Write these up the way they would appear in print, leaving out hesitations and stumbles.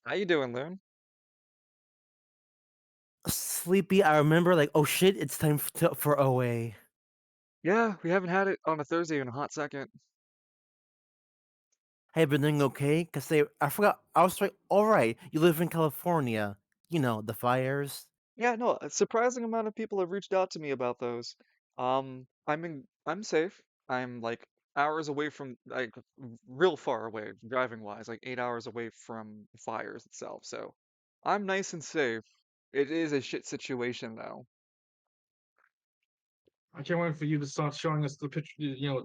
How you doing, Loon? Sleepy, I remember like, "Oh shit, it's time for OA." Yeah, we haven't had it on a Thursday in a hot second. Have you been doing okay? 'Cause I forgot, I was like, "Alright, you live in California, the fires." Yeah, no, a surprising amount of people have reached out to me about those. I'm safe. I'm like hours away from like real far away, driving wise, like 8 hours away from the fires itself. So I'm nice and safe. It is a shit situation though. I can't wait for you to start showing us the picture,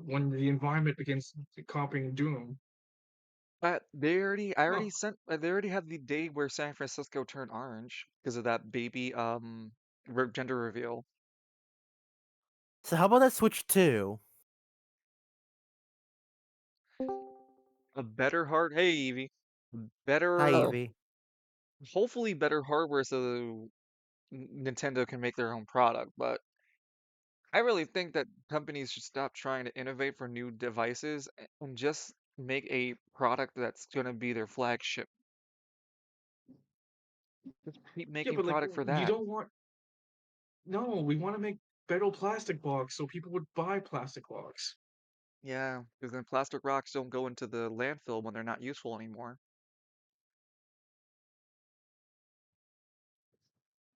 when the environment begins copying Doom. But I already Oh, sent, they already had the day where San Francisco turned orange because of that baby gender reveal. So how about that Switch 2? A better hard Hey Evie. Hi, Better, Oh, Evie. hopefully better hardware so Nintendo can make their own product, but I really think that companies should stop trying to innovate for new devices and just make a product that's going to be their flagship. Just keep yeah, making but like product for you that. don't want. No, we want to make better plastic blocks so people would buy plastic blocks. Yeah, because then plastic rocks don't go into the landfill when they're not useful anymore.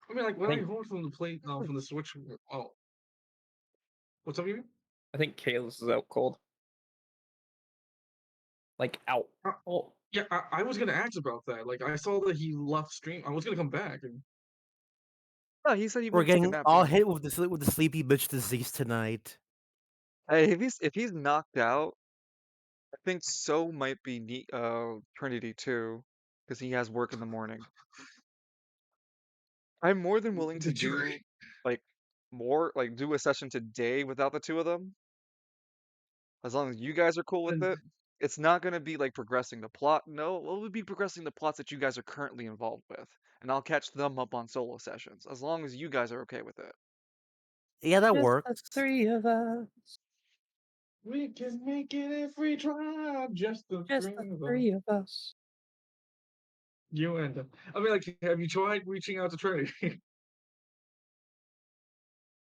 I mean, like I when I think heard from the plate from the Switch. Oh, what's up, you? I think Kalos is out cold. Like out. Uh, Oh, yeah, I was gonna ask about that. Like I saw that he left stream. I was gonna come back, and Oh, he said he We're went to take a getting nap all too. hit with the sleepy bitch disease tonight. Hey, if he's knocked out, I think So might be Trinity too, because he has work in the morning. I'm more than willing to did you? do like do a session today without the two of them, as long as you guys are cool with And it. It's not going to be like progressing the plot. No, it would be progressing the plots that you guys are currently involved with, and I'll catch them up on solo sessions, as long as you guys are okay with it. Yeah, that just the works. three of us. we can make it if we try. Just the Just the three of us. three of us. You and I mean, like, have you tried reaching out to Trey?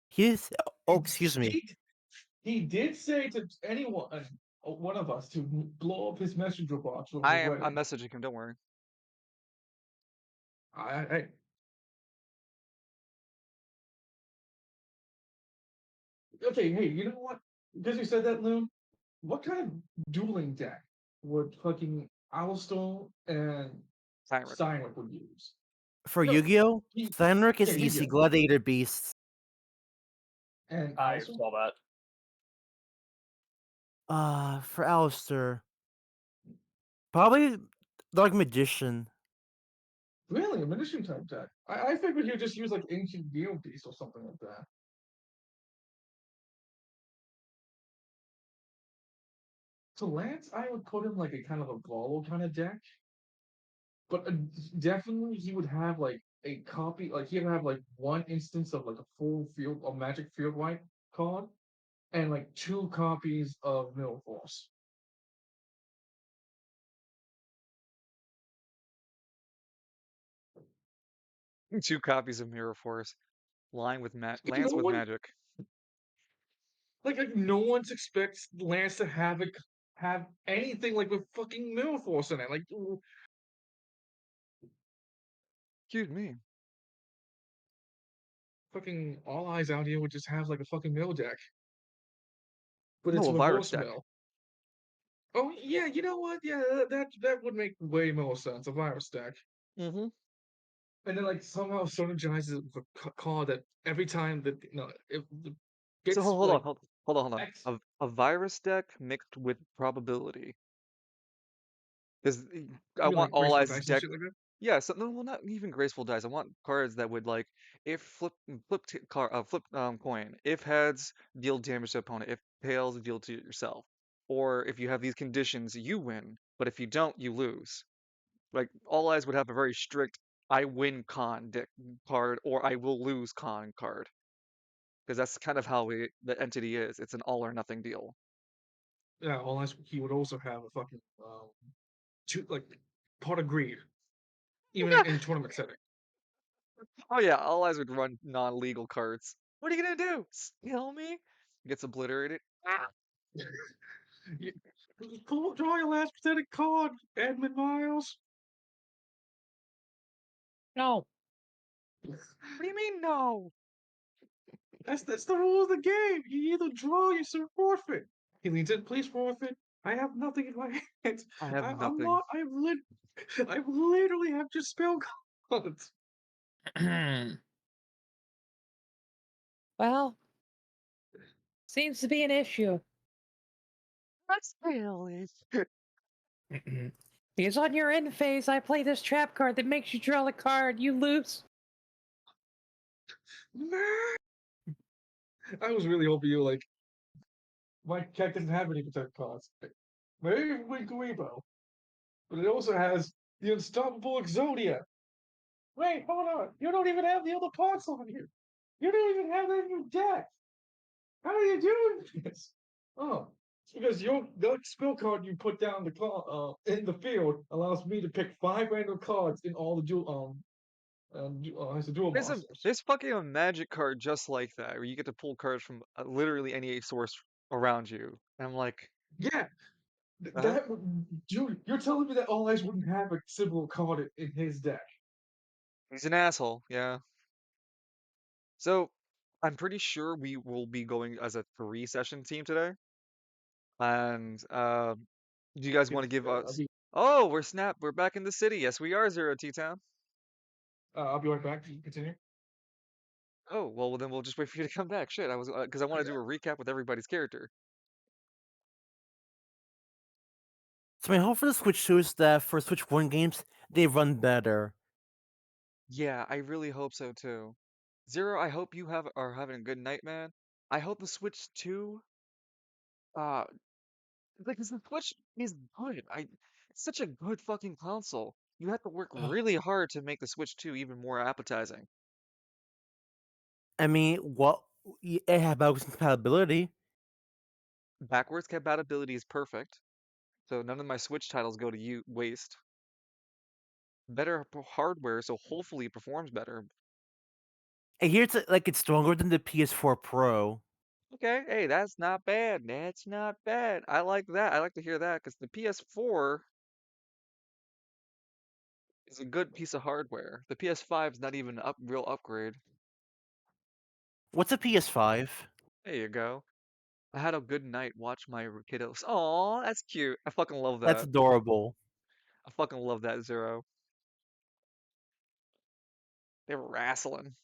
He's Oh, he, excuse me. he he did say to anyone, one of us, to blow up his messenger box when we're I'm ready. messaging him. Don't worry. I okay. Hey, you know what? Because you said that, Loon. What kind of dueling deck would fucking Owlstone and Tyrant. Silent would use? For No, Yu-Gi-Oh, he, Thanric yeah, is easy, Yu-Gi-Oh, Gladiator Beasts. and I Owlstone. saw that. For Alistair, probably Dark Magician. Really, a munition type deck. I figured he'd just use like ancient Geo Beast or something like that. So Lance, I would put him like a kind of a Volo kind of deck, but definitely he would have like a copy, like he'd have like one instance of like a full field, a Magic Field Wipe card, and like two copies of Middle Force. Two copies of Mirror Force. No Lance with one, magic. like no one's expects Lance to have anything like with fucking Middle Force in it. Like Excuse me. fucking All Eyes out here would just have like a fucking mill deck, but No, it's a virus reverse deck. mill. Oh yeah, you know what? Yeah, that would make way more sense. A virus deck. Hmm. And then like somehow synergizes with a card that every time that it So gets hold on, like hold on. X. A virus deck mixed with probability. Because I You mean want like all graceful eyes dice and deck. shit like that? Yeah, so no, well, not even graceful dice. I want cards that would like if flip coin. If heads, deal damage to opponent. If tails, deal to yourself. Or if you have these conditions, you win. But if you don't, you lose. Like all eyes would have a very strict I win con deck card or I will lose con card. Because that's kind of how the entity is. It's an all or nothing deal. Yeah, unless he would also have a fucking two like pot of greed. even in tournament setting. Oh yeah, all eyes would run non-legal cards. What are you gonna do? Steal me? Gets obliterated. Ah. You- Draw your last pathetic card, Edmund Miles. No. What do you mean no? That's the rule of the game. You either draw, you forfeit. He leans in, please forfeit. I have nothing in my hands. I have I'm nothing. not. I literally have just spell cards. Well, seems to be an issue. Let's fail it. Because on your end phase, I play this trap card that makes you draw the card. You lose. Man, I was really hoping you were like, my cat doesn't have any protect cards. Maybe Winkweebo, but it also has the unstoppable Exodia. Wait, hold on. You don't even have the other parts on you. You don't even have that in your deck. How are you doing this? Oh, it's because your spell card you put down in the field allows me to pick 5 random cards in all the as a dual monsters. There's fucking a magic card just like that, where you get to pull cards from literally any source around you. And I'm like, Yeah, huh? dude, you're telling me that All Eyes wouldn't have a similar card in his deck? He's an asshole, yeah. So I'm pretty sure we will be going as a 3-session team today. And do you guys want to give I'll us? be Oh, we're back in the city. Yes, we are Zero T Town. I'll be right back. Continue. Oh, well then we'll just wait for you to come back. Shit, I was because I want to do a recap with everybody's character. So my hope for the Switch 2 is that for Switch 1 games, they run better. Yeah, I really hope so too. Zero, I hope you are having a good night, man. I hope the Switch 2, uh, like 'cause the Switch is good. It's such a good fucking console. You have to work really hard to make the Switch 2 even more appetizing. I mean, what it had backwards compatibility. Backwards compatibility is perfect, so none of my Switch titles go to you waste. Better hardware, so hopefully it performs better. I hear it's stronger than the PS4 Pro. Okay, hey, that's not bad. That's not bad. I like that. I like to hear that because the PS4 is a good piece of hardware. The PS5 is not even a real upgrade. What's a PS5? There you go. I had a good night. Watch my kiddos. Aw, that's cute. I fucking love That's that. adorable. I fucking love that, Zero. They were wrestling.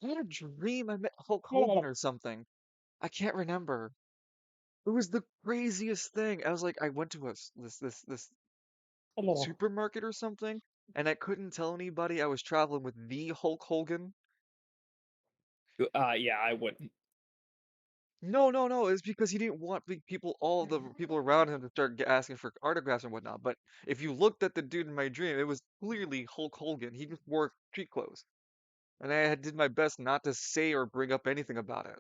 I had a dream I met Hulk Hogan Hello. or something. I can't remember. It was the craziest thing. I was like, I went to this Hello. supermarket or something, and I couldn't tell anybody I was traveling with the Hulk Hogan. Yeah, I wouldn't. No, no, no. It's because he didn't want people, all the people around him, to start asking for autographs and whatnot. But if you looked at the dude in my dream, it was clearly Hulk Hogan. He just wore street clothes, and did my best not to say or bring up anything about it.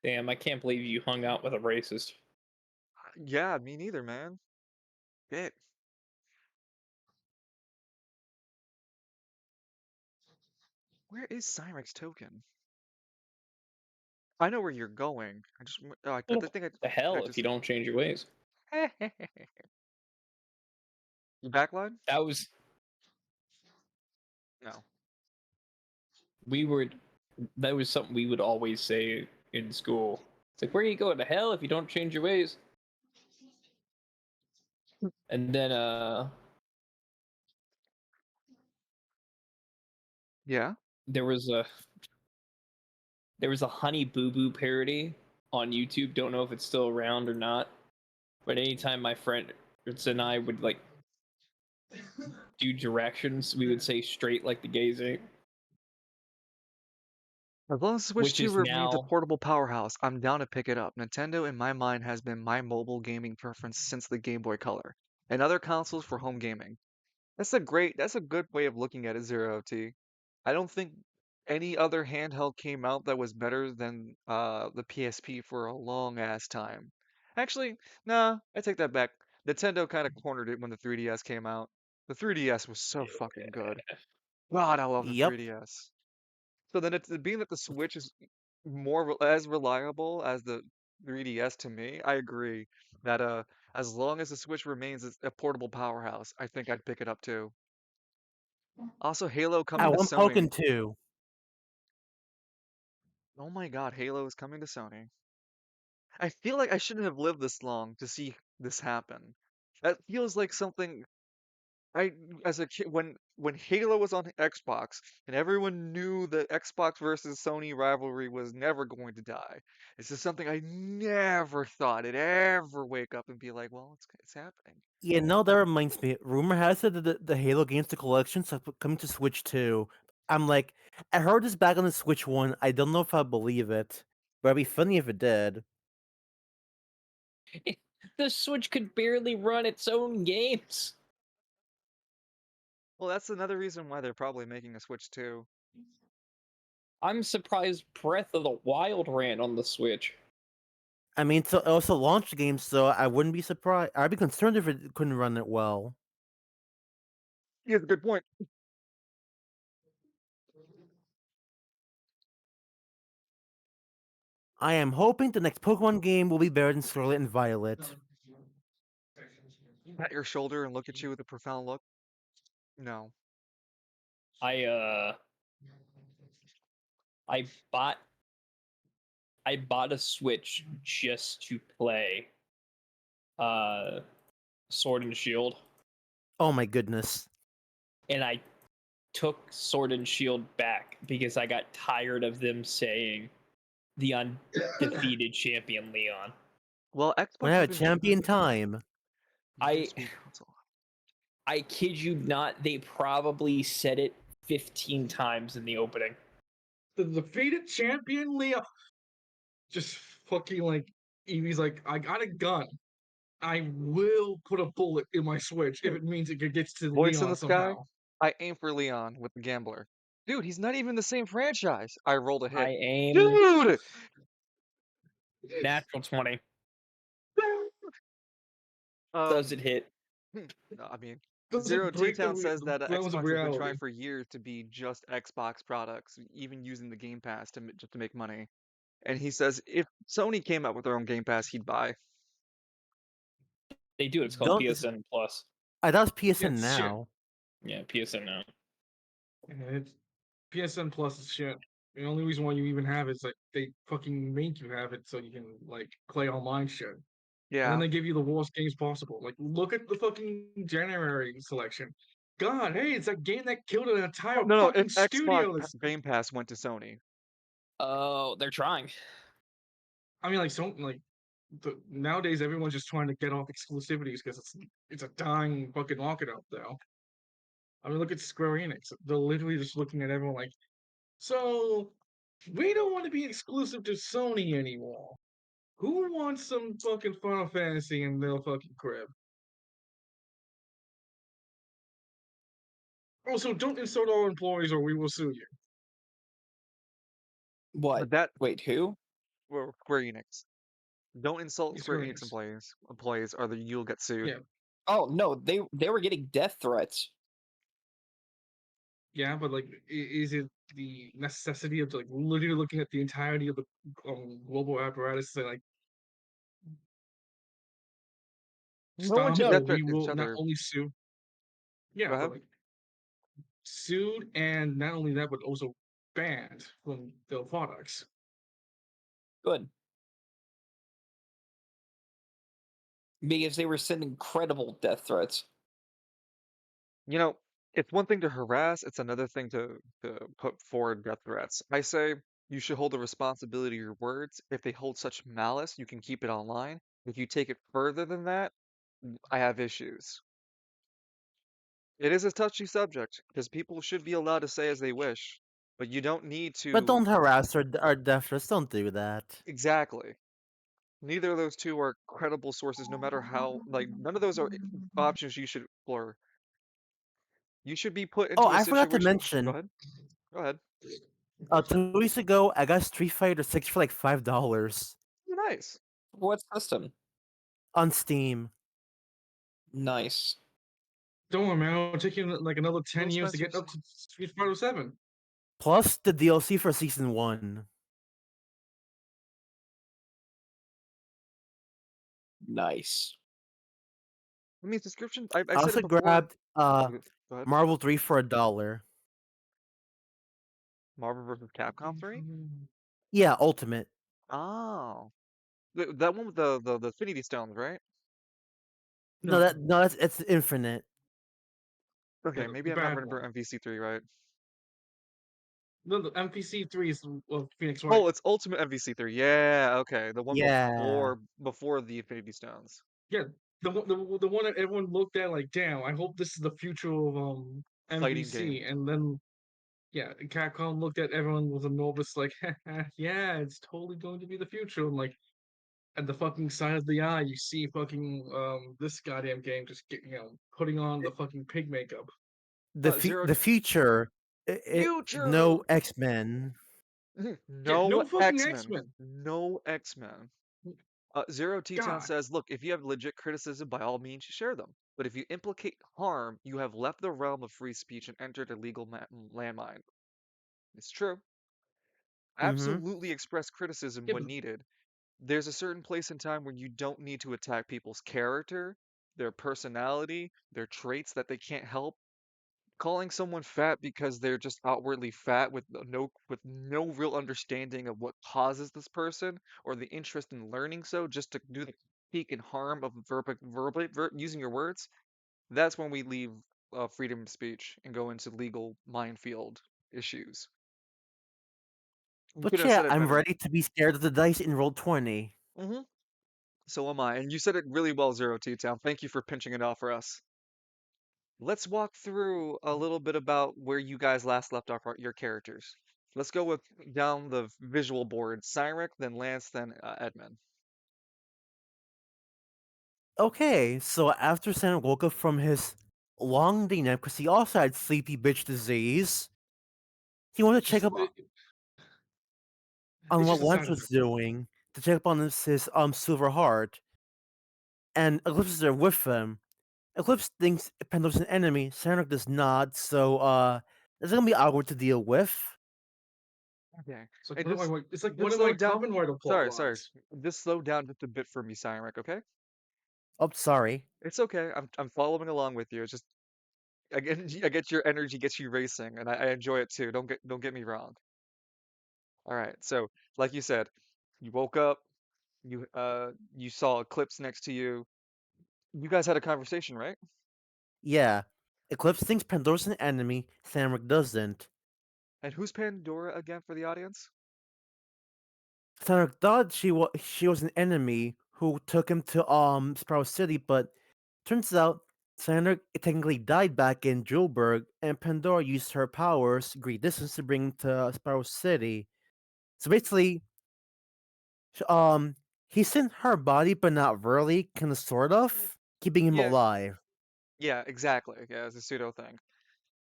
Damn, I can't believe you hung out with a racist. Yeah, me neither, man. Bit. Where is Cyrix Token? I know where you're going. I Hello. think The I hell if you just. don't change your ways. You backline? That was No. we were that was something we would always say in school. It's like, where you go to hell if you don't change your ways? And then Yeah. there was a Honey Boo Boo parody on YouTube. Don't know if it's still around or not. But anytime my friend and I would like do directions, we would say straight like the gays ain't. As long as Switch Which 2 is remains a now portable powerhouse, I'm down to pick it up. Nintendo, in my mind, has been my mobile gaming preference since the Game Boy Color, and other consoles for home gaming. That's a good way of looking at it, Zero T. I don't think any other handheld came out that was better than the PSP for a long ass time. Actually, nah, I take that back. Nintendo kind of cornered it when the 3DS came out. The 3DS was so fucking good. God, I love the Yep. 3DS. So then it's being that the Switch is as reliable as the 3DS to me, I agree that as long as the Switch remains a portable powerhouse, I think I'd pick it up too. Also, Halo I coming to want Sony. Pokken too. Oh my God, Halo is coming to Sony. I feel like I shouldn't have lived this long to see this happen. That feels like something I as a kid when Halo was on Xbox and everyone knew the Xbox versus Sony rivalry was never going to die. It's just something I never thought I'd ever wake up and be like, well, it's happening. Yeah, no, that reminds me. Rumor has it that the Halo games, the collections, are coming to Switch too. I'm like, I heard this back on the Switch one. I don't know if I believe it, but it'd be funny if it did. The Switch could barely run its own games. Well, that's another reason why they're probably making a Switch too. I'm surprised Breath of the Wild ran on the Switch. I mean, so it also launched the game, so I wouldn't be surprised. I'd be concerned if it couldn't run it well. Yeah, that's a good point. I am hoping the next Pokemon game will be better than Scarlet and Violet. Pat your shoulder and look at you with a profound look. No. I I bought I bought a Switch just to play uh Sword and Shield, Oh my goodness. and I took Sword and Shield back because I got tired of them saying the undefeated champion Leon. Well, When I Xbox have has a been champion time. I sweet console. I kid you not, they probably said it 15 times in the opening. The defeated champion Leo just fucking like Eevee's like, I got a gun. I will put a bullet in my Switch if it means it gets to Voice in Leon the sky. somehow. I aim for Leon with the gambler. Dude, he's not even the same franchise. I rolled a I hit. aim Dude! natural 20. Does Um, it hit? no, I mean, Zero Doesn't T break Town says the that realms of Xbox has been trying reality. for years to be just Xbox products, even using the Game Pass just to make money. And he says if Sony came out with their own Game Pass, he'd buy. They do. It's called Don't. PSN Plus. I thought it was Yeah, PSN it's shit. now. Yeah, PSN now. And it's PSN Plus is shit. The only reason why you even have it is like they fucking make you have it so you can like play online shit. And then Yeah. they give you the worst games possible. Like, look at the fucking January selection. God, hey, it's that game that killed an entire No, no. If fucking studio. That's, Game Pass went to Sony, Oh, they're trying. I mean, like, so like nowadays everyone's just trying to get off exclusivities because it's a dying fucking market out there. I mean, look at Square Enix. They're literally just looking at everyone like, so we don't want to be exclusive to Sony anymore. Who wants some fucking Final Fantasy in their fucking crib? Also, don't insult our employees or we will sue you. What? but that Wait, who? well, Square Enix. Don't insult Square Square Enix Enix. employees, or you'll get sued. Yeah, Oh no, they were getting death threats. yeah, but like, is it the necessity of like literally looking at the entirety of the global apparatus to say like, No one stop, should No, or death we threaten each will not other. only sue? Go Yeah, but ahead. like sued, and not only that, but also banned from their products. good. Because they were sending credible death threats. You know, it's one thing to harass, it's another thing to put forward death threats. I say you should hold the responsibility of your words. If they hold such malice, you can keep it online. If you take it further than that, I have issues. It is a touchy subject because people should be allowed to say as they wish, but you don't need But to don't harass our deafness. Don't do that. exactly. Neither of those two are credible sources, no matter how, like, none of those are options you should explore. You should be put Oh, into a I forgot to situation. Go mention. ahead. Go ahead. 2 weeks ago, I got Street Fighter 6 for like $5 Oh, nice. What system? on Steam. Nice. Don't worry, man. It'll take you like another 10 Will years to get Spencer's up to Street Fighter 7. Plus the DLC for season 1. Nice. I mean, subscription. I I said it also before. grabbed Oh, go ahead. Marvel 3 for $1. Marvel vs. Capcom 3. Yeah, Ultimate. Oh, that one with the Infinity Stones, right? No, No, it's Infinite. Okay, yeah, maybe the I might bad remember one. MVC3 right. No, the MPC3 is Phoenix Wright. Oh, it's Ultimate MVC3. Yeah, okay, the one Yeah. before the Infinity Stones. Yeah, the one that everyone looked at like, damn, I hope this is the future of Fighting game. MPC. And then, yeah, Capcom looked at everyone with a nervous like, yeah, it's totally going to be the future. And like, at the fucking side of the eye, you see fucking this goddamn game just putting on the fucking pig makeup. Zero The future, no Future. X-Men. Yeah, No no fucking X X-Men. Men. No X-Men. Zero T-Town God, says, look, if you have legit criticism, by all means, share them. But if you implicate harm, you have left the realm of free speech and entered a legal landmine. It's true. Mm-hmm. Absolutely express criticism yeah, when needed. There's a certain place and time when you don't need to attack people's character, their personality, their traits that they can't help. Calling someone fat because they're just outwardly fat with no real understanding of what causes this person or the interest in learning so just to do the critique and harm of using your words, that's when we leave freedom of speech and go into legal minefield issues. You But couldn't have yeah, said it I'm better. ready to be scared of the dice in roll 20. Hmm. So am I, and you said it really well, Zero T Town. Thank you for pinching it off for us. Let's walk through a little bit about where you guys last left off your characters. Let's go with down the visual board. Cyric, then Lance, then Edmund. Okay, so after Santa woke up from his long day nap, because he also had sleepy bitch disease, he wanted to check just up on it's what just a Lance side was effect. doing, to check up on his silver heart, and Eclipse is there with him. Eclipse thinks Pendo's an enemy, Santa does not, so it's gonna be awkward to deal with. Okay. It's like And it's like one just of slow my down. Kamen Rider plot Sorry. lines. Just slow down just a bit for me, Cyric, okay? Oh, sorry. It's okay. I'm following along with you. It's just I get your energy gets you racing, and I enjoy it too. Don't get me wrong. All right. So, like you said, you woke up, you saw Eclipse next to you. You guys had a conversation, right? Yeah. Eclipse thinks Pandora's an enemy, Samric doesn't. And who's Pandora again for the audience? Samric thought she was an enemy who took him to Sparrow City, but turns out Samric technically died back in Julberg, and Pandora used her powers, great distance, to bring him to Sparrow City. So basically, sh- um, he's in her body, but not really, kind of, sort of, keeping him Yeah, alive yeah, exactly. Yeah, it's a pseudo thing.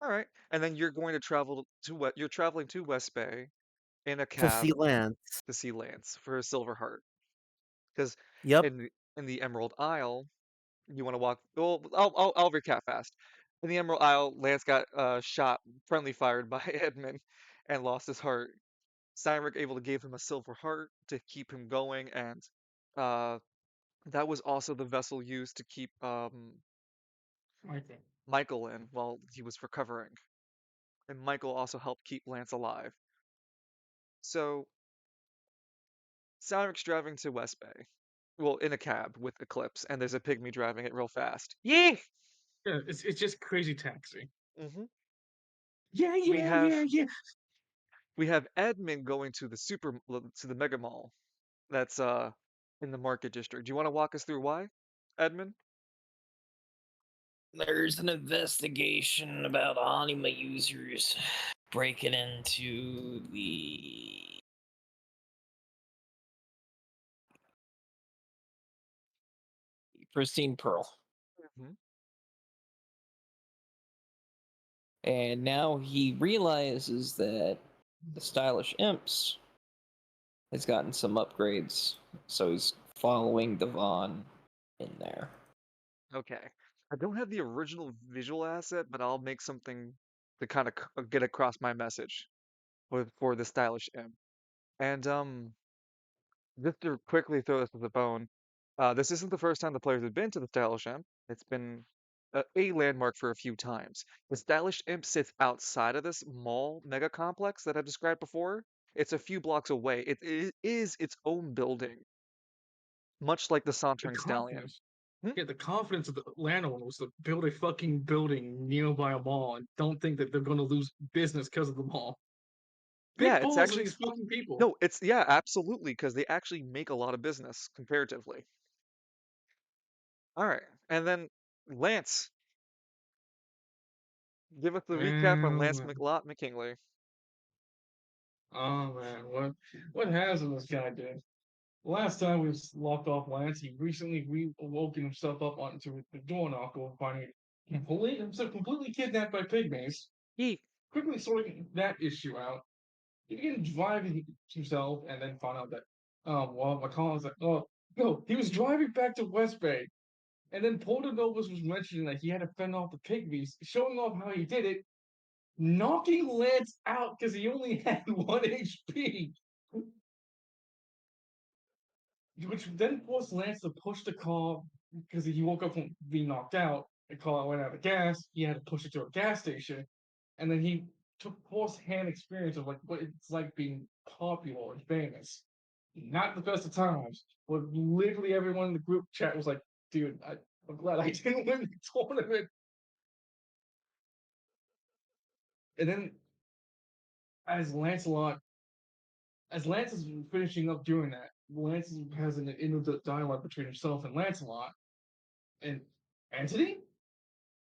All right. And then you're going to travel to what? You're traveling to West Bay in a to see cab Lance. to see Lance for his Silver Heart. Because Yep. in the Emerald Isle, you want to walk. Well, I'll recap fast. In the Emerald Isle, Lance got shot, friendly fired by Edmund, and lost his heart. Cyric able to give him a Silver Heart to keep him going, and uh, that was also the vessel used to keep I think. Michael in while he was recovering. And Michael also helped keep Lance alive. So Cyric's driving to West Bay. Well, in a cab with Eclipse, and there's a pygmy driving it real fast. Yee! Yeah, it's just crazy taxi. Hmm. Yeah, We yeah, have yeah, yeah. we have Edmund going to the Mega Mall that's in the Market District. Do you want to walk us through why, Edmund? There's an investigation about anima users breaking into the Pristine Pearl. Hmm. And now he realizes that the Stylish Imps has gotten some upgrades, so he's following Devon in there. Okay. I don't have the original visual asset, but I'll make something to kind of get across my message for the stylish M. And just to quickly throw this to the bone, this isn't the first time the players have been to the stylish imp. It's been a landmark for a few times. The stylish imp sits outside of this mall mega complex that I described before. It's a few blocks away. It is its own building, much like the The Sauntering Stallion. confidence. Hmm? Yeah, the confidence of the landowner was to build a fucking building nearby a mall and don't think that they're going to lose business because of the mall. Yeah, Big it's balls of actually these fucking people. no, it's yeah, absolutely, because they actually make a lot of business comparatively. All right, and then Lance, give us the recap on Lance Man, McLott McKinley. oh man, what hasn't this guy did? Last time we locked off Lance, he recently woken himself up onto the door knocker, finding himself completely kidnapped by pygmies. He Quickly sorting that issue out, he began driving himself, and then found out that well, McCall was like, oh no, he was driving back to West Bay, and then Porter Novus was mentioning that he had to fend off the pygmies, showing off how he did it, knocking Lance out because he only had 1 HP, which then forced Lance to push the car because he woke up from being knocked out. The car went out of gas. He had to push it to a gas station, and then he took first-hand experience of like what it's like being popular and famous. Not the best of times, but literally everyone in the group chat was like, "Dude, I'm glad I didn't win the tournament." And then as Lancelot, as Lance is finishing up doing that, Lance has an inner dialogue between himself and Lancelot, and Anthony,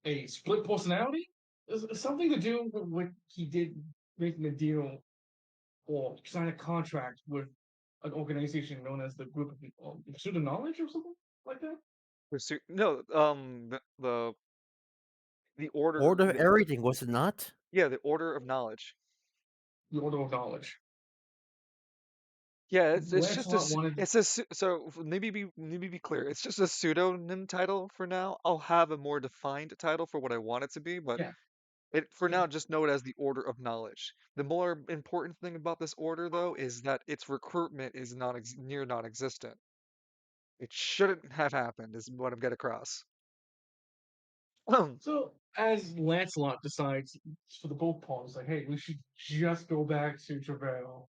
a split personality, is something to do with what he did making a deal or sign a contract with an organization known as the Group of Pursuit of Knowledge or something like that. Pursuit. No, the order. Order of everything, was it not? Yeah, the order of knowledge. The Order of Knowledge. Yeah, it's just a Lancelot wanted, so maybe be clear. It's just a pseudonym title for now. I'll have a more defined title for what I want it to be, but yeah, it for now just know it as the Order of Knowledge. The more important thing about this order, though, is that its recruitment is near non-existent. It shouldn't have happened, is what I'm getting across. so as Lancelot decides for the both parties, like, hey, we should just go back to Travail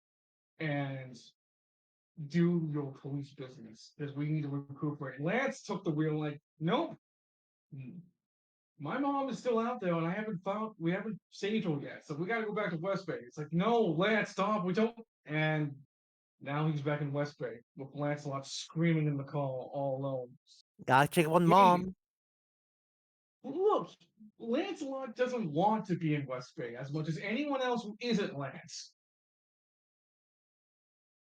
and do your police business because we need to recuperate. Lance took the wheel, like, nope, my mom is still out there and we haven't saved her yet. So we got to go back to West Bay. It's like, no, Lance, stop. We don't. And now he's back in West Bay with Lancelot screaming in the car all alone. Gotta check on He, mom. look, Lancelot doesn't want to be in West Bay as much as anyone else who isn't Lance.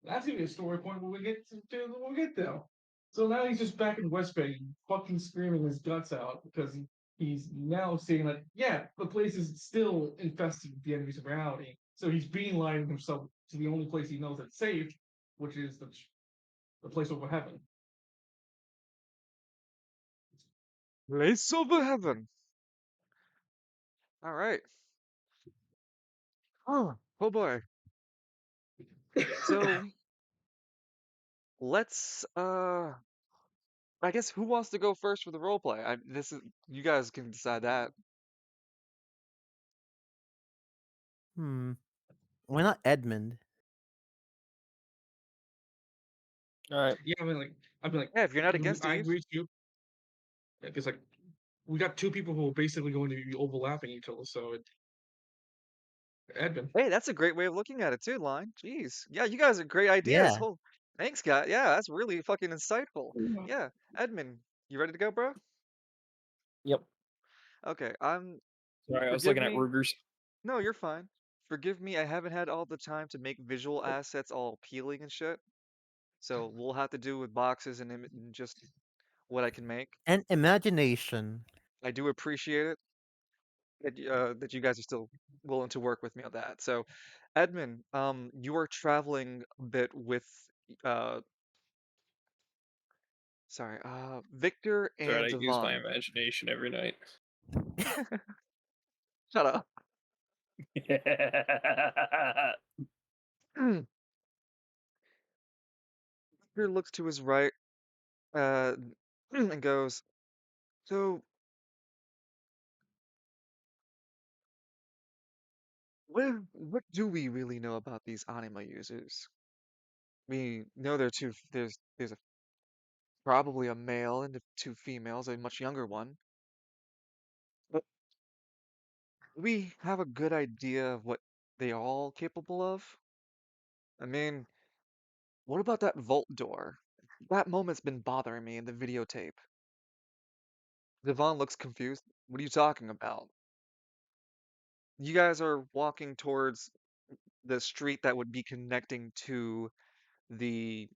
That's gonna be a story point when we get when we get there. So now he's just back in West Bay, fucking screaming his guts out because he's now saying like, yeah, the place is still infested with the enemies of reality. So he's beelining himself to the only place he knows that's safe, which is the place over heaven. Lace over heaven. All right. Oh boy. So let's I guess who wants to go first for the role play? This is you guys can decide that. Hmm. Why not Edmund? All right. Yeah, I mean, like, Yeah, if you're not against I Eve. agree with you because like we got two people who are basically going to be overlapping each other. So Edmund, Hey, that's a great way of looking at it too, Line. Jeez. Yeah, you guys are great ideas. Yeah. Oh, thanks, guy. Yeah, that's really fucking insightful. Yeah, Edmund, you ready to go, bro? Yep. Okay, Sorry, I was forgive looking at me. Ruger's. No, you're fine. Forgive me, I haven't had all the time to make visual assets all appealing and shit. So we'll have to do with boxes and just what I can make. And imagination. I do appreciate it that you guys are still willing to work with me on that. So, Edmund, you are traveling a bit with uh sorry, Victor Sorry, and I use my Devon. imagination every night. Shut up. Victor looks to his right, uh, and goes, "So, what do we really know about these anima users? We know there's probably a male and two females, a much younger one. But we have a good idea of what they are all capable of. I mean, what about that vault door? That moment's been bothering me in the videotape." Devon looks confused. What are you talking about? You guys are walking towards the street that would be connecting to the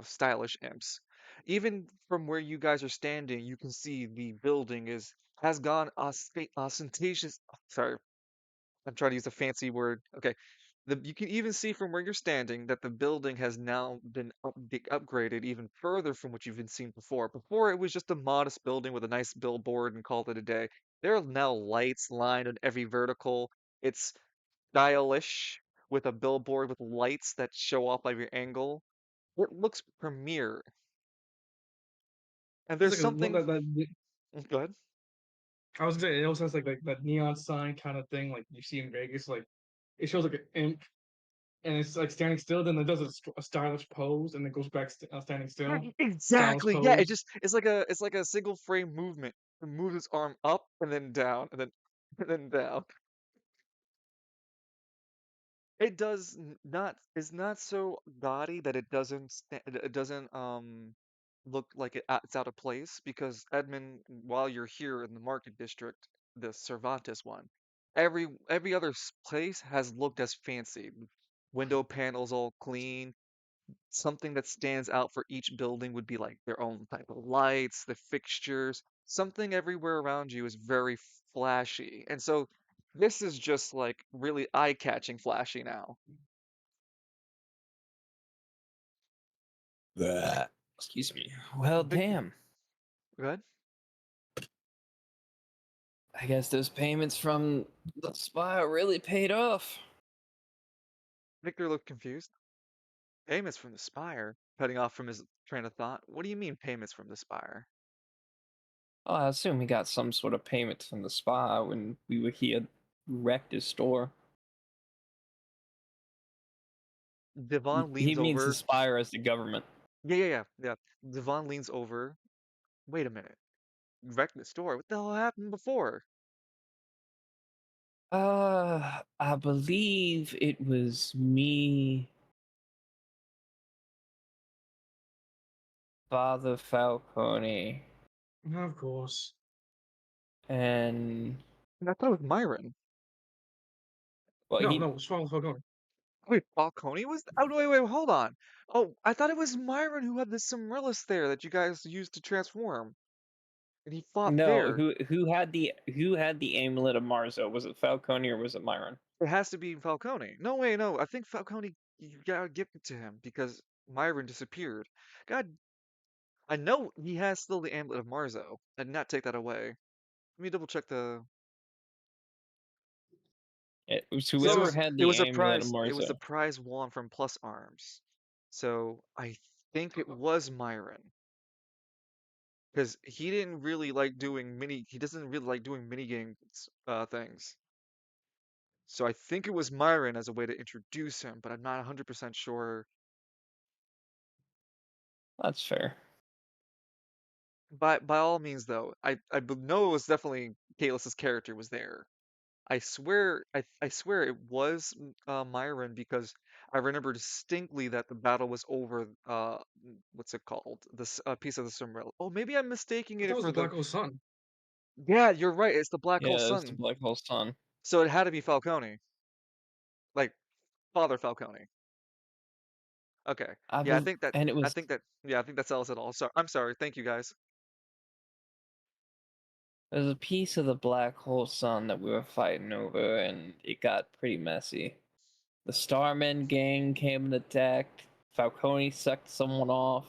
stylish imps. Even from where you guys are standing, you can see the building is has gone ostentatious. Sorry, I'm trying to use a fancy word. Okay, you can even see from where you're standing that the building has now been upgraded even further from what you've been seeing before. Before it was just a modest building with a nice billboard and called it a day. There are now lights lined on every vertical. It's stylish with a billboard with lights that show off every angle. It looks premier. And It's there's like a one something. that Go ahead. I was gonna say it also has like that neon sign kind of thing like you see in Vegas. Like it shows like an imp and it's like standing still, then it does a stylish pose, and it goes back standing Yeah, still, stylish exactly. Yeah, pose. it's like a single frame movement. It moves its arm up and then down and then and then down. It does not It's not so gaudy that it doesn't look like it's out of place because Edmund, while you're here in the market district, the Cervantes one, every other place has looked as fancy. Window panels all clean. Something that stands out for each building would be like their own type of lights, the fixtures. Something everywhere around you is very flashy. And so this is just like really eye-catching flashy now. Bleh. Excuse me. Well, Victor, damn. go ahead. I guess those payments from the spa really paid off. Victor looked confused. Payments from the Spire? Cutting off from his train of thought. What do you mean payments from the Spire? Oh, I assume he got some sort of payment from the spa when he had wrecked his store. Devon He leans means the over. spire as the government. Yeah. Devon leans over. Wait a minute. Wrecked the store? What the hell happened before? I believe it was me, Father Falcone, Of course. and I thought it was Myron. well, No, he no, Swallow Falcone. Wait, Falcone was? Oh, wait, hold on. Oh, I thought it was Myron who had the Cimrillus there that you guys used to transform, and he fought no, there. who had the amulet of Marzo? Was it Falcone or was it Myron? It has to be Falcone. No, wait, no. I think Falcone, you gotta give it to him because Myron disappeared. God, I know he has still the amulet of Marzo. I did not take that away. Let me double check the. It was Because whoever had it the was a amulet of prize. It was a Marzo. prize won from Plus Arms. So I think it was Myron. Because he didn't really like doing mini. He doesn't really like doing mini games things. So I think it was Myron as a way to introduce him, but I'm not 100% sure. That's fair. By all means, though, know it was definitely Kalis's character was there. I swear it was Myron because I remember distinctly that the battle was over. What's it called? This piece of the Silmaril. Oh, maybe I'm mistaking I thought it it was for the the. Black Hole Sun. Yeah, you're right. It's the Black Hole Yeah, it's the Sun. Black Hole Sun. So it had to be Falcone, like Father Falcone. Okay. Yeah, And it I was think that yeah, I think that sells it all. So I'm sorry. Thank you guys. There's a piece of the Black Hole Sun that we were fighting over, and it got pretty messy. The Starman gang came and attacked. Falcone sucked someone off.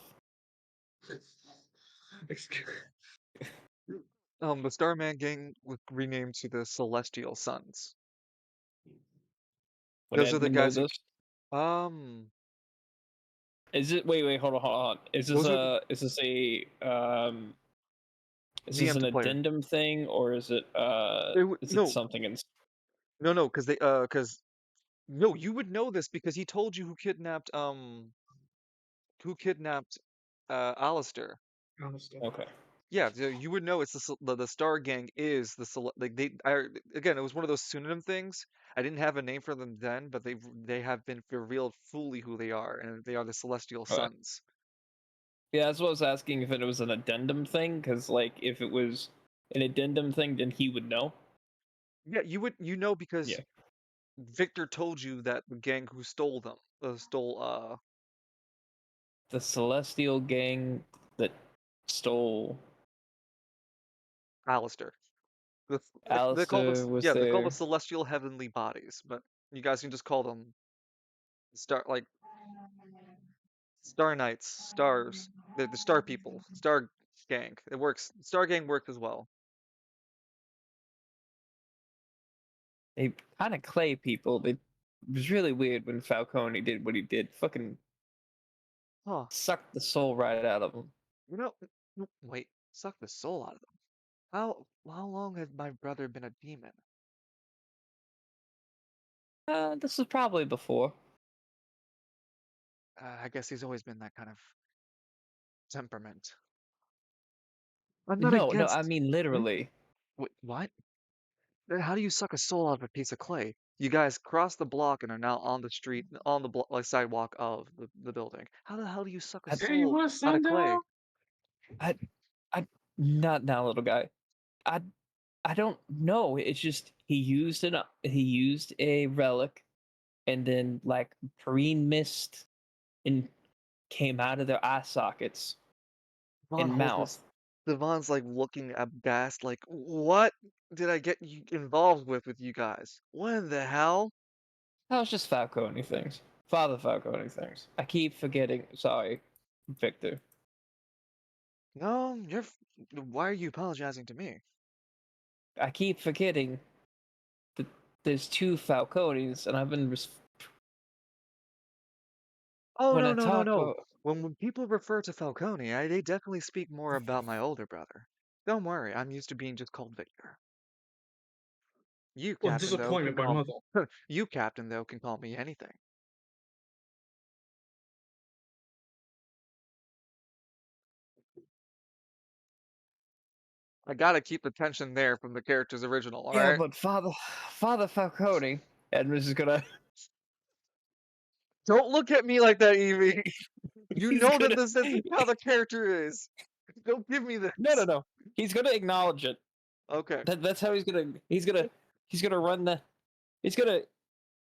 The Starman Gang was renamed to the Celestial Sons. Would Those are the admin know guys this? who, Is it? Wait, hold on, hold on. those are is this GM an to player. addendum thing or is it No, something in? no, because no, you would know this because he told you who kidnapped Alistair. Honestly. Okay. Yeah, so you would know it's the Star Gang is like again, it was one of those pseudonym things. I didn't have a name for them then, but they have been revealed fully who they are, and they are the Celestial Okay. Sons. Yeah, that's what I was asking if it was an addendum thing, because like if it was an addendum thing, then he would know. Yeah, you know because Yeah. Victor told you that the gang who stole them stole The Celestial Gang that stole Alistair. They're called Alistair was they're called the there. Celestial Heavenly Bodies, but you guys can just call them Star Knights, stars, the Star People, Star Gang. It works. Star Gang works as well. They kind of clay people. It was really weird when Falcone did what he did. Fucking Huh. sucked the soul right out of him. You know, wait, suck the soul out of them. How long has my brother been a demon? This was probably before. I guess he's always been that kind of temperament. I'm not No, no, I against. mean Hmm? literally. Wait, what? Then how do you suck a soul out of a piece of clay? You guys cross the block and are now on the street, on the like sidewalk of the building. How the hell do you suck a I, Hey, you soul want out of sundown? clay? I, I, not now, little guy. I, I don't know. It's just he used a relic, and then like green mist and came out of their eye sockets Von and Holt mouth. is Devon's like looking aghast, like, what did I get you involved with you guys? What in the hell? That was just Falcone things. Father Falcone things. I keep forgetting. Sorry, Victor. No, why are you apologizing to me? I keep forgetting that there's two Falcones, and I've been Oh, when no, I no, no, talk no. about. When people refer to Falcone, they definitely speak more about my older brother. Don't worry, I'm used to being just called Victor. You, Well, Captain, though, can disappointment by call muzzle. you, Captain, though, can call me anything. I gotta keep the tension there from the character's original, Yeah, alright? but Father Falcone, and is gonna, Don't look at me like that, Evie. You he's know that gonna, this is how the character is. Don't give me no, no, this. no, he's gonna acknowledge it. Okay. That's how he's gonna run the, he's gonna,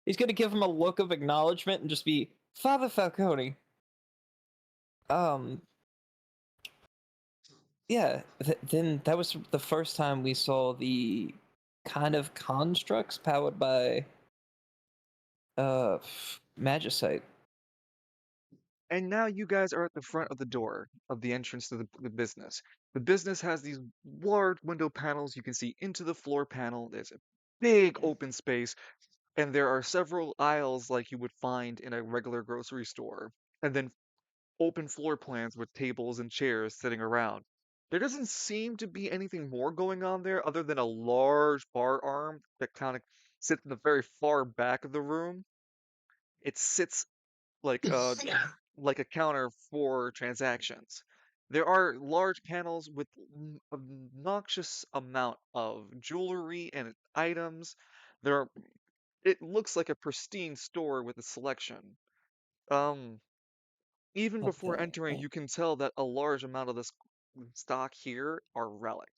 he's gonna give him a look of acknowledgement and just be Father Falcone. Um, yeah. Then that was the first time we saw the kind of constructs powered by magicite. And now you guys are at the front of the door of the entrance to the business. The business has these large window panels. You can see into the floor panel. There's a big open space, and there are several aisles like you would find in a regular grocery store. And then open floor plans with tables and chairs sitting around. There doesn't seem to be anything more going on there other than a large bar arm that kind of sits in the very far back of the room. It sits like like a counter for transactions. There are large panels with obnoxious amount of jewelry and items. There are, it looks like a pristine store with a selection. Um, Even But before entering, you can tell that a large amount of this stock here are relics.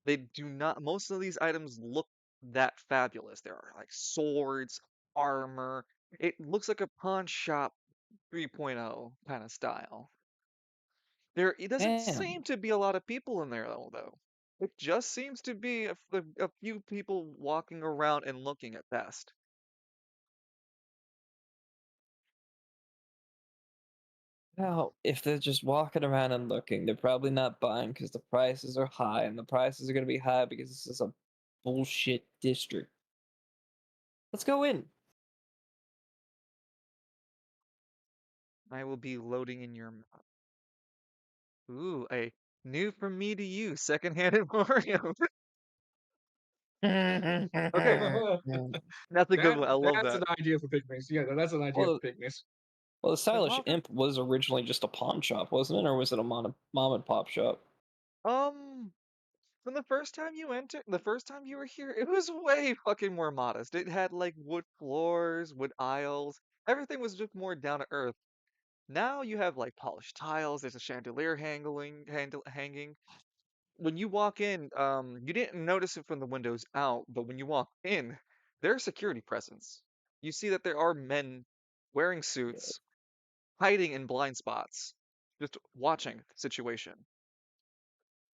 They do not, most of these items look that fabulous. There are like swords, armor. It looks like a pawn shop 3.0 kind of style. It doesn't damn. seem to be a lot of people in there though. It just seems to be a few people walking around and looking at best. Well, if they're just walking around and looking, they're probably not buying because the prices are high, and the prices are going to be high because this is a bullshit district. Let's go in. I will be loading in your map. Ooh, a new from me to you, second-hand Mario. Okay, that's a good That one. I love that's that. an idea for picnics. Yeah, that's an idea well, for picnics. well, the Like Stylish walking. Imp was originally just a pawn shop, wasn't it? Or was it a mom and pop shop? Um, from the first time you were here, it was way fucking more modest. It had like wood floors, wood aisles. Everything was just more down to earth. Now you have like polished tiles. There's a chandelier hanging. When you walk in, you didn't notice it from the windows out, but when you walk in, there's security presence. You see that there are men wearing suits, hiding in blind spots, just watching the situation.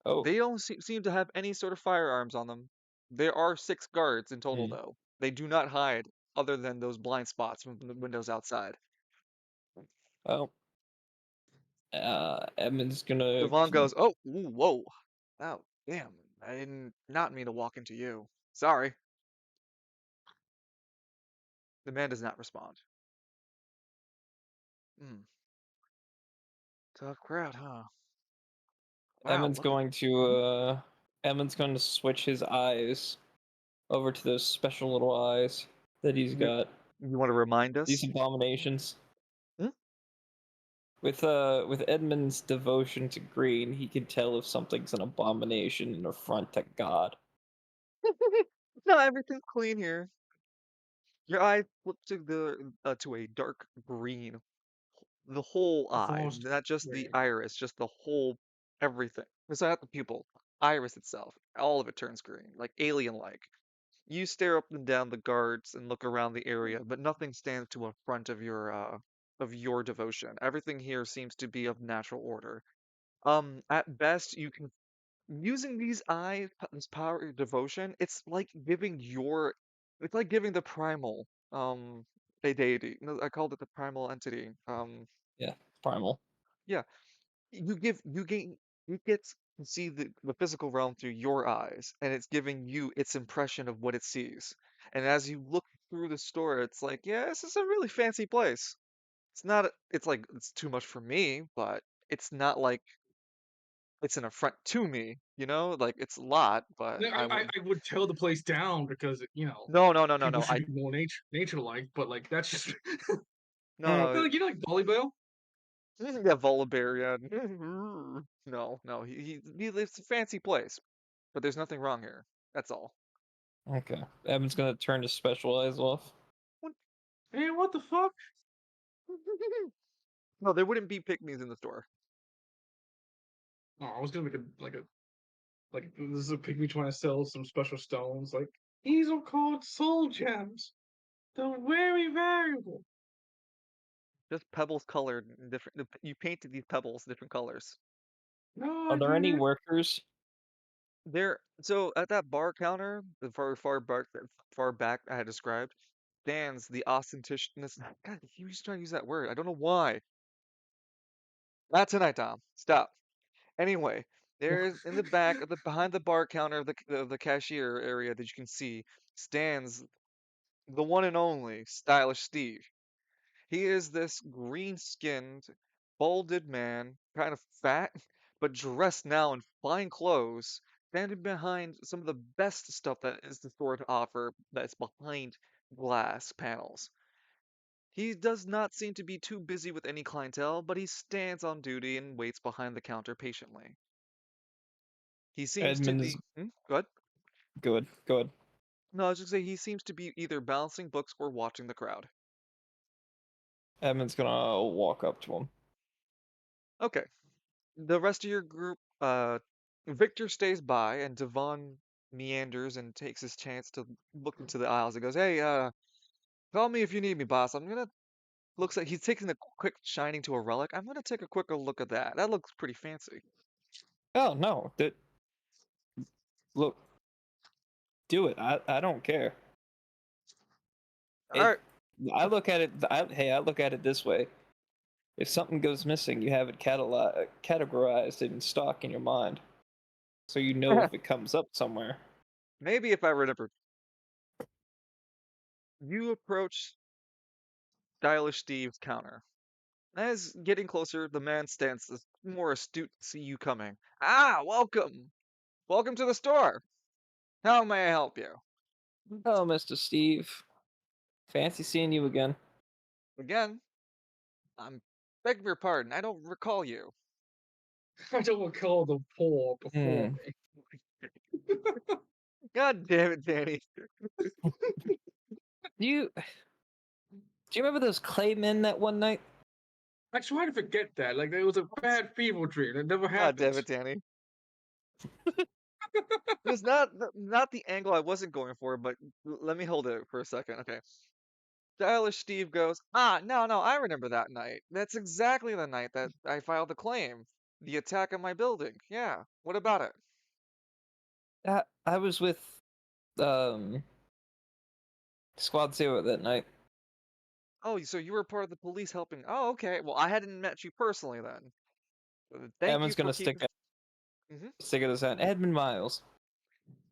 Oh, They don't seem to have any sort of firearms on them. There are 6 guards in total, hmm. though. They do not hide other than those blind spots from the windows outside. Oh. Edmund's gonna. Devon goes, "Oh, ooh, whoa, oh, damn! I didn't not mean to walk into you. Sorry." The man does not respond. Hmm, tough crowd, huh? Wow, Edmund's look at. going to. Hmm? Edmund's going to switch his eyes over to those special little eyes that he's You got. you want to remind These us? abominations. Hmm? With Edmund's devotion to green, he can tell if something's an abomination and affront to God. No, everything's clean here. Your eye flips to a dark green. The whole A eye, false not just the green. iris, just the whole everything. It's not the pupil, iris itself. All of it turns green, like alien-like. You stare up and down the guards and look around the area, but nothing stands to a front of your devotion. Everything here seems to be of natural order. At best, you can using these eyes, this power of devotion. It's like giving the primal, a deity. No, I called it the primal entity. Yeah, primal. Yeah, you gain you get to see the physical realm through your eyes, and it's giving you its impression of what it sees. And as you look through the store, it's like, yeah, this is a really fancy place. It's like it's too much for me, but it's not like it's an affront to me, you know? Like it's a lot, but No, I wouldn't. I would tear the place down because No, no, no, no, people no. should be more nature like. But like that's just No, no. like like volleyball. Yeah, Volibear, yeah. No, no. He lives a fancy place, but there's nothing wrong here. That's all. Okay. Edmund's gonna turn his special eyes off. What? Man, what the fuck? No, there wouldn't be pygmies in the store. Oh, I was gonna make like this is a pygmy trying to sell some special stones. Like these are called soul gems. They're very valuable. Just pebbles colored in different. You painted these pebbles different colors. No, Are I there any didn't. workers? So at that bar counter, the far back I had described, stands the ostentatiousness. God, he was trying to use that word. I don't know why. Not tonight, Tom. Stop. Anyway, there's in the back of the behind the bar counter of the cashier area that you can see stands the one and only Stylish Steve. He is this green-skinned, balded man, kind of fat, but dressed now in fine clothes, standing behind some of the best stuff that is the store to offer that's behind glass panels. He does not seem to be too busy with any clientele, but he stands on duty and waits behind the counter patiently. He seems to Edmund is be. Good. good. Good. No, I was just say he seems to be either balancing books or watching the crowd. Edmund's gonna walk up to him. Okay. The rest of your group, Victor stays by, and Devon meanders and takes his chance to look into the aisles and goes, "Hey, call me if you need me, boss. I'm gonna." Looks like he's taking a quick shining to a relic. I'm gonna take a quicker look at that. That looks pretty fancy. Oh no! Look, do it. I don't care. All It. right. I look at it. Hey, I look at it this way. If something goes missing, you have it categorized in stock in your mind, so you know if it comes up somewhere. Maybe if I remember. You approach stylish Steve's counter. As getting closer, the man stands more astute to see you coming. Ah, welcome! Welcome to the store! How may I help you? Oh, Mr. Steve, fancy seeing you again. Again, I'm begging your pardon, I don't recall you. I don't recall the poor before Hmm. me. God damn it, Danny. Do you remember those clay men that one night? I try to forget that. Like it was a bad fever dream. It never God happened. damn it, Danny. It was not the angle I wasn't going for, but let me hold it for a second. Okay. Stylish Steve goes, ah, no, I remember that night. That's exactly the night that I filed the claim. The attack on my building. Yeah. What about it? I was with um Squad Zero that night. Oh, so you were part of the police helping. Oh, okay. Well, I hadn't met you personally then. Thank you Edmund's for gonna keeping. stick at his hand. Edmund Miles.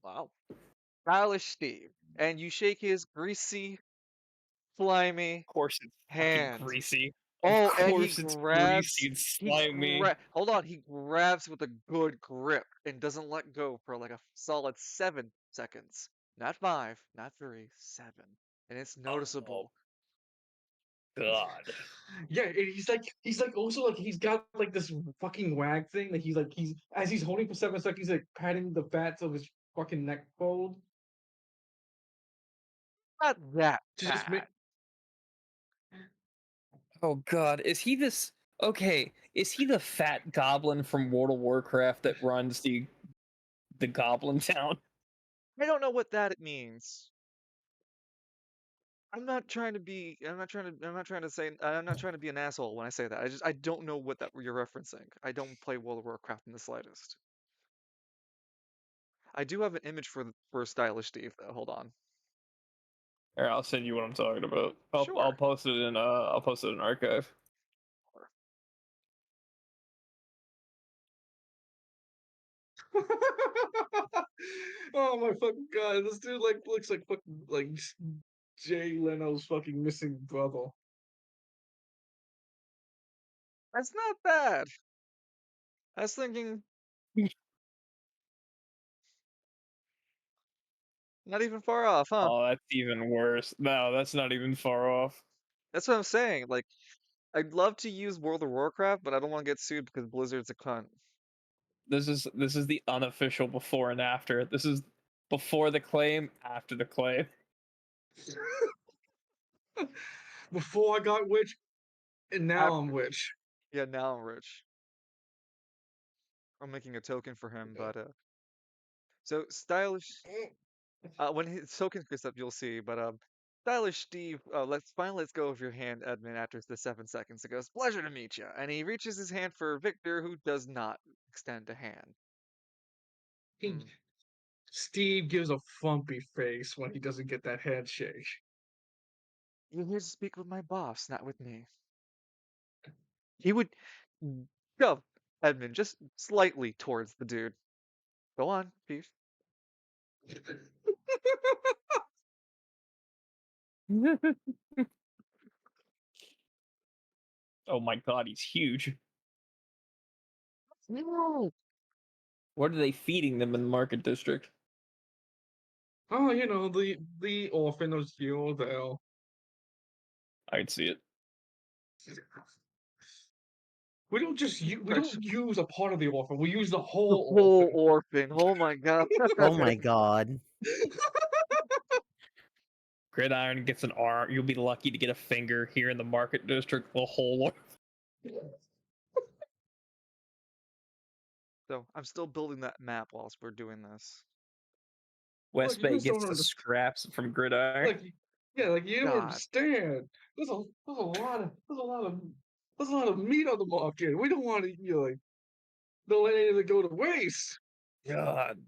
Wow. Stylish Steve. And you shake his greasy, slimy Of course it's fucking hand. greasy. Of Oh, and course it's greasy and slimy. hold on, he grabs with a good grip and doesn't let go for like a solid 7 seconds. Not 5, not 3, 7. And it's Oh noticeable. God. Yeah, and he's like also like he's got like this fucking wag thing that he's as he's holding for 7 seconds, he's like patting the fats of his fucking neck fold Not that to just make. bad. Oh God. Is he this? Okay. Is he the fat goblin from World of Warcraft that runs the Goblin Town? I don't know what that means. I'm not trying to be an asshole when I say that. I don't know what that you're referencing. I don't play World of Warcraft in the slightest. I do have an image for stylish Steve though. Hold on. Here, I'll send you what I'm talking about. I'll Sure. post it in archive. Oh my fucking god! This dude like looks like fucking like Jay Leno's fucking missing brother. That's not bad. I was thinking not even far off, huh? Oh, that's even worse. No, that's not even far off. That's what I'm saying. Like, I'd love to use World of Warcraft, but I don't want to get sued because Blizzard's a cunt. This is the unofficial before and after. This is before the claim, after the claim. Before I got witch, and now I'm After, witch. yeah, now I'm rich. I'm making a token for him, but so stylish. When his token goes up, you'll see. But stylish Steve, let's go with your hand, Edmund. After the 7 seconds, it goes, "Pleasure to meet you," and he reaches his hand for Victor, who does not extend a hand. He Hmm. Steve gives a frumpy face when he doesn't get that handshake. You're here to speak with my boss, not with me. He would shove Edmund just slightly towards the dude. Go on, Chief. Oh my God, he's huge. No. What are they feeding them in the market district? Oh, the orphan of Yodel. I'd see it. We don't use a part of the orphan. We use the The whole whole orphan. orphan. Oh my god. Oh my god. Gridiron gets an arm. You'll be lucky to get a finger here in the market district. The whole So I'm still building that map whilst we're doing this. Look, West you Bay just don't gets the understand. scraps from Gridiron. Like, yeah, like you don't God. understand. There's a lot of meat on the market. We don't want to, don't let any of it go to waste. God,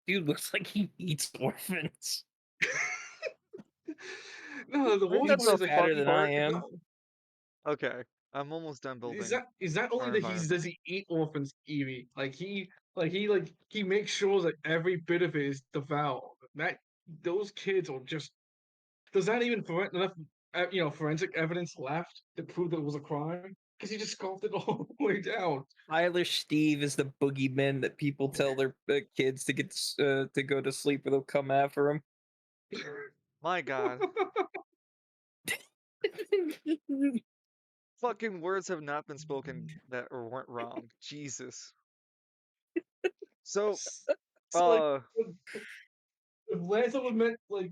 dude looks like he eats orphans. No, the I think worst that's part He's the is like fatter fun than I part. am. no. Okay, I'm almost done Is building that only our that he's does environment. he eat orphans, Evie? He makes sure that every bit of it is devoured. That those kids are just there's not even enough forensic evidence left to prove that it was a crime because he just sculpted it all the way down. Tyler Steve is the boogeyman that people tell their kids to get to go to sleep or they'll come after him. My God, fucking words have not been spoken that or weren't wrong. Jesus. So, So like uh, if Lanza was meant like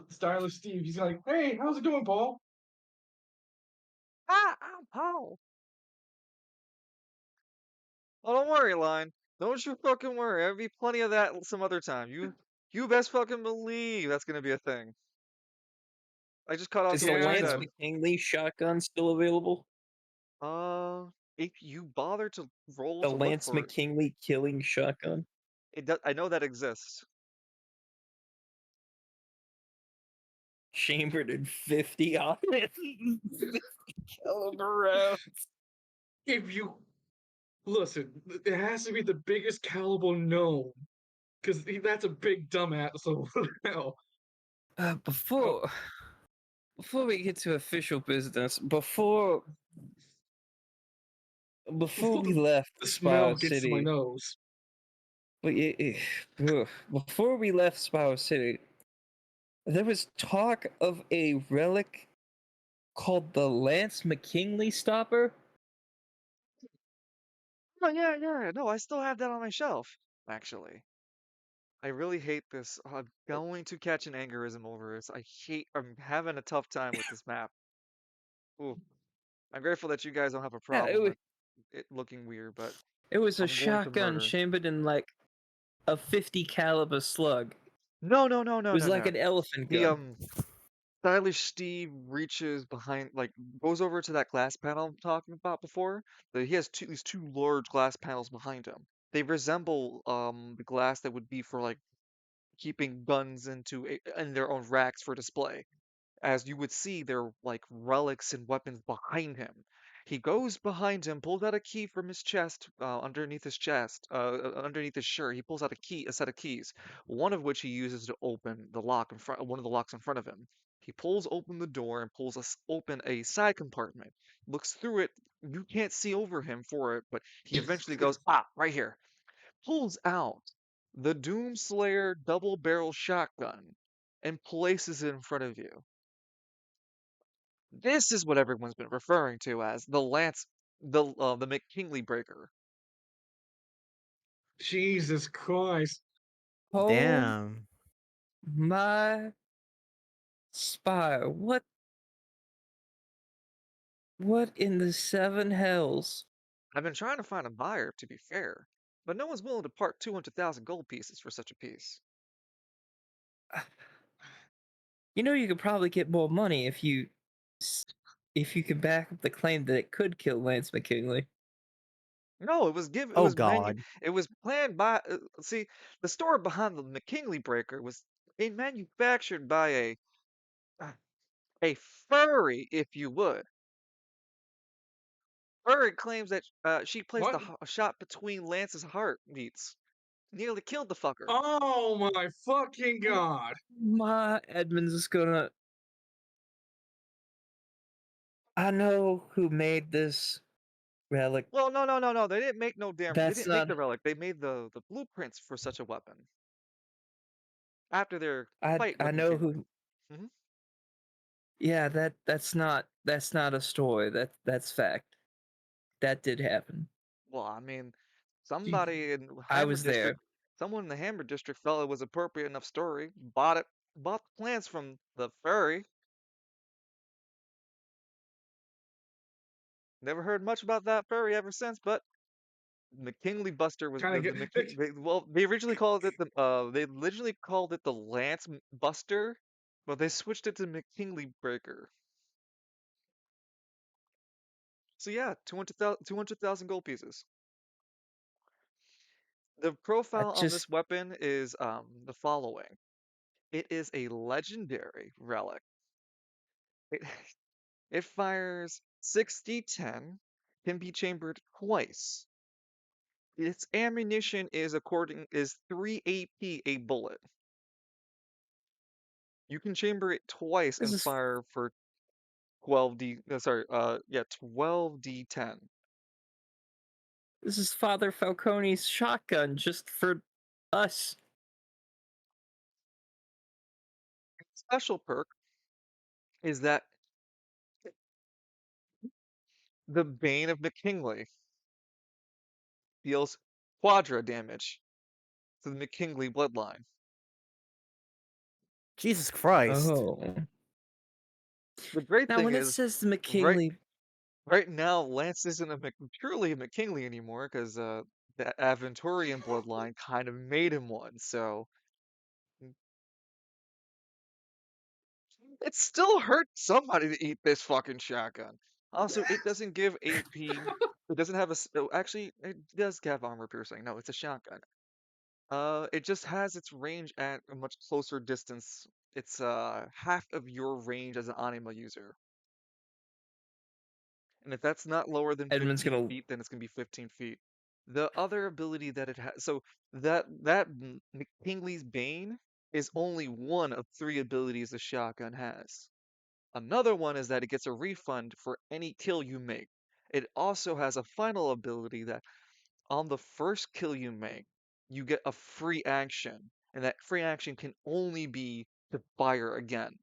stylish Steve, he's like, hey, how's it going, Paul? I'm Paul. Oh, don't worry, Line. Don't you fucking worry. There'll be plenty of that some other time. You best fucking believe that's gonna be a thing. I just caught on Is to the what Yeah, you I Lance know. said. McKinley shotgun still available? If you bother to roll The to look Lance for it, McKinley killing shotgun? it does. I know that exists. Chambered in 50 on it. 50 caliber round. If you listen, it has to be the biggest caliber known because that's a big dumbass. So hell, Uh, oh, before before we get to official business, before before we left the Spiral smell gets to my City, nose. but before we left Spiral City, there was talk of a relic called the Lance McKinley stopper. Oh yeah, yeah. No, I still have that on my shelf. Actually, I really hate this. I'm going to catch an aneurism over this. I hate. I'm having a tough time with this map. Ooh, I'm grateful that you guys don't have a Yeah, problem with it looking weird, but it was a I'm going to shotgun murder. chambered in like a 50 caliber slug. No, no, no, It no, was no, like no. an elephant The gun. stylish Steve reaches behind, like, goes over to that glass panel I'm talking about before. He has these two large glass panels behind him. They resemble the glass that would be for like keeping guns in their own racks for display. As you would see, there are like relics and weapons behind him. He goes behind him, pulls out a key from his chest, underneath his chest, underneath his shirt. He pulls out a set of keys, one of which he uses to open the lock in front, one of the locks in front of him. He pulls open the door and pulls open a side compartment. Looks through it. You can't see over him for it, but he eventually goes, right here. Pulls out the Doomslayer double barrel shotgun and places it in front of you. This is what everyone's been referring to as the McKinley breaker. Jesus Christ! Oh Damn. my spire. What in the seven hells? I've been trying to find a buyer, to be fair, but no one's willing to part 200,000 gold pieces for such a piece. You know you could probably get more money if you could back up the claim that it could kill Lance McKinley. No, it Oh was god. it was planned by. See, the story behind the McKinley breaker was manufactured by uh, a furry, if you would. Furry claims that she placed What? a shot between Lance's heartbeats, nearly killed the fucker. Oh my fucking god! My Edmonds is gonna. I know who made this relic. Well, no, no, no, no. They didn't make no damn. They That's didn't make not. the relic. They made the blueprints for such a weapon after their fight I with know McKinley. who. Hmm. Yeah, that's not a story. That's fact. That did happen. Well, I mean, He somebody in I Hammer was there. District, someone in the Hammer District felt it was appropriate enough story, bought the plans from the furry. Never heard much about that furry ever since, but McKinley Buster was kind of the get. well, they originally called it the Buster, but they switched it to McKinley Breaker. So yeah, 200,000 gold pieces. The I profile on just this weapon is the following. It is a legendary relic. It, it fires 60-10, can be chambered twice. Its ammunition is 3 AP a bullet. You can chamber it twice This and is fire for 12D10. this is Father Falcone's shotgun just for us. Special perk is that the Bane of McKinley deals quadra damage to the McKinley bloodline. Jesus Christ. Oh. The great Now, thing when it is, says the right McKinley, right now, Lance isn't truly a McKinley anymore because the Aventurian bloodline kind of made him one. So it still hurts somebody to eat this fucking shotgun. Also, it doesn't give AP. It doesn't have actually, it does have armor piercing. No, it's a shotgun. It just has its range at a much closer distance. It's half of your range as an anima user. And if that's not lower than Edmund's 15 gonna feet, then it's gonna be 15 feet. The other ability that it has, so McKinley's Bane is only one of 3 abilities the shotgun has. Another one is that it gets a refund for any kill you make. It also has a final ability that on the first kill you make, you get a free action, and that free action can only be to fire again.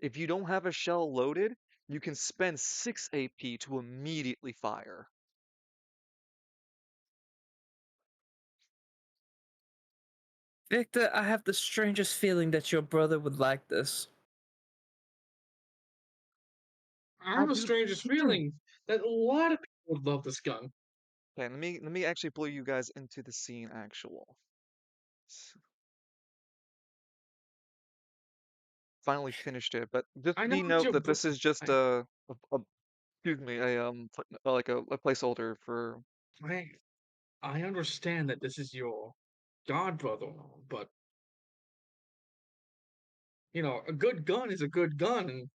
If you don't have a shell loaded, you can spend 6 AP to immediately fire. Victor, I have the strangest feeling that your brother would like this. I I have a do. strangest feeling that a lot of people would love this gun. Okay, let me actually pull you guys into the scene actual. Finally finished it, but just I know be that note your that this is just a excuse me, like a placeholder for. I, I understand that this is your god brother, but a good gun is a good gun, and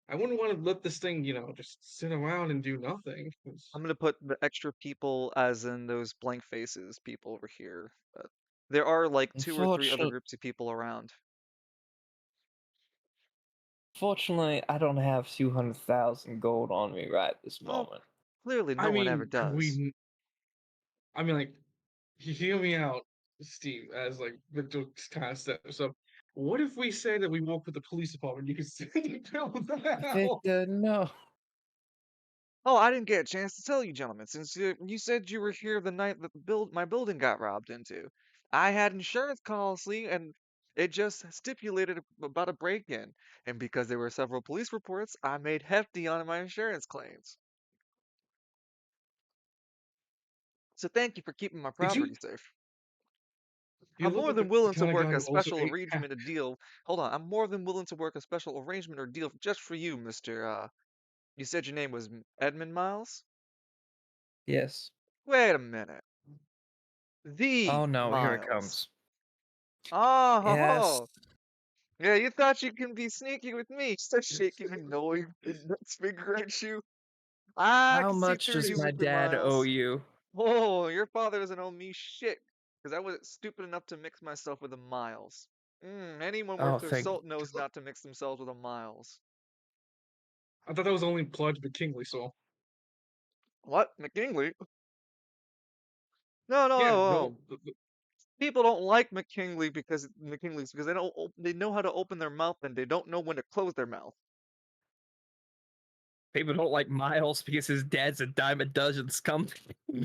I wouldn't want to let this thing, just sit around and do nothing. I'm gonna put the extra people as in those blank faces people over here. But there are like 2 or 3 other Unfortunately, groups of people around. fortunately, I don't have 200,000 gold on me right this Well, moment. clearly I no one ever mean, could does. we? I mean, like, hear me out, Steve. As like Victor kind of steps up. What if we say that we work with the police department? You can send the bill now. Victor, no. Oh, I didn't get a chance to tell you, gentlemen, since you said you were here the night that my building got robbed into. I had insurance policy, and it just stipulated about a break-in. And because there were several police reports, I made hefty on my insurance claims. So thank you for keeping my Did you? property safe. You I'm look more like than the willing to kind of work guy a who also special ate. arrangement, a deal. Hold on, I'm more than willing to work a special arrangement or deal just for you, Mister. You said your name was Edmund Miles? Yes. Wait a minute. Oh The no, here it Miles. comes. Yes. Oh, yeah, you thought you can be sneaky with me. Start shaking your annoying index finger at you. I How can see much through does you, It's, my Mr. dad owe Miles. you? Oh, your father doesn't owe me shit, because I was stupid enough to mix myself with a Miles. Anyone Oh, worth their thank. salt knows not to mix themselves with a Miles. I thought that was only applied to the Kingly Soul. What? McKinley? No, no, Yeah, no, no. no. People don't like McKinley's because they know how to open their mouth and they don't know when to close their mouth. People don't like Miles because his dad's a dime a dozen scum. hmm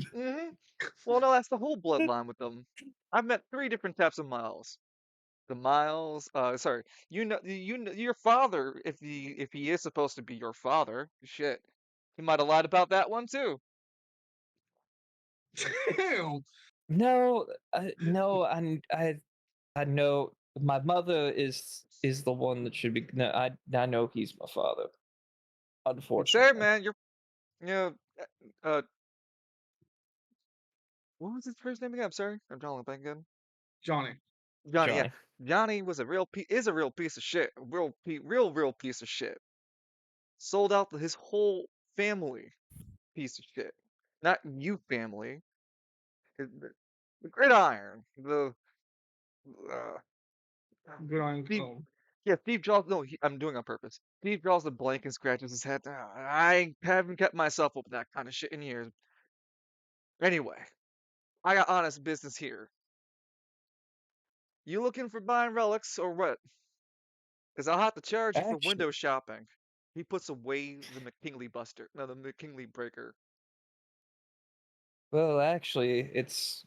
Well, no, that's the whole bloodline with them. I've met 3 different types of Miles. The Miles, sorry, your father, if he is supposed to be your father, shit, he might have lied about that one too. Damn. No, no, I know my mother is the one that should be. No, I know he's my father. It's there, Unfortunately, man. You know, uh, what was his first name again? I'm sorry, I'm drawing a blank again. Johnny. Johnny, yeah. Johnny. Johnny was is a real piece of shit. A real piece of shit. sold out his whole family. Piece of shit. Not you family. The gridiron. Uh, Good on. Steve, yeah, Steve draws. No, I'm doing it on purpose. Steve draws the blank and scratches his head. I haven't kept myself up with that kind of shit in years. Anyway, I got honest business here. You looking for buying relics or what? Because I'll have to charge you for Actually, window shopping. He puts away the McKinley Buster. No, the McKinley Breaker. well, actually, it's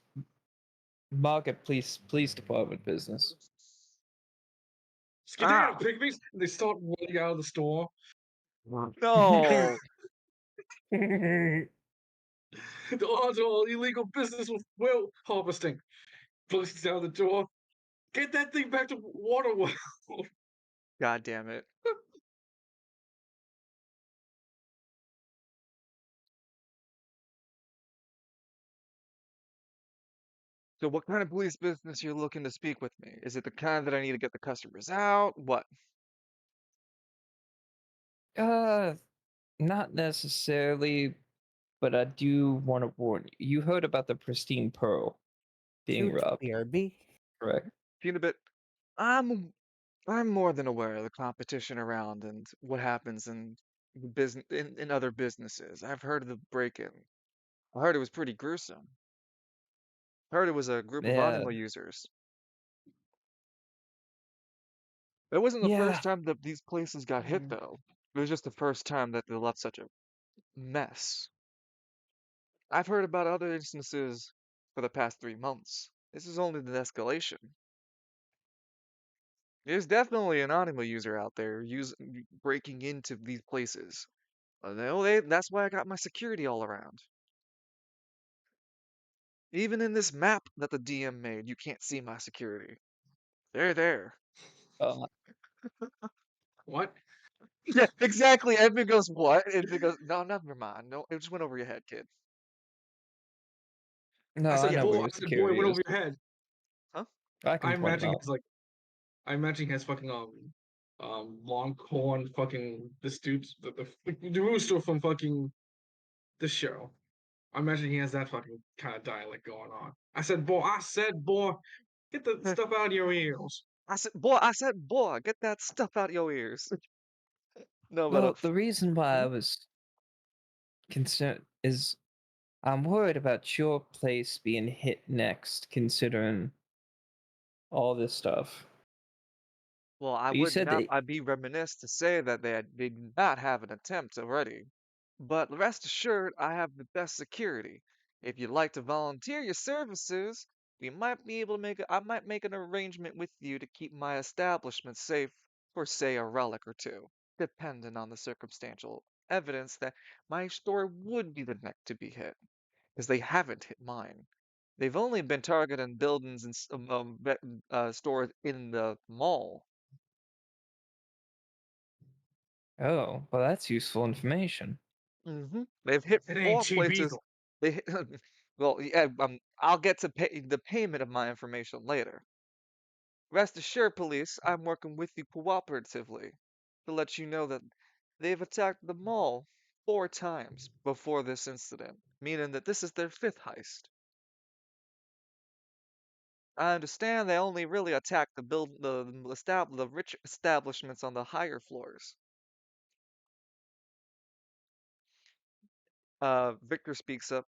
market police department business. Skedaddle, Ah, pygmies! And they start running out of the store. no. The odds are all illegal business with whale harvesting. Busts down the door. Get that thing back to Waterworld. God damn it. So what kind of police business you're looking to speak with me? Is it the kind that I need to get the customers out? What? uh, not necessarily, but I do want to warn you. You heard about the pristine pearl being Huge robbed, BRB. correct? Feel a bit. I'm more than aware of the competition around and what happens in business in other businesses. I've heard of the break-in. I heard it was pretty gruesome. I heard it was a group of Yeah, anima users. It wasn't the yeah, first time that these places got hit, though. It was just the first time that they left such a mess. I've heard about other instances for the past 3 months. This is only the escalation. There's definitely an anima user out there breaking into these places. That's why I got my security all around. Even in this map that the DM made, you can't see my security. They're there. uh, What? Yeah, exactly. Edmund goes, what? Edmund goes, no, never mind. No, it just went over your head, kid. I no, I said, Yeah, know where boy, your I said, boy, it security went over is. your head. huh? I I can point them imagine out. he's like, I imagine he has fucking Longhorn fucking this dude the rooster from fucking this show. I imagine he has that fucking kind of dialect going on. I said, boy, get the stuff out of your ears. I said, boy, get that stuff out your ears. No, but Well, the reason why hmm? I was concerned is I'm worried about your place being hit next, considering all this stuff. Well, I You would said not. that. I'd be remiss to say that they did not have an attempt already. But rest assured, I have the best security. If you'd like to volunteer your services, we might be able to I might make an arrangement with you to keep my establishment safe for, say, a relic or two, depending on the circumstantial evidence that my store would be the next to be hit, because they haven't hit mine. They've only been targeting buildings and stores in the mall. Oh, well, that's useful information. They've hit It ain't four cheap places. either. They hit, well, yeah, I'll get to the payment of my information later. Rest assured, police, I'm working with you cooperatively to let you know that they've attacked the mall 4 times before this incident, meaning that this is their fifth heist. I understand they only really attack the rich establishments on the higher floors. Victor speaks up.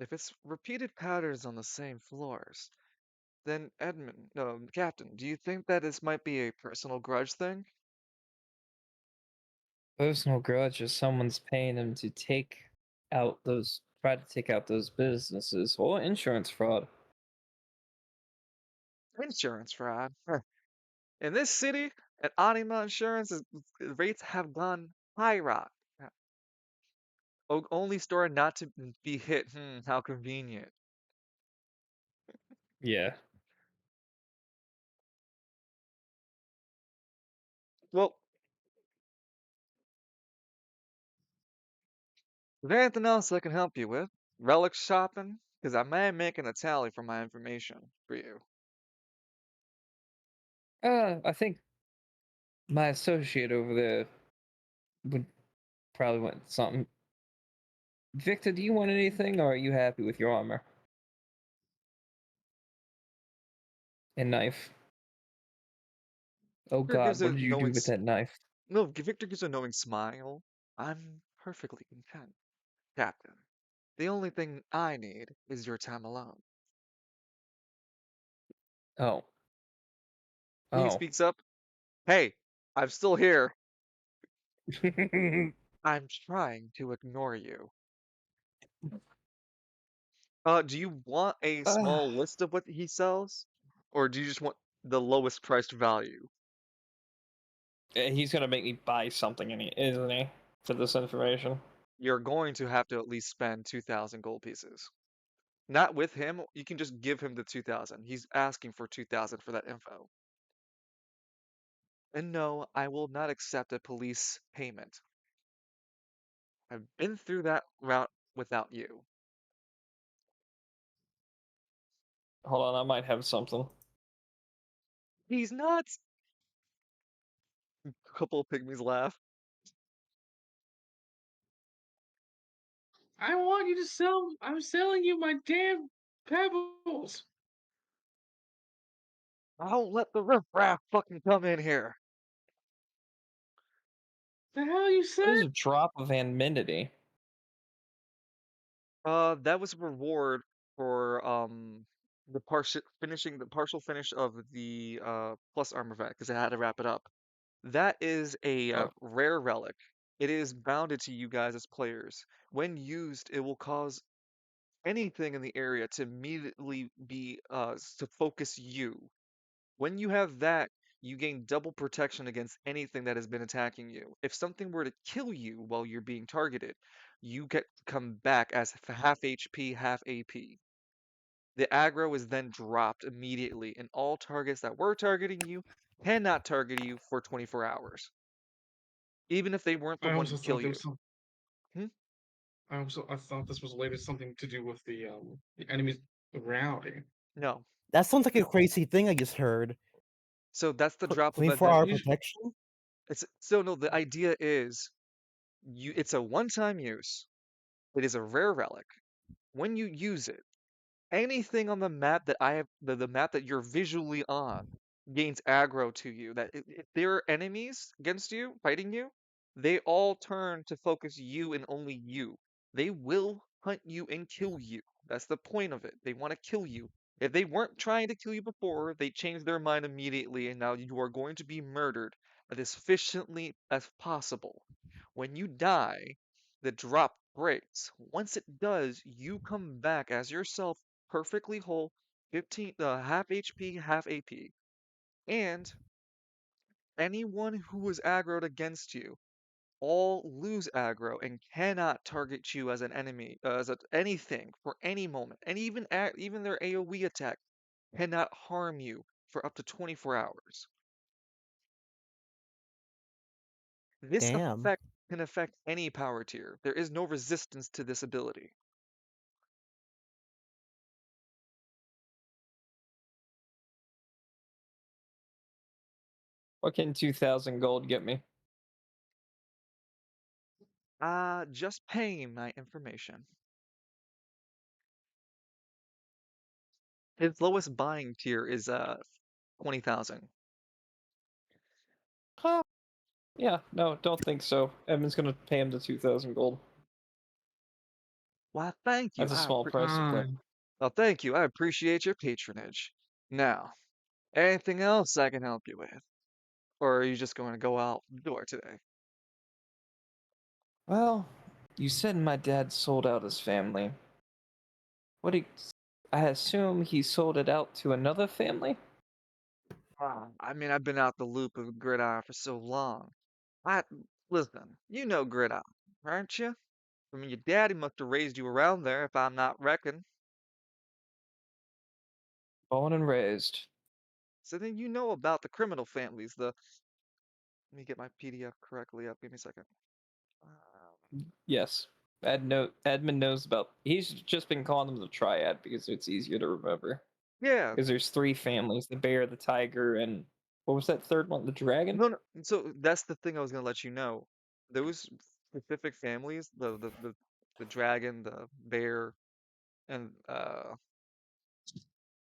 If it's repeated patterns on the same floors, then Edmund, no, Captain, do you think that this might be a personal grudge thing? Personal grudge is someone's paying them to try to take out those businesses, or insurance fraud. Insurance fraud. Huh. In this city, at Anima Insurance, rates have gone high rock. Only store not to be hit. How convenient. Yeah. Well, is there anything else I can help you with? Relic shopping? Because I may make a tally for my information for you. I think my associate over there would Probably want something. Victor, do you want anything, or are you happy with your armor and knife? Oh Victor God, gives what a did you do knowing with that knife? no, Victor gives a knowing smile. I'm perfectly content, Captain. The only thing I need is your time alone. Oh, He oh. speaks up. Hey, I'm still here. I'm trying to ignore you. Do you want a Ah, small list of what he sells? Or do you just want the lowest priced value? he's gonna make me buy something, isn't he, for this information? You're going to have to at least spend 2,000 gold pieces. Not with him, you can just give him the 2,000. He's asking for 2,000 for that info. And no, I will not accept a police payment. I've been through that route without you. Hold on, I might have something. He's nuts! A couple of pygmies laugh. I want you to sell. I'm selling you my damn pebbles. I don't let the riffraff fucking come in here. The hell you What is said? a drop of anonymity? That was a reward for the partial finish of the plus armor vet because I had to wrap it up. That is a Oh, rare relic. It is bounded to you guys as players. When used, it will cause anything in the area to immediately be to focus you. When you have that, you gain double protection against anything that has been attacking you. If something were to kill you while you're being targeted, you get to come back as half HP, half AP. The aggro is then dropped immediately, and all targets that were targeting you cannot target you for 24 hours, even if they weren't the I one also to kill thought there you. was some. Hmm? I thought this was later something to do with the enemies routing. No. That sounds like a crazy thing I just heard. So that's the drop event 24 that hour usually protection? it's so no, the idea is it's a one-time use. It is a rare relic. When you use it, anything on the map that I have the map that you're visually on gains aggro to you. That if there are enemies against you, fighting you, they all turn to focus you and only you. They will hunt you and kill you. That's the point of it. They want to kill you. If they weren't trying to kill you before, they changed their mind immediately, and now you are going to be murdered as efficiently as possible. When you die, the drop breaks. Once it does, you come back as yourself perfectly whole, 15 half HP, half AP. And anyone who was aggroed against you all lose aggro and cannot target you as an enemy, anything for any moment. And even their AoE attack cannot harm you for up to 24 hours. This Damn. effect can affect any power tier. There is no resistance to this ability. what can 2,000 gold get me? Just paying my information. His lowest buying tier is 20,000. Huh? Yeah, no, don't think so. Evan's gonna pay him the 2,000 gold. Why, thank you. That's a small price to pay. Well, thank you. I appreciate your patronage. Now, anything else I can help you with? Or are you just going to go out the door today? Well, you said my dad sold out his family. What he, I assume he sold it out to another family? I mean, I've been out the loop of Gridiron for so long. I listen. You know Gridiron, aren't you? I mean, your daddy must have raised you around there, if I'm not reckoning. Born and raised. So then you know about the criminal families. Let me get my PDF correctly up. Give me a second. Yes. Edmund knows about. He's just been calling them the triad because it's easier to remember. Yeah. Because there's three families: the bear, the tiger, and what was that third one? The dragon. No, no. So that's the thing I was gonna let you know. Those specific families, the dragon, the bear, and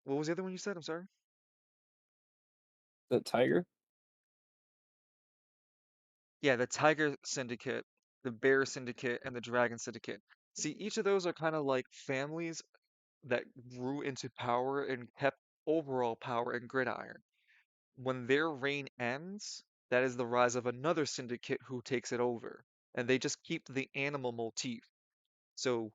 what was the other one you said? I'm sorry. The tiger. Yeah, the Tiger Syndicate, the Bear Syndicate, and the Dragon Syndicate. See, each of those are kind of like families that grew into power and kept overall power in Gridiron. When their reign ends, that is the rise of another syndicate who takes it over, and they just keep the animal motif. So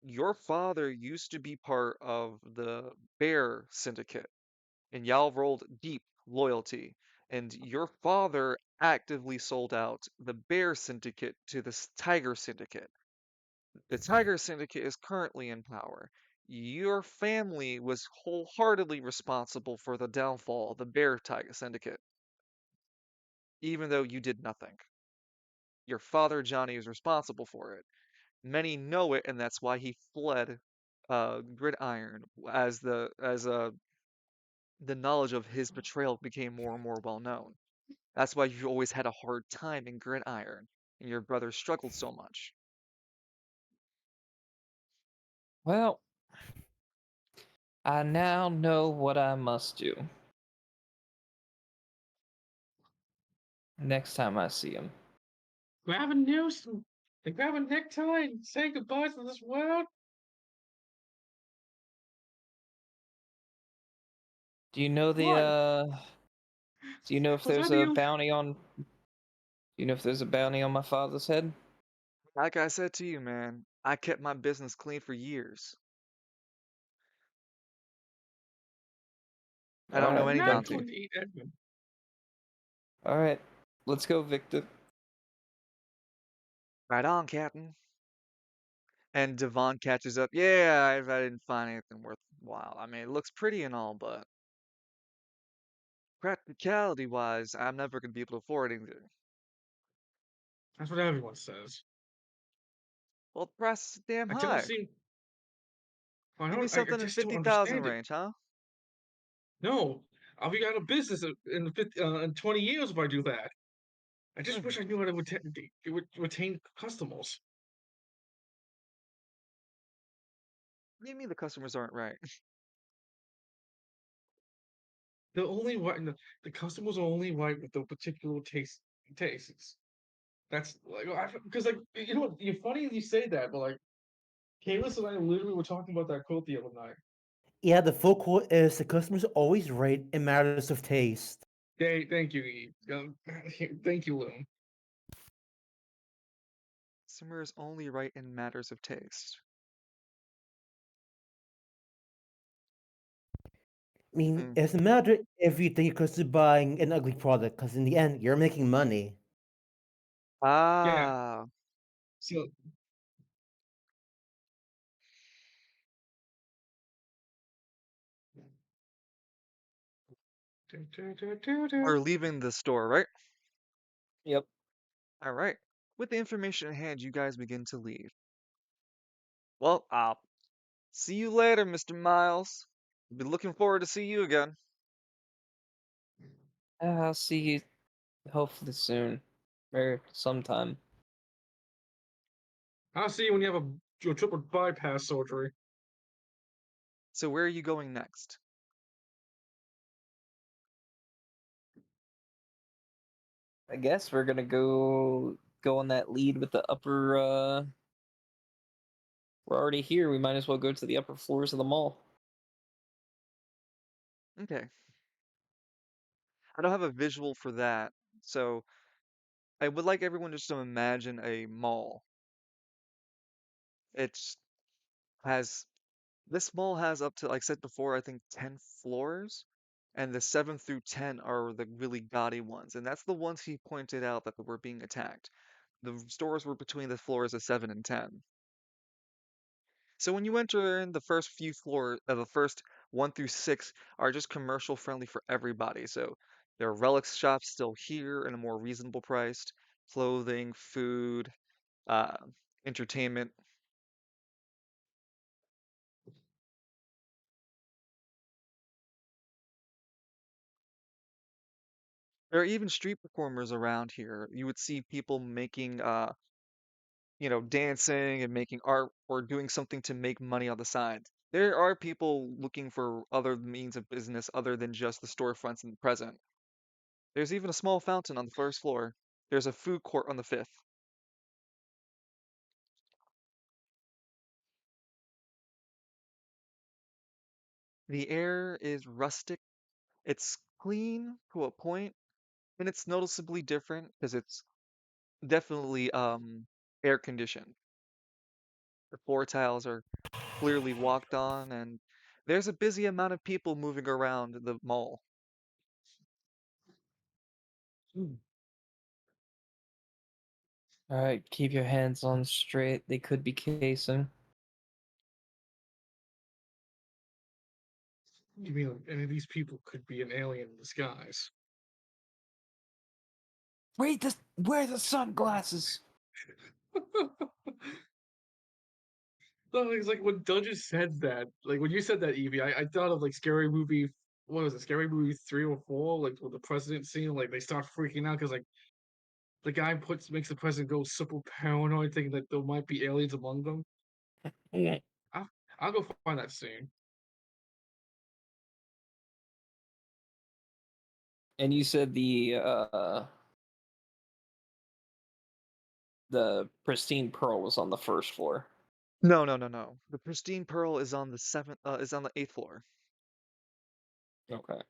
your father used to be part of the Bear Syndicate, and y'all rolled deep loyalty. And your father actively sold out the Bear Syndicate to the Tiger Syndicate. The Tiger Syndicate is currently in power. Your family was wholeheartedly responsible for the downfall of the Bear Tiger Syndicate, even though you did nothing. Your father, Johnny, is responsible for it. Many know it, and that's why he fled Gridiron as the knowledge of his betrayal became more and more well known. That's why you always had a hard time in Gridiron, and your brother struggled so much. Well, I now know what I must do next time I see him. Grab a noose and grab a necktie and say goodbye to this world. Do you know the What? do you know if Was I there's the a only? bounty on do you know if there's a bounty on my father's head? Like I said to you, man, I kept my business clean for years. I don't know Alright, any Not bounty. going to eat Edmund. alright. Let's go, Victor. Right on, Captain. And Devon catches up. Yeah, I didn't find anything worthwhile. I mean, it looks pretty and all, but practicality-wise, I'm never gonna be able to afford anything. That's what everyone says. Well, the price is damn I don't high. see. I Give me don't. I something in just don't 50,000 understand it. range, huh? No, I'll be out of business in 20 years if I do that. I just Hmm. wish I knew how to retain customers. What do you mean the customers aren't right? The only right, the customers are only right with the particular tastes. That's like because like you know what? You're funny you say that, but like Kalis and I literally were talking about that quote the other night. Yeah, the full quote is the customer's always right in matters of taste. Thank you, Eve. Thank you, Loom. Customer is only right in matters of taste. I mean, Hmm. it doesn't matter if you think you're close buying an ugly product, because in the end, you're making money. Yeah. Ah, So we're leaving the store, right? Yep. All right. With the information in hand, you guys begin to leave. Well, I'll see you later, Mr. Miles. Be looking forward to see you again. I'll see you hopefully soon. Or sometime. I'll see you when you have your triple bypass surgery. So where are you going next? I guess we're gonna go on that lead with the upper we're already here, we might as well go to the upper floors of the mall. Okay. I don't have a visual for that, so I would like everyone just to imagine a mall. It's has This mall has up to, like I said before, I think 10 floors, and the 7 through 10 are the really gaudy ones, and that's the ones he pointed out that were being attacked. The stores were between the floors of 7 and 10. So when you enter in the first few floors, the first 1 through 6 are just commercial friendly for everybody. So there are relics shops still here in a more reasonable priced, clothing, food, uh, entertainment. There are even street performers around here. You would see people making dancing and making art or doing something to make money on the side. There are people looking for other means of business other than just the storefronts in the present. There's even a small fountain on the first floor. There's a food court on the fifth. The air is rustic. It's clean to a point, and it's noticeably different because it's definitely air conditioned. The floor tiles are clearly walked on, and there's a busy amount of people moving around the mall. Hmm. All right, keep your hands on straight. They could be casing. You mean like any of these people could be an alien in disguise? Wear the sunglasses. No, it's like when Duchess said that, like when you said that, Evie, I thought of like scary movie. What was it? Scary movie 3 or 4, like with the president scene. Like they start freaking out because like the guy makes the president go super paranoid, thinking that there might be aliens among them. I'll, I'll go find that scene. And you said the pristine pearl was on the first floor. No, no, no, no. The Pristine Pearl is on the is on the eighth floor. Okay.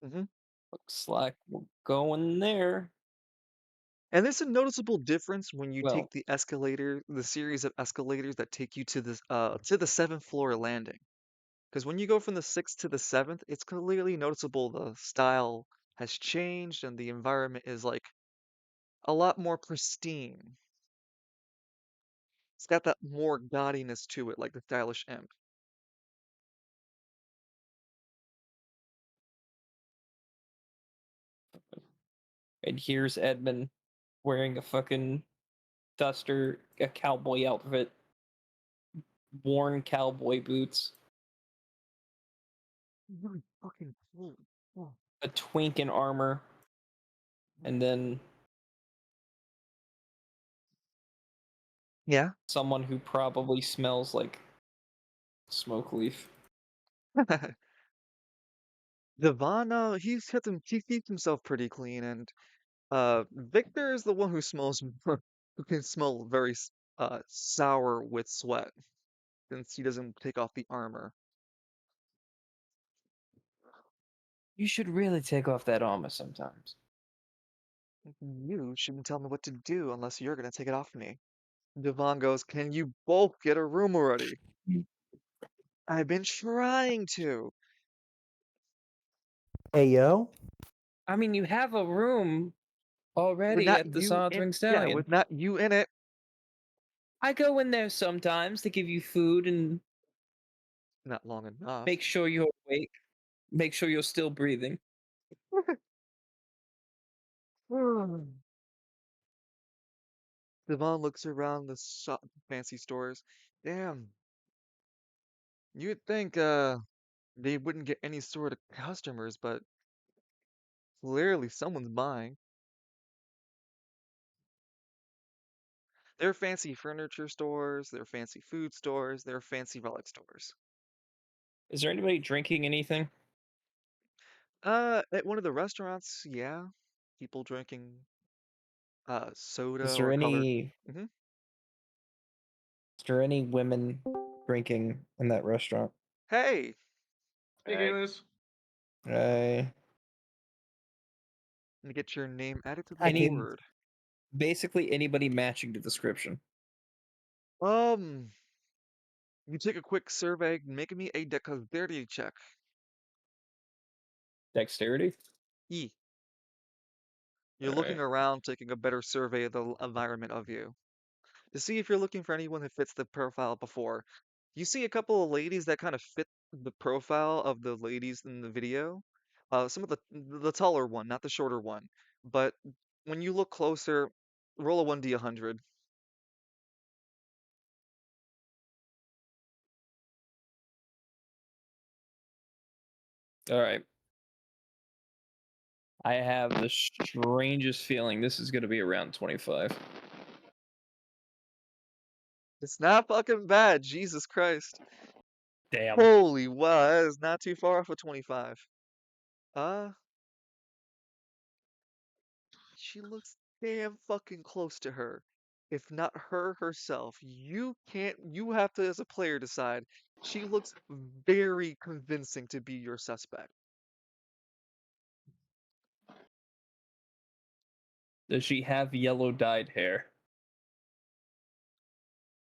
hmm Looks like we're going there. And there's a noticeable difference when you take Well, the series of escalators that take you to the seventh floor landing. Because when you go from the sixth to the seventh, it's clearly noticeable the style has changed and the environment is like a lot more pristine. It's got that more gaudiness to it, like the stylish imp. and here's Edmund wearing a fucking duster, a cowboy outfit, worn cowboy boots, Really fucking cool. Oh. a twink in armor, and then Yeah. someone who probably smells like smoke leaf. Devon, he keeps himself pretty clean, and Victor is the one who smells who can smell very sour with sweat since he doesn't take off the armor. You should really take off that armor sometimes. You shouldn't tell me what to do unless you're gonna take it off me. Devon goes, "Can you both get a room already?" I've been trying to. Hey yo, I mean, you have a room With already not at the you in Soldering Yeah, Stallion. with not you in it. I go in there sometimes to give you food and Not long enough. make sure you're awake, make sure you're still breathing. Devon looks around the fancy stores. Damn, you'd think they wouldn't get any sort of customers, but clearly someone's buying. There are fancy furniture stores, there are fancy food stores, there are fancy relic stores. Is there anybody drinking anything? At one of the restaurants, yeah, people drinking soda Is there or colored. any hmm is there any women drinking in that restaurant? Hey, Hey, Alright. gamers. I let me get your name added to the I any can. board. basically anybody matching the description. Um, you take a quick survey, make me a dexterity check. Dexterity? E. You're looking Alright. around, taking a better survey of the environment of you to see if you're looking for anyone who fits the profile before. You see a couple of ladies that kind of fit the profile of the ladies in the video. Some of the taller one, not the shorter one. But when you look closer, roll a 1d 100. Alright. I have the strangest feeling this is gonna be around 25. It's not fucking bad. Jesus Christ. Damn. Holy wow, that is not too far off of 25. Uh, she looks damn fucking close to her. If not her herself, you have to, as a player, decide. She looks very convincing to be your suspect. Does she have yellow dyed hair?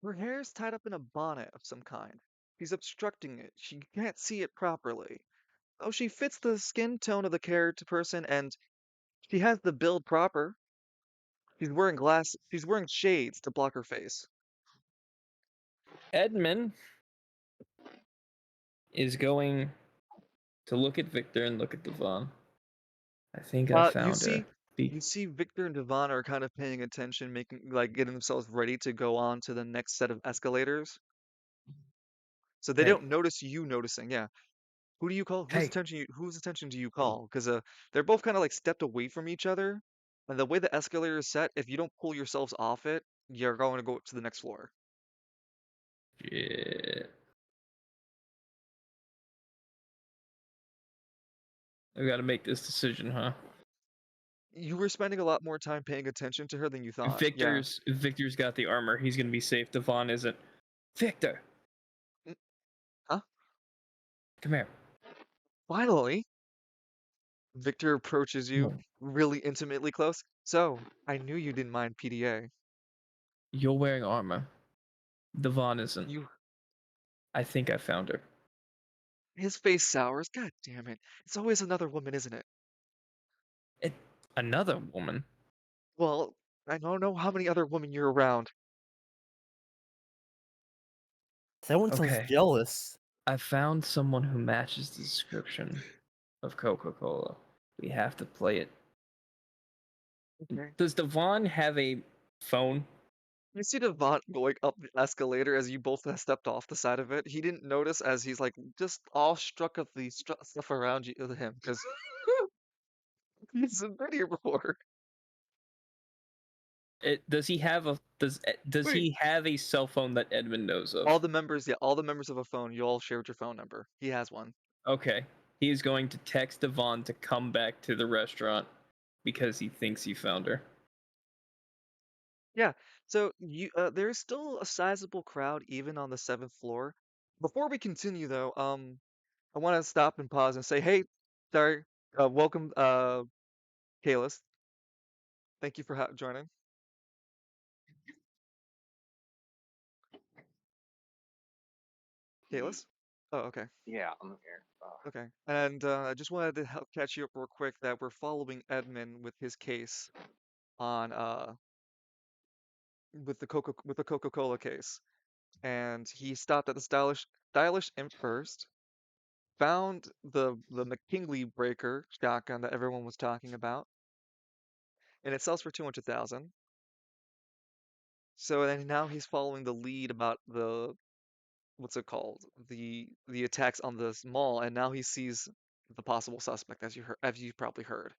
Her hair is tied up in a bonnet of some kind. She's obstructing it. She can't see it properly. Oh, she fits the skin tone of the character person, and she has the build proper. She's wearing shades to block her face. Edmund is going to look at Victor and look at Devon. I think I You found her. see, you see Victor and Devon are kind of paying attention, getting themselves ready to go on to the next set of escalators. So they Hey, don't notice you noticing. Yeah. Who do you call? hey, Whose attention do you call? Because they're both kind of like stepped away from each other, and the way the escalator is set, if you don't pull yourselves off it, you're going to go up to the next floor. shit. I gotta make this decision, huh? You were spending a lot more time paying attention to her than you thought. Yeah. Victor's got the armor. He's gonna be safe. Devon isn't. Victor, Mm, Huh? come here. Finally, Victor approaches Come you on. really intimately close. So, I knew you didn't mind PDA. You're wearing armor. Devon isn't. You, I think I found her. his face sours. God damn it. It's always another woman, isn't it? It. Another woman. Well, I don't know how many other women you're around. That one sounds Okay. jealous. I found someone who matches the description of Coca-Cola. We have to play it. Okay. Does Devon have a phone? You see Devon going up the escalator as you both have stepped off the side of it. He didn't notice as he's like just all struck of the stuff around you with him because he's been here before. Does he have a does Wait, he have a cell phone that Edmund knows of? all the members of a phone, you all shared your phone number. He has one. Okay. He is going to text Devon to come back to the restaurant because he thinks he found her. Yeah. So there is still a sizable crowd even on the seventh floor. Before we continue though, I want to stop and pause and say, hey, sorry, welcome, Kalis. Thank you for joining. Kalis? Oh, okay. Yeah, I'm here. Okay. And I just wanted to help catch you up real quick that we're following Edmund with his case on with the Coca-Cola case. And he stopped at the stylish imp first, found the McKinley breaker shotgun that everyone was talking about, and it sells for 200,000. So then now he's following the lead about the what's it called? The attacks on this mall, and now he sees the possible suspect as you probably heard.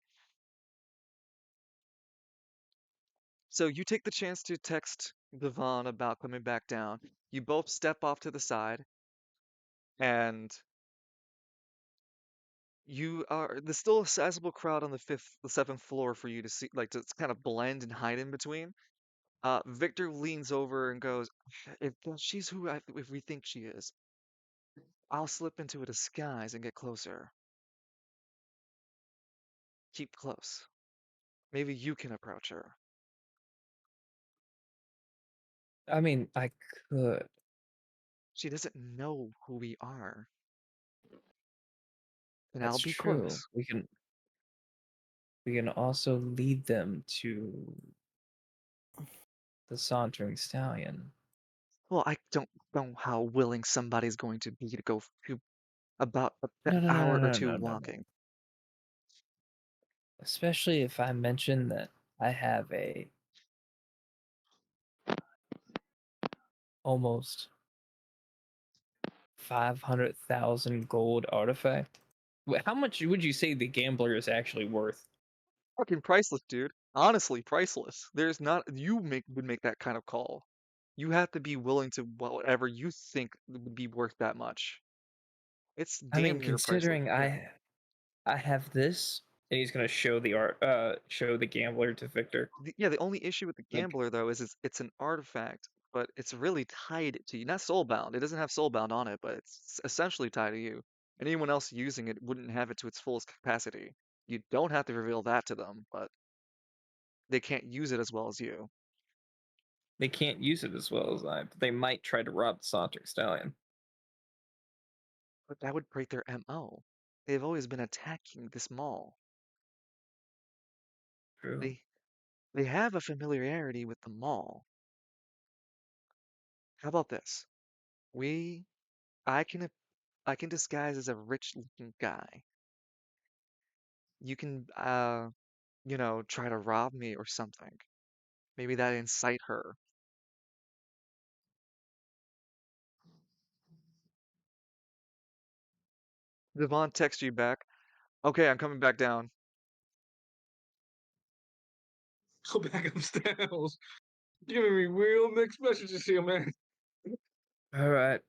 So you take the chance to text Devon about coming back down. You both step off to the side, and there's still a sizable crowd on the seventh floor for you to see, like to kind of blend and hide in between. Victor leans over and goes, "If she's if we think she is, I'll slip into a disguise and get closer. Keep close. Maybe you can approach her. I mean, I could. She doesn't know who we are, and I'll That's be true. close." We can also lead them to the sauntering stallion. Well, I don't know how willing somebody's going to be to go to about an No, no, no, hour no, or no, two no, no, no. walking. Especially if I mention that I have a almost 500,000 gold artifact. How much would you say the gambler is actually worth? Fucking priceless, dude. Honestly, priceless. There's not would make that kind of call. You have to be willing to whatever you think would be worth that much. It's I damn mean, near priceless. considering Yeah. I have this, and he's gonna show the show the gambler to Victor. Yeah, the only issue with the Like gambler though is it's an artifact, but it's really tied to you. Not soulbound. It doesn't have soulbound on it, but it's essentially tied to you. Anyone else using it wouldn't have it to its fullest capacity. You don't have to reveal that to them, but they can't use it as well as you. they can't use it as well as I. But they might try to rob the Sauntering Stallion. But that would break their MO. They've always been attacking this mall. True. They they have a familiarity with the mall. How about this? We I can I can disguise as a rich looking guy. You can try to rob me or something. Maybe that incite her. Devon texts you back. Okay, I'm coming back down. Go back upstairs. Giving me real mixed messages here, man. All right.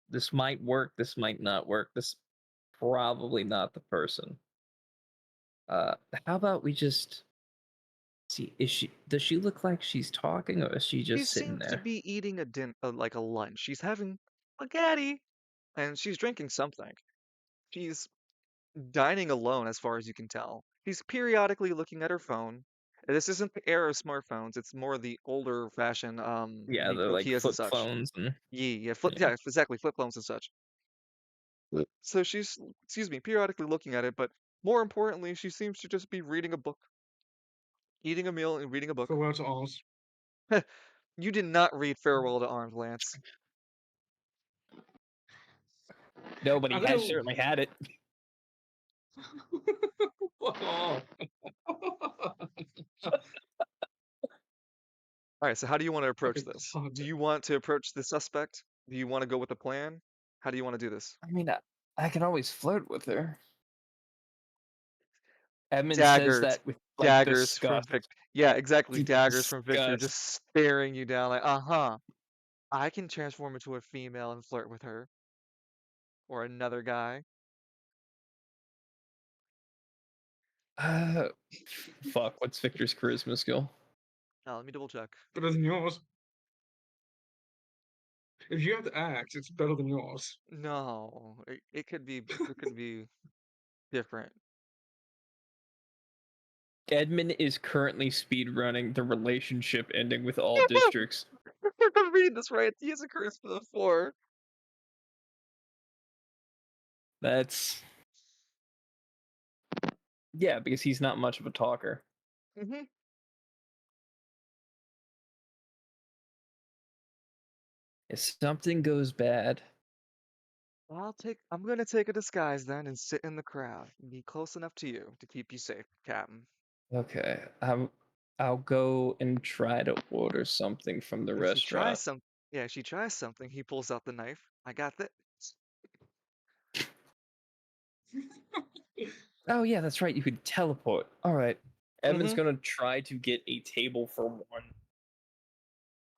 This might work. This might not work. This probably not the person. Uh, how about we just see? Does she look like she's talking, or is she She just sitting seems to there? be eating like a lunch. She's having spaghetti and she's drinking something. She's dining alone as far as you can tell. She's periodically looking at her phone. And this isn't the era of smartphones, it's more the older fashioned Yeah, they're like Nokias and flip such. phones and Yeah, yeah. exactly, flip phones and such. So she's, excuse me, periodically looking at it, but more importantly, she seems to just be reading a book, eating a meal and reading a book. Farewell to Oz. You did not read Farewell to Arms, Lance. Nobody I has know. certainly had it. Oh. All right, so how do you want to approach Okay, this? fuck Do it. you want to approach the suspect? Do you want to go with a plan? How do you want to do this? I mean, I can always flirt with her. Edmund says Daggers. that with like Daggers from disgust. Victor. Yeah, exactly. Daggers from Victor Disgust. just staring you down like, uh-huh. I can transform into a female and flirt with her. Or another guy. Uh, fuck. What's Victor's charisma skill? Now, let me double check. Better than yours. If you have to act, it's better than yours. No, it could be different. Edmund is currently speedrunning the relationship ending with all districts. I'm reading this right. He has a charisma of 4. That's yeah, because he's not much of a talker. Mm-hmm. If something goes bad, I'm gonna take a disguise then and sit in the crowd. Be close enough to you to keep you safe, Captain. okay, I'll go and try to order something from the If she tries restaurant. some, yeah, if she tries something, he pulls out the knife. I got this. Oh yeah, that's right. You could teleport. All right. Edmund's Mm-hmm. gonna try to get a table for one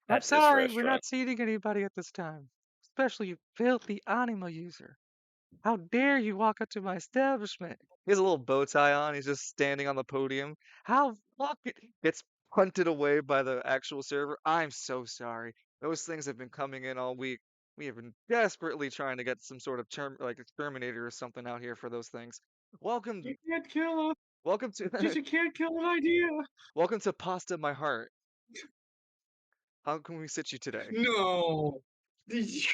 I'm at this sorry, we're restaurant. not seating anybody at this time. Especially you filthy animal user. How dare you walk up to my establishment? He has a little bow tie on. He's just standing on the podium. How fuck it gets punted away by the actual server. I'm so sorry. Those things have been coming in all week. We have been desperately trying to get some sort of like exterminator or something out here for those things. Welcome, You can't kill her. welcome to Just you can't kill an idea. welcome to Pasta My Heart. How can we sit you today? No. Did you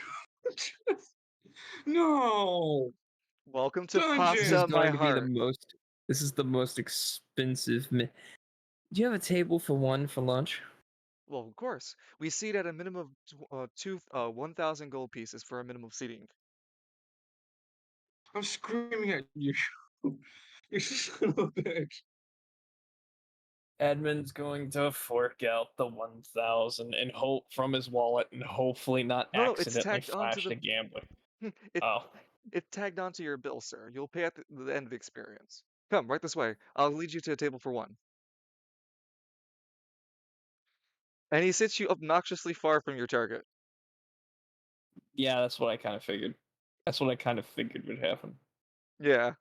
No. Welcome to This is Pasta Dungeon. My going to be the Heart. most. This is the most expensive. Do you have a table for one for lunch? Well, of course. We seat at a minimum of 1,000 gold pieces for a minimum seating. I'm screaming at you. You son of a bitch. Edmund's going to fork out the 1,000 and hope from his wallet and hopefully not No, no, it's accidentally tagged onto flash the the gambler. it Oh, it's tagged onto your bill, sir. You'll pay at the end of the experience. Come, right this way. I'll lead you to a table for one. and he sits you obnoxiously far from your target. Yeah, that's what I kind of figured. That's what I kind of figured would happen. Yeah.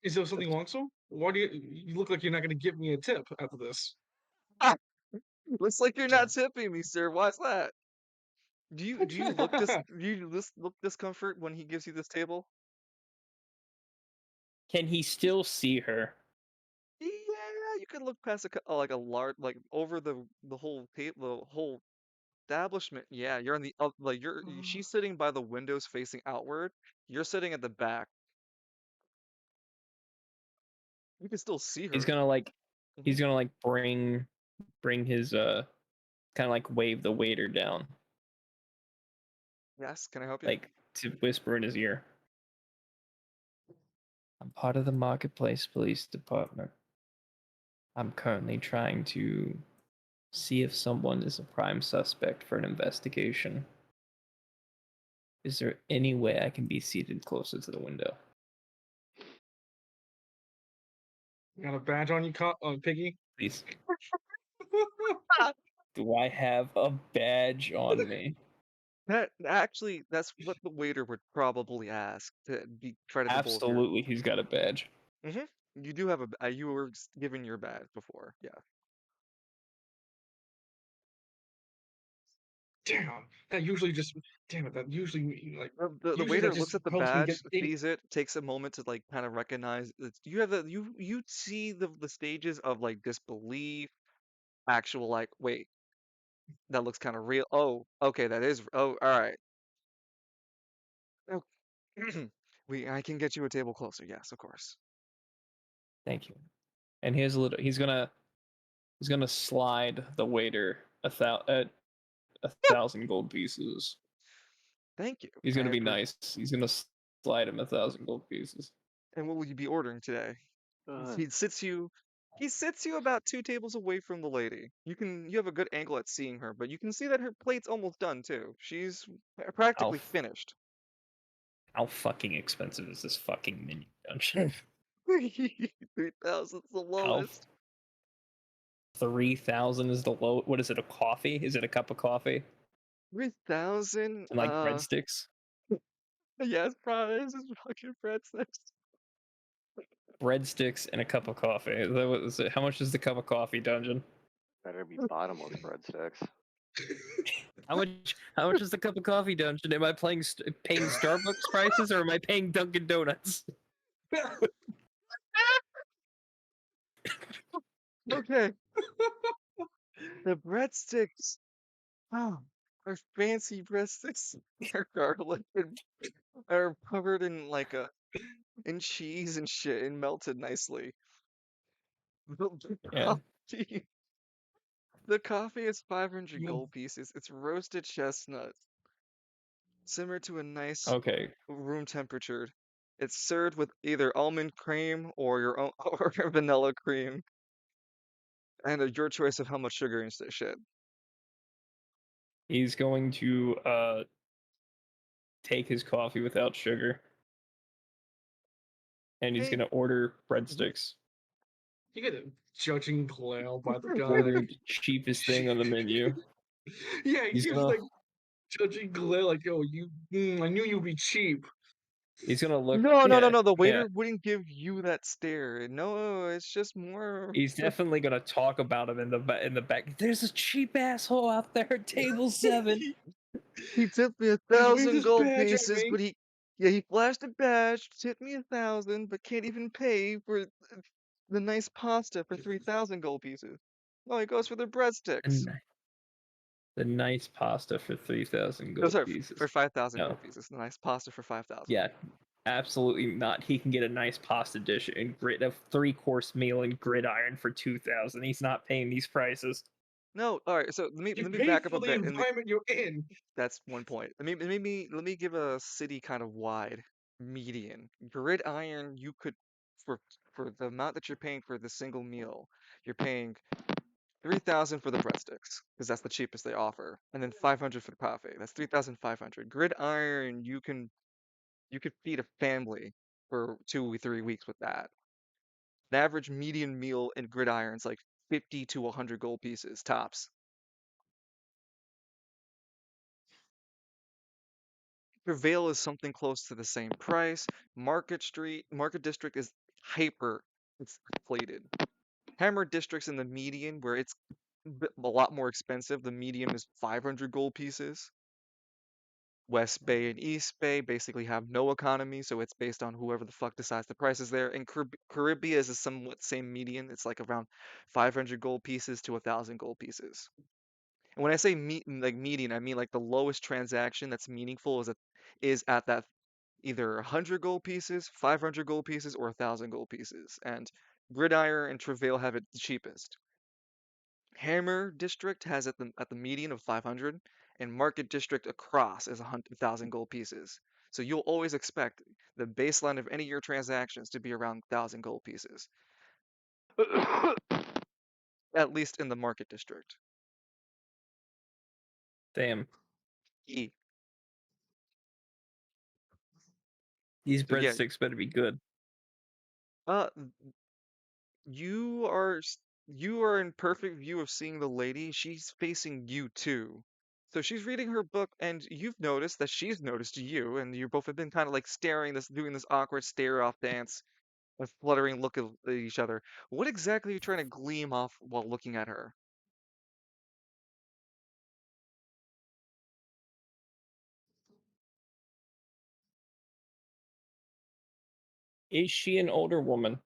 Is there something wrong, so? Why do you look like you're not going to give me a tip after this? Ah, looks like you're not tipping me, sir. Why's that? Do you look discomfort when he gives you this table? Can he still see her? Yeah, you can look past like a large like over the whole table, the whole establishment. Yeah, you're on the like she's sitting by the windows facing outward. You're sitting at the back. You can still see He's her. gonna like, Hmm. he's gonna like bring his kind of like wave the waiter down, Yes, can I help you? like to whisper in his ear. I'm part of the Marketplace Police Department. I'm currently trying to see if someone is a prime suspect for an investigation. Is there any way I can be seated closer to the window? You got a badge on you, Piggy? Please. Do I have a badge on me? That actually, that's what the waiter would probably ask to be creditable of your. Absolutely, he's got a badge. Hmm. You do have you were given your badge before, yeah. Damn, that usually just damn it. That usually like The usually that waiter looks just at the helps me badge, get any. sees it, takes a moment to like kind of recognize it's, you have you see the stages of like disbelief, actual like wait, that looks kind of real. Oh, okay, that is oh, all right. Oh, we I can get you a table closer. Yes, of course. Thank you. And here's a little. He's gonna slide the waiter a thousand gold pieces. Thank you. He's gonna be nice. He's gonna slide him a thousand gold pieces. And what will you be ordering today? Uh, He sits you he sits you about two tables away from the lady. You have a good angle at seeing her, but you can see that her plate's almost done too. She's How practically finished. how fucking expensive is this fucking menu dungeon? 3,000's the How lowest. 3,000 is the low? What is it? A coffee? Is it a cup of coffee 3,000? and like breadsticks? Yes, probably. This is fucking breadsticks. Breadsticks and a cup of coffee. Is that what is it? How much is the cup of coffee dungeon? better be bottomless breadsticks. How much is the cup of coffee dungeon? Am I paying Starbucks prices or am I paying Dunkin' Donuts? Okay, the breadsticks. Oh, are fancy breadsticks. They're garlic and are covered in like a in cheese and shit and melted nicely. The Yeah. coffee, the coffee is 500 You gold pieces. It's roasted chestnuts, simmered to a nice Okay. room temperature. It's served with either almond cream or your own or vanilla cream, and your choice of how much sugar and shit. He's going to take his coffee without sugar and he's Hey, gonna order mhm. breadsticks. you get a judging glare by the guy. Order the cheapest thing on the menu. Yeah, he He's gives gonna like judging glare, like, "Yo, I knew you'd be cheap." he's gonna look No, no, no, yeah, no. The yeah. waiter wouldn't give you that stare. No, it's just more. He's definitely gonna talk about him in the back. There's a cheap asshole out there at table 7. He tipped me a Just wave thousand this gold badge at pieces, me. but he flashed a badge, tipped me 1,000, but can't even pay for the nice pasta for 3,000 gold pieces. No, he goes for the breadsticks. And the nice pasta for 3,000 No, gold sorry, for pieces. 5,000 No. gold pieces. The nice pasta for 5,000. Yeah, absolutely not. He can get a nice pasta dish and a 3-course meal and gridiron for 2,000. He's not paying these prices. No, all right. So You let me pay back up for a the bit, and environment you're in. that's one point. Let me give a city kind of wide median. Gridiron, you could for for the amount that you're paying for the single meal, you're paying 3,000 for the breadsticks because that's the cheapest they offer, and then 500 for the coffee. That's 3,500. Gridiron, you could feed a family for 2 or 3 weeks with that. An average median meal in gridirons like 50 to 100 gold pieces tops. Prevail is something close to the same price. Market District is hyper. It's inflated. Hammer District's in the median where it's a lot more expensive. The median is 500 gold pieces. West Bay and East Bay basically have no economy, so it's based on whoever the fuck decides the prices there. And Caribbean is a somewhat same median. It's like around 500 gold pieces to 1,000 gold pieces. And when I say median, I mean like the lowest transaction that's meaningful is at that either 100 gold pieces, 500 gold pieces, or 1,000 gold pieces. And Gridiron and Travail have it the cheapest. Hammer District has at the median of 500, and Market District across is 1,000 gold pieces. So you'll always expect the baseline of any of your transactions to be around 1,000 gold pieces, at least in the Market District. Damn. E. These So yeah, breadsticks better be good. uh, you are you are in perfect view of seeing the lady. She's facing you too. So she's reading her book, and you've noticed that she's noticed you, and you both have been kind of like doing this awkward stare off dance, a fluttering look at each other. What exactly are you trying to gleam off while looking at her? Is she an older woman?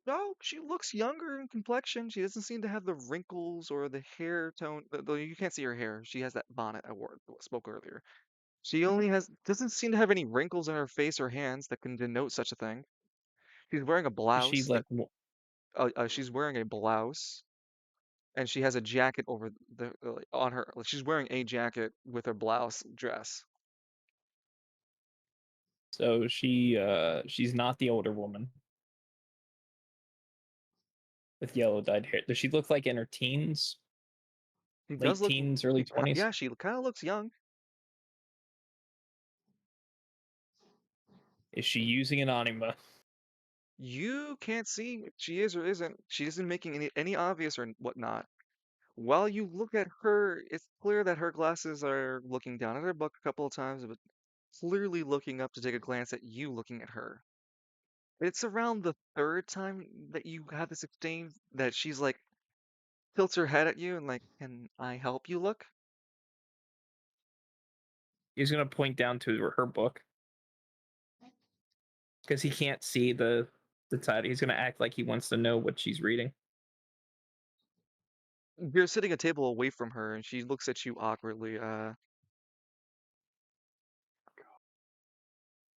No, she looks younger in complexion. She doesn't seem to have the wrinkles or the hair tone. Though you can't see her hair. She has that bonnet I spoke earlier. She only doesn't seem to have any wrinkles in her face or hands that can denote such a thing. She's wearing a Is she blouse like she's wearing a blouse, and she has a jacket over on her. She's wearing a jacket with her blouse dress. so she's not the older woman with yellow dyed hair? Does she look like in her teens, She does late look, teens, early 20s? yeah, she kind of looks young. Is she using an anima? You can't see if she is or isn't. She isn't making any obvious or whatnot. While you look at her, it's clear that her glasses are looking down at her book a couple of times, but clearly looking up to take a glance at you looking at her. It's around the third time that you have this exchange that she's like tilts her head at you and like, "Can I help you look?" He's gonna point down to her book because he can't see the title. He's gonna act like he wants to know what she's reading. You're sitting a table away from her, and she looks at you awkwardly.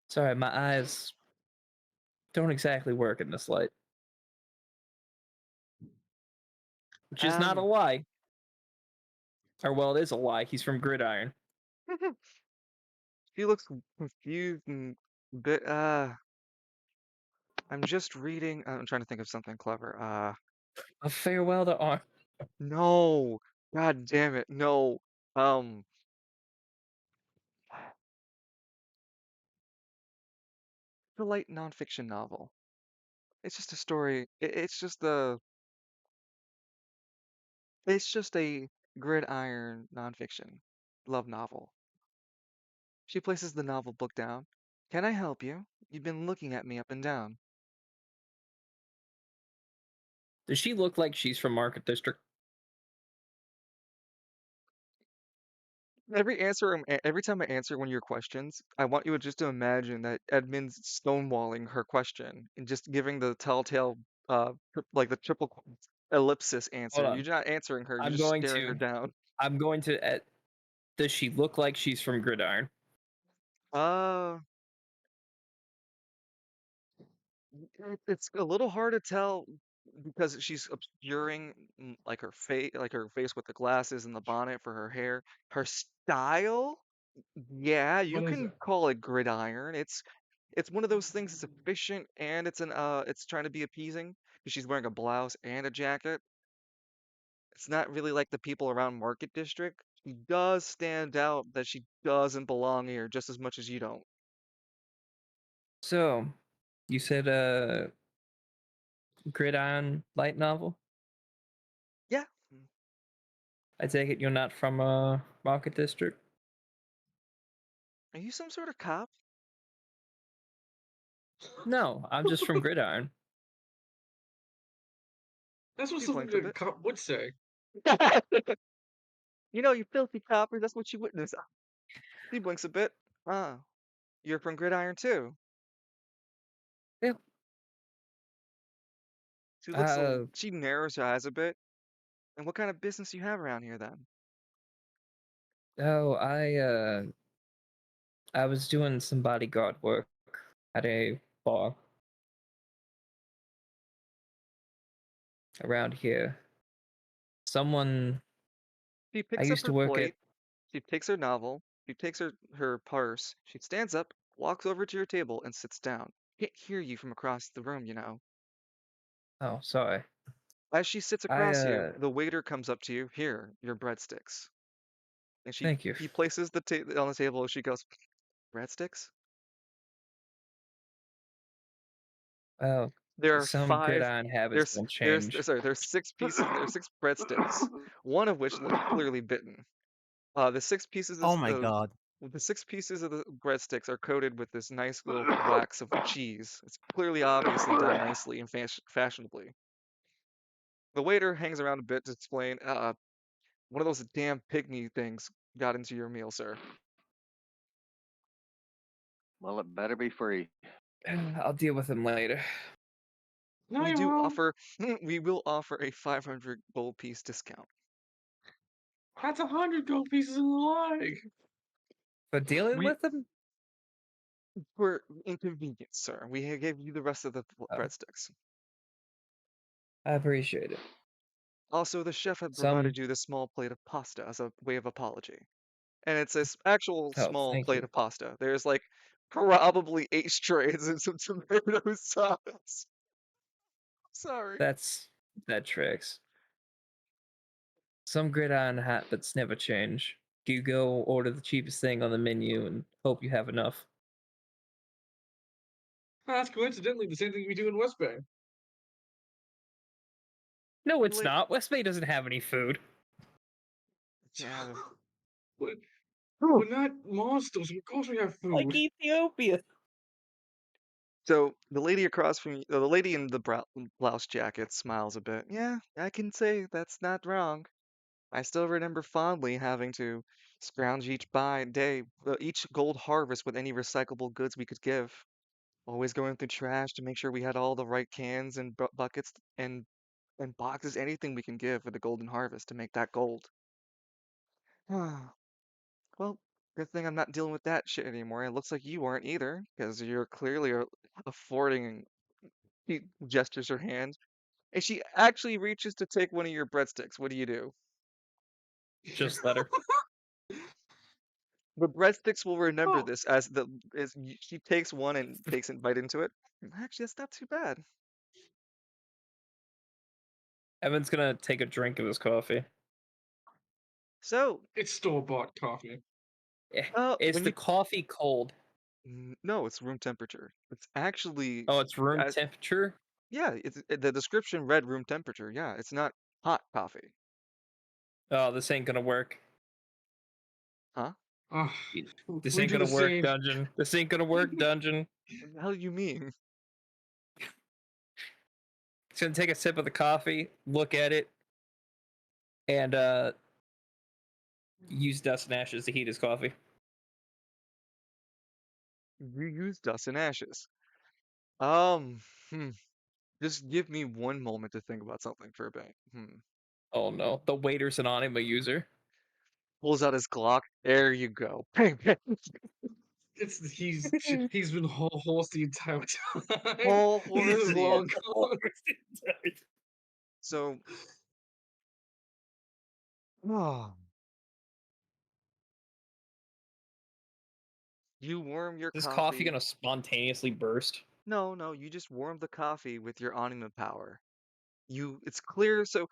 Sorry, my eyes don't exactly work in this light, which is not a Um, lie. Or well, it is a lie. He's from Gridiron. she looks confused and bit. I'm just reading. I'm trying to think of something clever. A farewell to arm. No, God damn it, no. Um, it's a light nonfiction novel. It's just a story. It's just a gridiron nonfiction love novel. She places the novel book down. Can I help you? You've been looking at me up and down. Does she look like she's from Market District? Every time I answer one of your questions, I want you just to imagine that Edmund's stonewalling her question and just giving the telltale, like the ellipsis Hold answer. You're on. not answering her. You're I'm just going staring her to. down. I'm going to. Does she look like she's from Gridiron? Uh, it's a little hard to tell because she's obscuring like her face with the glasses and the bonnet for her hair. Her style, yeah, you What is can it? call it gridiron. It's one of those things that's efficient and it's trying to be appeasing because she's wearing a blouse and a jacket. It's not really like the people around Market District. She does stand out that she doesn't belong here just as much as you don't. So, you said Gridiron light novel. Yeah. I take it you're not from Market District. Are you some sort of cop? No, I'm just from Gridiron. That's what She something blinks a that a bit. cop would say. You know, you filthy copper, that's what you witness. She blinks a bit. Ah, you're from Gridiron too. Yeah. She narrows her eyes a bit. And what kind of business you have around here then? Oh, I was doing some bodyguard work at a bar around here. Someone She I picks up used her to work at. plate, she takes her novel, she takes her purse, she stands up, walks over to your table, and sits down. Can't hear you from across the room, you know. Oh, sorry. As she sits I across you, the waiter comes up to you. Here, your breadsticks. And Thank you. he places on the table. And she goes, breadsticks? Well, There are some five. gridiron habits don't change. There's six pieces. There's six breadsticks. One of which looks clearly bitten. The six pieces Oh my of god. the 6 pieces of the breadsticks are coated with this nice little wax of cheese. It's clearly, obviously done nicely and fashionably. The waiter hangs around a bit to explain. One of those damn pygmy things got into your meal, sir. Well, it better be free. I'll deal with him later. No, you won't. We will offer a 500 gold piece discount. That's 100 gold pieces in the leg. For dealing We with him? For inconvenience, sir. We gave you the rest of the Oh, breadsticks. I appreciate it. Also, the chef had Some. provided you this small plate of pasta as a way of apology. And it's this actual Oh, small thank plate you. of pasta. There's like probably 8 strays and some tomato sauce. Sorry. That tracks. Some gridiron habits never change. You go order the cheapest thing on the menu and hope you have enough. That's coincidentally the same thing we do in West Bay. No, The it's late, not. West Bay doesn't have any food. yeah. But we're not monsters. Of course we have Like food. Ethiopia. So the lady across from you, the lady in the blouse jacket smiles a bit. Yeah, I can say that's not wrong. I still remember fondly having to scrounge each gold harvest with any recyclable goods we could give. Always going through trash to make sure we had all the right cans and buckets and boxes, anything we can give for the golden harvest to make that gold. Well, good thing I'm not dealing with that shit anymore. It looks like you aren't either, because you're clearly affording. She gestures her hand, and she actually reaches to take one of your breadsticks. What do you do? Just let her. The breadsticks will remember Oh, this she takes one and takes a bite into it. Actually, that's not too bad. Evan's gonna take a drink of his coffee. So, it's store-bought coffee. Is when the you coffee cold? no, it's room temperature. It's actually, Oh, it's room uh, temperature? yeah, the description read room temperature. Yeah, it's not hot coffee, Oh, this ain't gonna work. huh? Ah, This we ain't do gonna the work, same. Dungeon. This ain't gonna work, Dungeon. What the hell do you mean? He's gonna take a sip of the coffee, look at it, and use dust and ashes to heat his coffee. You use dust and ashes. Um, hmm. Just give me one moment to think about something for a bit. Oh no, the waiter's an anima user. Pulls out his Glock. There you go. Bang, bang. It's he's been whole horse the entire time. Whole This horse is idiot. long gone. So, ah, you warm your Is this coffee coffee. gonna spontaneously burst? No, no, you just warm the coffee with your anima power. It's clear. So,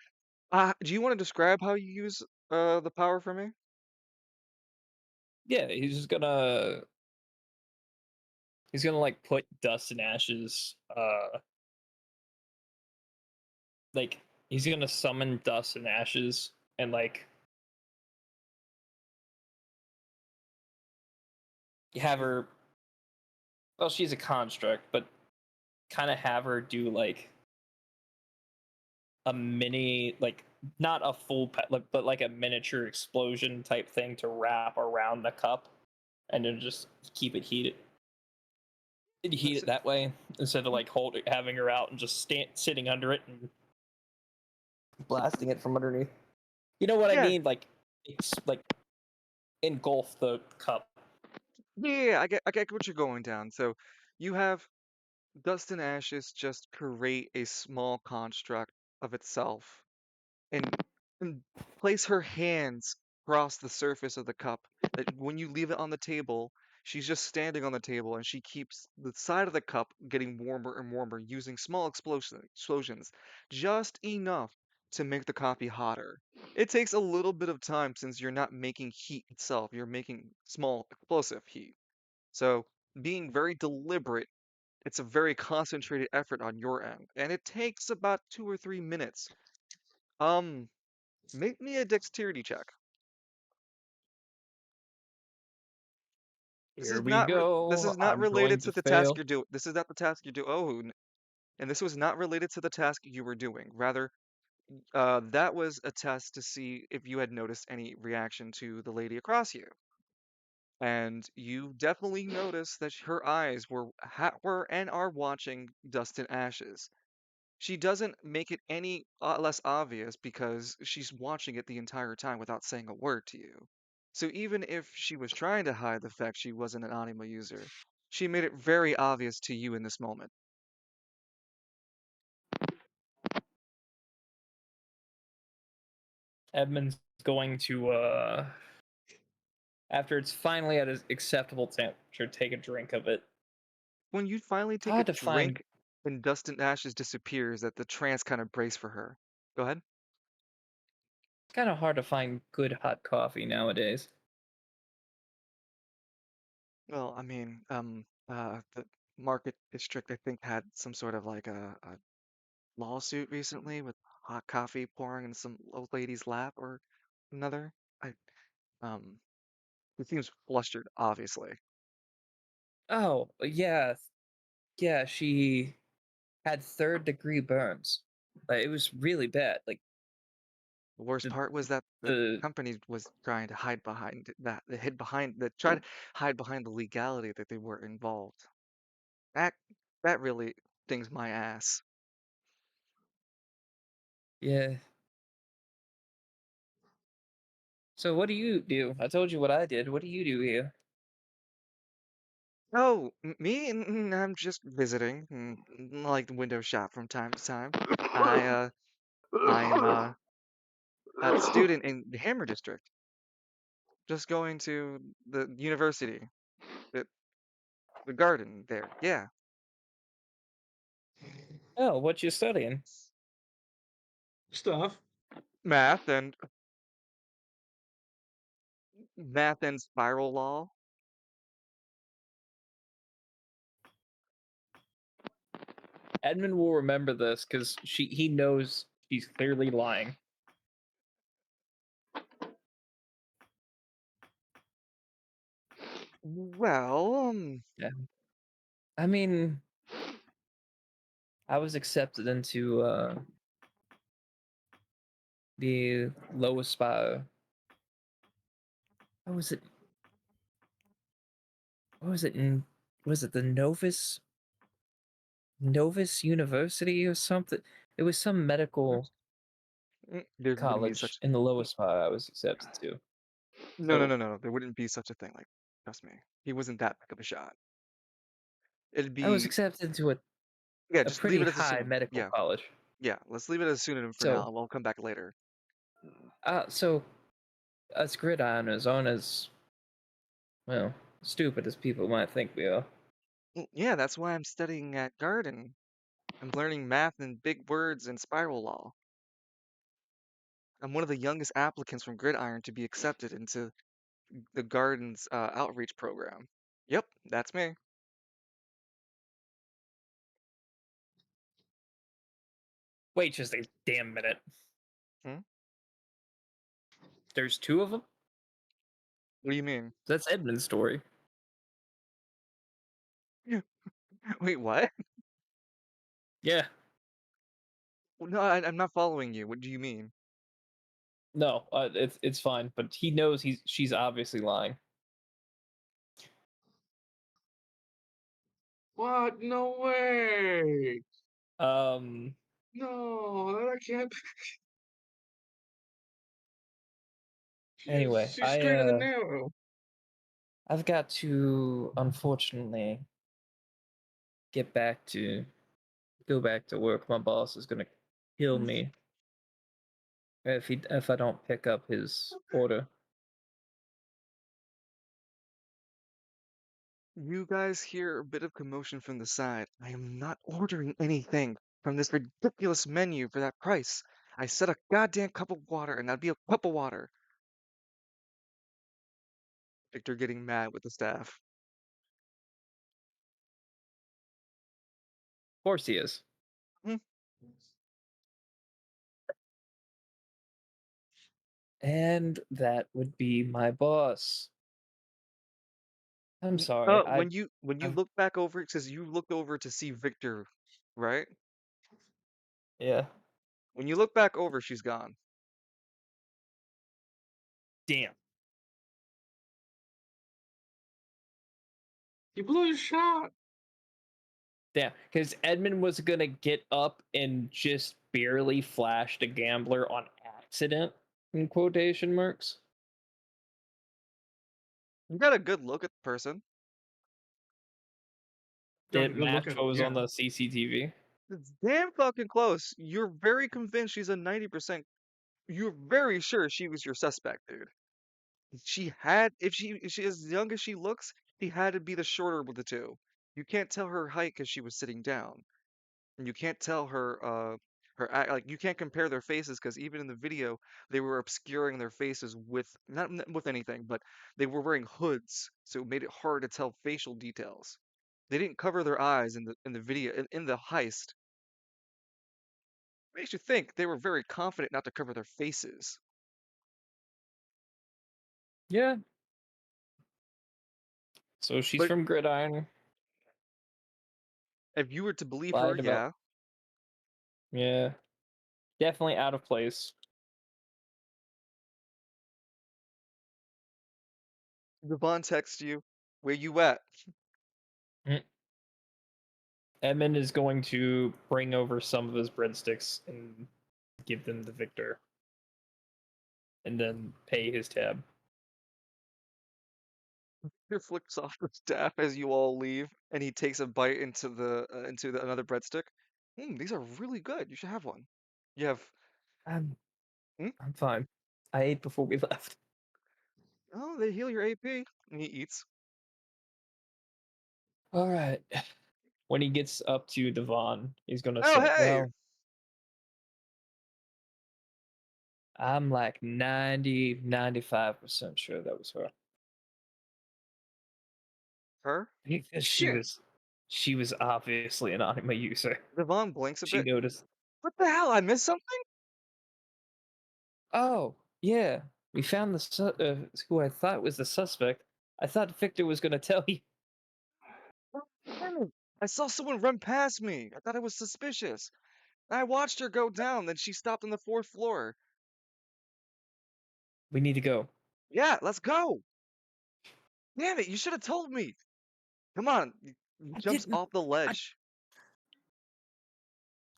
do you want to describe how you use the power for me? Yeah, he's gonna like put dust and ashes. Like he's gonna summon dust and ashes and like You have her. Well, she's a construct, but kind of have her do like a mini, like not a full, but like a miniature explosion type thing to wrap around the cup, and then just keep it heated. Heat That's it that way instead of like having her out and just sitting under it and blasting it from underneath. You know what I yeah, mean? Like it's like engulf the cup. yeah. I get what you're going down. So you have Dust and Ashes just create a small construct of itself and, and place her hands across the surface of the cup. That when you leave it on the table, she's just standing on the table and she keeps the side of the cup getting warmer and warmer using small explosions, just enough to make the coffee hotter. It takes a little bit of time since you're not making heat itself, you're making small explosive heat. So being very deliberate, it's a very concentrated effort on your end, and it takes about 2 or 3 minutes. Um, Make me a dexterity check. Here we This go. is not I'm related going to to the task fail. you're doing. This is not the task you do. Oh, and this was not related to the task you were doing. Rather, that was a test to see if you had noticed any reaction to the lady across you. And you definitely noticed that her eyes were and are watching Dust and Ashes. She doesn't make it any less obvious because she's watching it the entire time without saying a word to you. So even if she was trying to hide the fact she wasn't an anima user, she made it very obvious to you in this moment. Edmund's going to after it's finally at an acceptable temperature, take a drink of it. When you finally take a Hard to find. drink and Dust and Ashes disappears, that the trance kind of breaks for her. Go ahead. It's kind of hard to find good hot coffee nowadays. Well, I mean, the Market District, I think, had some sort of like a lawsuit recently with hot coffee pouring in some old lady's lap or another. I um, he seems flustered, obviously. Oh yeah, yeah. She had third-degree burns. It was really bad. Like The worst the part was that the the company was trying to hide behind that, they hid behind, that tried to hide behind the legality that they were involved. That that really stings my ass. yeah. So what do you do? I told you what I did. What do you do here? Oh, me? I'm just visiting, like the window shop from time to time. I I'm a student in the Hammer District, just going to the university, the the garden there. Yeah, Oh, what you studying? Stuff. math and math and spiral law. Edmund will remember this because he knows she's clearly lying. Well, Yeah. I mean, I was accepted into the lowest spot. What was it? What was it in? Was it the Novus University or something? It was some medical there wouldn't be college such. in the lowest spot I was accepted to. No, no, So no, no, no. There wouldn't be such a thing. Like, trust me, he wasn't that big of a shot. It'd I was be accepted into yeah. a Just leave pretty it as a high pseudonym. medical Yeah, college. yeah. Let's leave it as a pseudonym for So now. We'll come back later. so us gridironers aren't as well stupid as people might think we are. Yeah, that's why I'm studying at Garden. I'm learning math and big words and spiral law. I'm one of the youngest applicants from Gridiron to be accepted into the Garden's outreach program. Yep, that's me. Wait just a damn minute. Hmm? There's two of them? What do you mean? That's Edmund's story. Wait, what? Yeah. No, I'm not following you. What do you mean? No, it's fine, but he knows she's obviously lying. What? No way! Um. No, that can't. Anyway, She's straight in the narrow. I've got to unfortunately get back to go back to work. My boss is gonna kill me if I don't pick up his order. You guys hear a bit of commotion from the side. I am not ordering anything from this ridiculous menu for that price. I said a goddamn cup of water, and that'd be a cup of water. Victor getting mad with the staff. Of course he is. Hmm. And that would be my boss. I'm sorry. When you I've look back over, it says you looked over to see Victor, right? yeah. When you look back over, she's gone. Damn. You blew your shot. Damn. Because Edmund was gonna get up and just barely flashed a gambler on accident, in quotation marks. You got a good look at the person. Got a Didn't good look match at what it. was on Yeah. the CCTV. It's damn fucking close. You're very convinced she's a 90%. You're very sure she was your suspect, dude. If she as young as she looks, she had to be the shorter of the two. You can't tell her height because she was sitting down, and you can't tell her act like you can't compare their faces because even in the video they were obscuring their faces with not with anything, but they were wearing hoods, so it made it hard to tell facial details. They didn't cover their eyes in the video in the heist. Makes you think they were very confident not to cover their faces. Yeah. So she's But from Gridiron. if you were to believe her, Lied about. yeah, Yeah. Definitely out of place. Devon texts you, where you at? Mm. Edmund is going to bring over some of his breadsticks and give them to Victor, and then pay his tab. He flicks off the staff as you all leave, and he takes a bite into the another breadstick. These are really good. You should have one. You have. I'm Hmm? I'm fine. I ate before we left. Oh, they heal your AP. And he eats. All right. When he gets up to Devon, he's gonna Oh, say, hey, "Well, I'm like 95% sure that was her her. because Shit. she was obviously an anima user. Devon blinks a She bit. noticed. What the hell? I missed something. Oh yeah, we found who I thought was the suspect. I thought Victor was gonna tell you. Oh, damn it. I saw someone run past me. I thought it was suspicious. I watched her go down. Then she stopped on the fourth floor. We need to go. Yeah, let's go. Damn it! You should have told me. Come on. He I jumps didn't. off the I, ledge.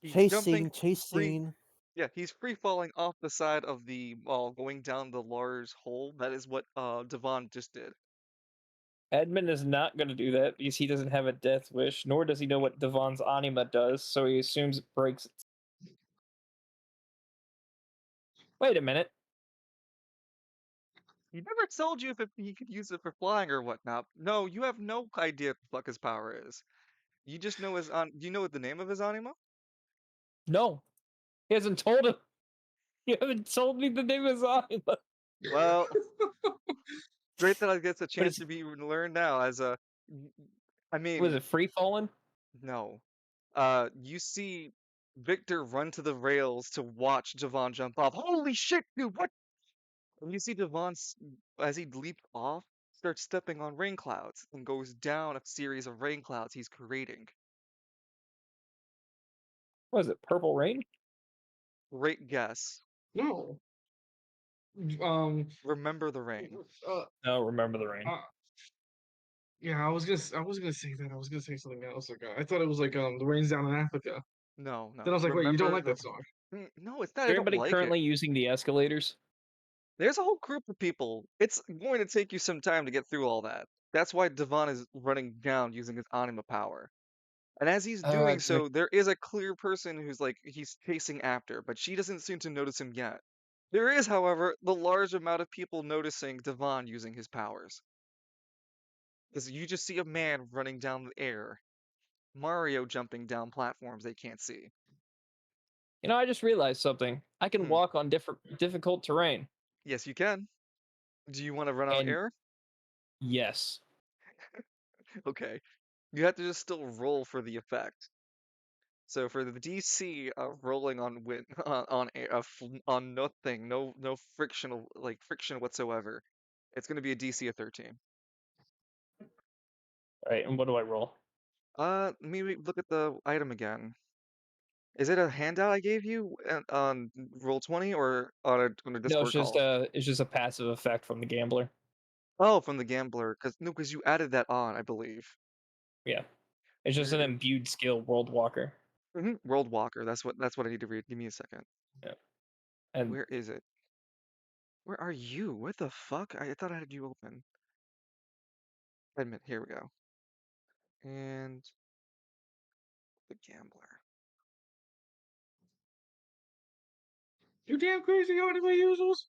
He's Chase jumping scene, chase free. scene. Yeah, he's free falling off the side of the wall, going down the Lars hole. That is what Devon just did. Edmund is not gonna do that because he doesn't have a death wish, nor does he know what Devon's anima does, so he assumes it breaks. Wait a minute. He never told you if he could use it for flying or whatnot. No, you have no idea what the fuck his power is. You just know his on. Do you know what the name of his anima? No, he hasn't told him. You haven't told me the name of his anima. Well, great that I get a But chance it's to be learn now. As a, I was mean, it free falling? no. You see Victor run to the rails to watch Devon jump off. Holy shit, dude! What? And you see Devon as he leaped off, starts stepping on rain clouds and goes down a series of rain clouds he's creating. Was it Purple Rain? Great guess. No. Um. Remember the rain. No, Remember the Rain. Uh, yeah, I was gonna say that. I was gonna say something else. Like, I thought it was like the rains down in Africa. No, Then I no. was like, wait, you don't Remember like the. that song? No, it's Is not. I there don't anybody like it. currently using the escalators? There's a whole group of people. It's going to take you some time to get through all that. That's why Devon is running down using his anima power. And as he's doing 'Cause I so, there is a clear person who's like he's chasing after, but she doesn't seem to notice him yet. There is, however, the large amount of people noticing Devon using his powers. Because you just see a man running down the air, Mario jumping down platforms they can't see. I just realized something. I can Hmm. walk on difficult terrain. Yes, you can. Do you want to run on And air? yes. Okay. You have to just still roll for the effect. So for the DC rolling on wind on air, on nothing, no frictional friction whatsoever, it's going to be a DC of 13. All right, and what do I roll? Maybe look at the item again. Is it a handout I gave you on roll 20 or on a No, Discord call? it's just a passive effect from the gambler. Oh, from the gambler, because you added that on, I believe. Yeah. It's just Where an is imbued skill, World Walker. World Walker? That's what I need to read. Give me a second. Yeah. And Where is it? Where are you? What the fuck? I thought I had you open. Admit, here we go. And the gambler. You damn crazy anime users.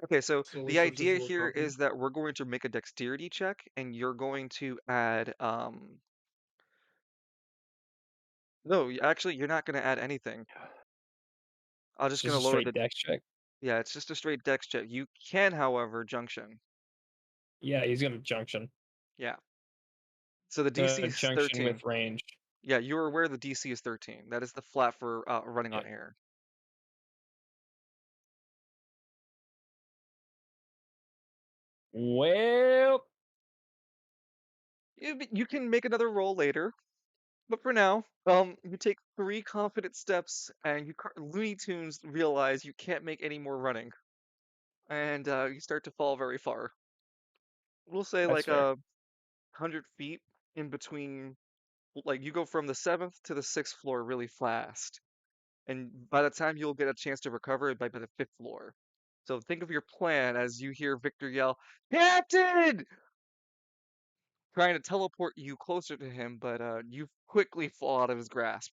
Okay, so So the let's search this idea word here properly. is that we're going to make a dexterity check, and you're going to add no, actually you're not going to add anything. I'm it's just just going a to lower straight the dex check. yeah, it's just a straight dex check. You can, however, junction. Yeah, he's gonna junction. Yeah. So the DC is Junction 13. with range. Yeah, you're aware the DC is 13. That is the flat for running Yeah. on air. Well, You can make another roll later, but for now, you take 3 confident steps, and Looney Tunes realize you can't make any more running, and you start to fall very far. We'll say that's like fair. 100 feet in between. Like you go from the 7th to the 6th floor really fast, and by the time you'll get a chance to recover, it might be the 5th floor. So think of your plan as you hear Victor yell, "Captain!" trying to teleport you closer to him, but you quickly fall out of his grasp.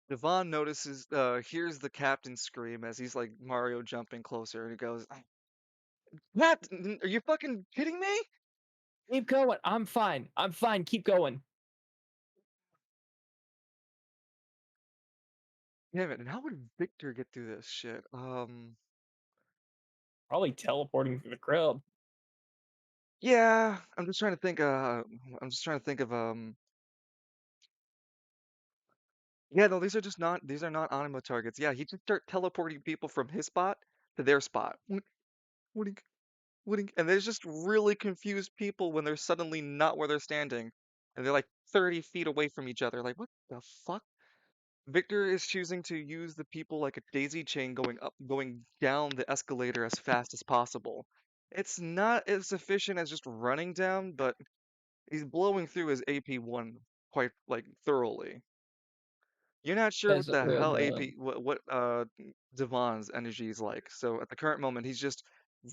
Devon notices, hears the captain scream as he's like Mario jumping closer, and he goes, "Captain, are you fucking kidding me?" Keep going. I'm fine. I'm fine. Keep going. Damn it! And how would Victor get through this shit? Probably teleporting through the crowd. Yeah, I'm just trying to think. I'm just trying to think of Yeah, no, these are not anima targets. Yeah, he just start teleporting people from his spot to their spot. Wink, wink, and there's just really confused people when they're suddenly not where they're standing, and they're like 30 feet away from each other. Like, what the fuck? Victor is choosing to use the people like a daisy chain going down the escalator as fast as possible. It's not as efficient as just running down, but he's blowing through his AP1 quite like thoroughly. You're not sure As what a the real hell man. what Devon's energy is like. So at the current moment, he's just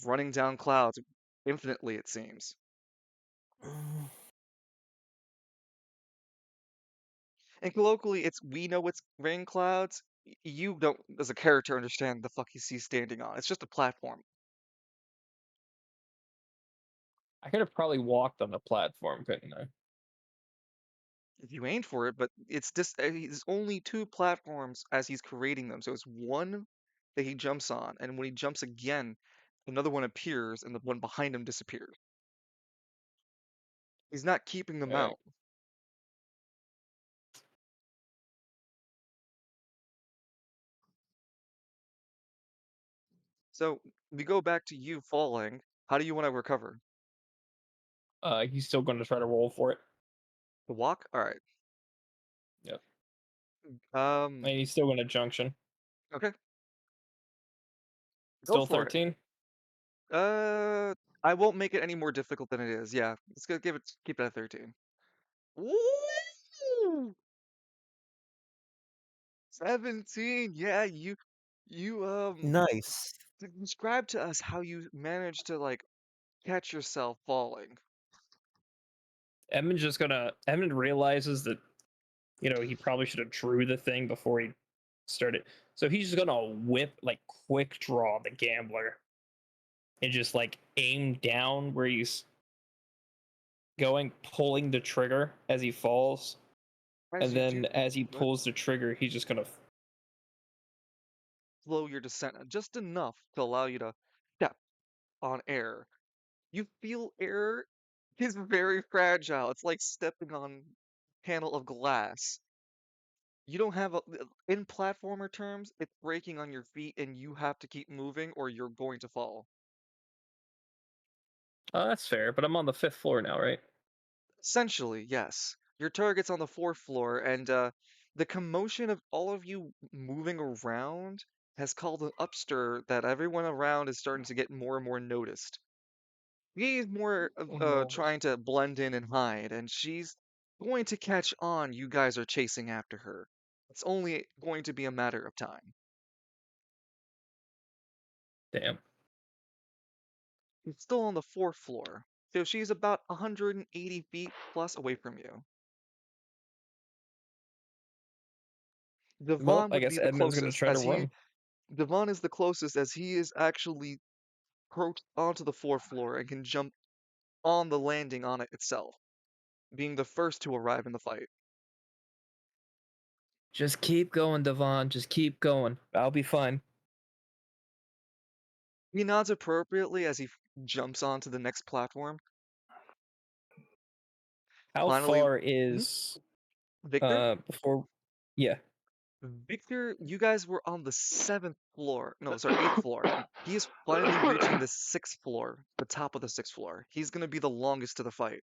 running down clouds infinitely, it seems. And colloquially, we know it's rain clouds. You don't, as a character, understand the fuck he's standing on. It's just a platform. I could have probably walked on the platform, couldn't I? If you aimed for it, but it's only 2 platforms as he's creating them. So it's one that he jumps on, and when he jumps again, another one appears, and the one behind him disappears. He's not keeping them Okay. out. So we go back to you falling. How do you want to recover? He's still going to try to roll for it. The walk? All right. Yep. Um. And he's still going to junction. Okay. Go Still for it. 13. I won't make it any more difficult than it is. Yeah. Let's go keep it at 13. Woo! 17. Yeah. You Nice. describe to us how you managed to like catch yourself falling. Edmund realizes that he probably should have drew the thing before he started. So he's just gonna whip like quick draw the gambler and just like aim down where he's going, pulling the trigger as he falls, As and you then do, as he what? pulls the trigger, he's just gonna. Slow your descent just enough to allow you to step on air. You feel air is very fragile. It's like stepping on a panel of glass. You don't have in platformer terms, it's breaking on your feet and you have to keep moving or you're going to fall. Oh, that's fair, but I'm on the 5th floor now, right? Essentially, yes. Your target's on the fourth floor, and the commotion of all of you moving around has called an upstir that everyone around is starting to get more and more noticed. He's more Oh no. trying to blend in and hide, and she's going to catch on you guys are chasing after her. It's only going to be a matter of time. Damn. She's still on the fourth floor, so she's about 180 feet plus away from you. Well, Devon I would guess be the Edmund's gonna closest, try to as run. Devon is the closest as he is actually approached onto the fourth floor and can jump on the landing on it itself, being the first to arrive in the fight. Just keep going, Devon. Just keep going. I'll be fine. He nods appropriately as he jumps onto the next platform. How Finally, far mhm, is Victor? before? Yeah. Victor, you guys were on the seventh floor. No, sorry, eighth floor. He is finally reaching the sixth floor, the top of the sixth floor. He's going to be the longest to the fight.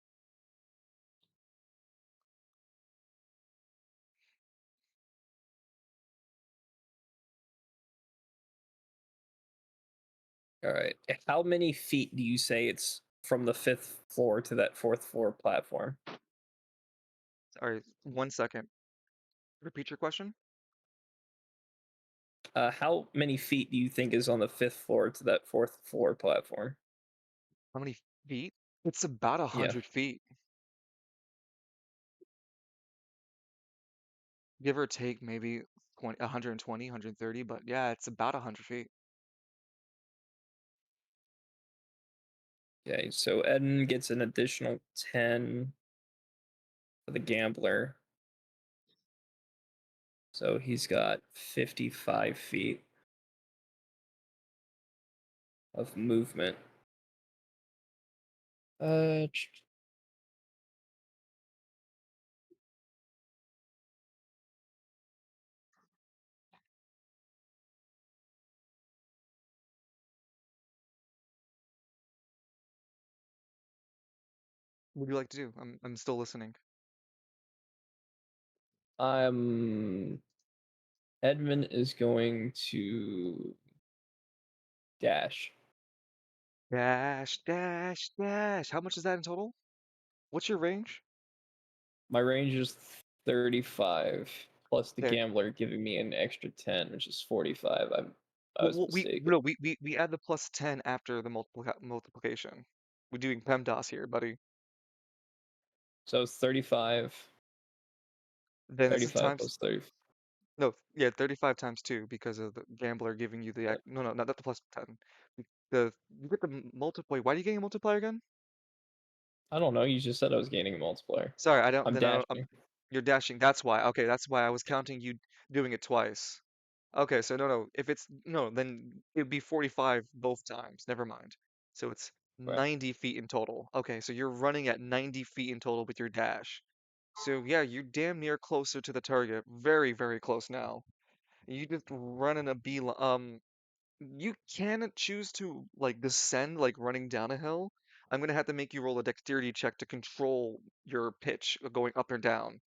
All right. How many feet do you say it's from the 5th floor to that 4th floor platform? All right, 1 second. Repeat your question. How many feet do you think is on the 5th floor to that 4th floor platform? How many feet? It's about a Yeah. 100 feet, give or take maybe 120, 130, but yeah, it's about 100 feet. Okay, so Eden gets an additional 10 for the gambler. So he's got 55 feet of movement. Uh, What do you like to do? I'm still listening. I'm Edmund is going to dash. Dash, dash, dash. How much is that in total? What's your range? My range is 35 plus the Okay. gambler giving me an extra 10, which is 45. I was We mistaken. no, we add the plus 10 after the multiplication. We're doing PEMDAS here, buddy. So it's 35, Then this is 35 times plus 30. no, yeah, 35 times 2 because of the gambler giving you the no, no, not the plus 10. The you get the multiplier. Why are you getting a multiplier again? I don't know. You just said I was gaining a multiplier. Sorry, I don't. I'm Then I don't. dashing. You're dashing. That's why. Okay, that's why I was counting you doing it twice. Okay, so no, no. If it's no, then it'd be 45 both times. Never mind. So it's Right. 90 feet in total. Okay, so you're running at 90 feet in total with your dash. So yeah, you're damn near closer to the target. Very, very close now. You just running a beeline. You can choose to like descend like running down a hill. I'm gonna have to make you roll a dexterity check to control your pitch going up or down.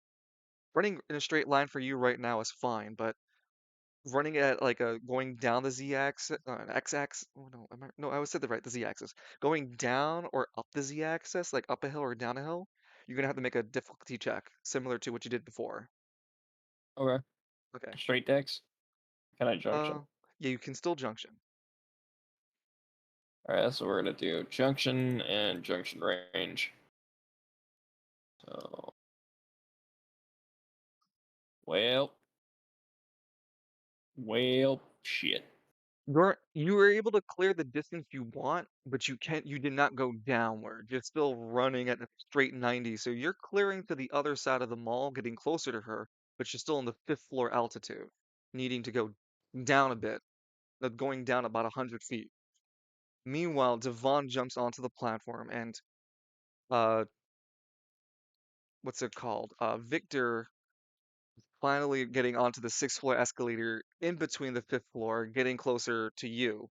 Running in a straight line for you right now is fine, but running at like a going down the z-axis, x-axis. Oh no, no, I always said the right, the z-axis. Going down or up the z-axis, like up a hill or down a hill, you're gonna have to make a difficulty check similar to what you did before. Okay. Okay. Straight decks. Can I Uh, junction? yeah, you can still junction. All right, that's what we're gonna do. Junction and junction range. So, well, shit. You were able to clear the distance you want, but you did not go downward. You're still running at a straight 90, so you're clearing to the other side of the mall, getting closer to her, but you're still in the fifth floor altitude, needing to go down a bit, going down about 100 feet. Meanwhile, Devon jumps onto the platform and uh what's it called? Victor finally getting onto the sixth floor escalator in between the fifth floor, getting closer to you.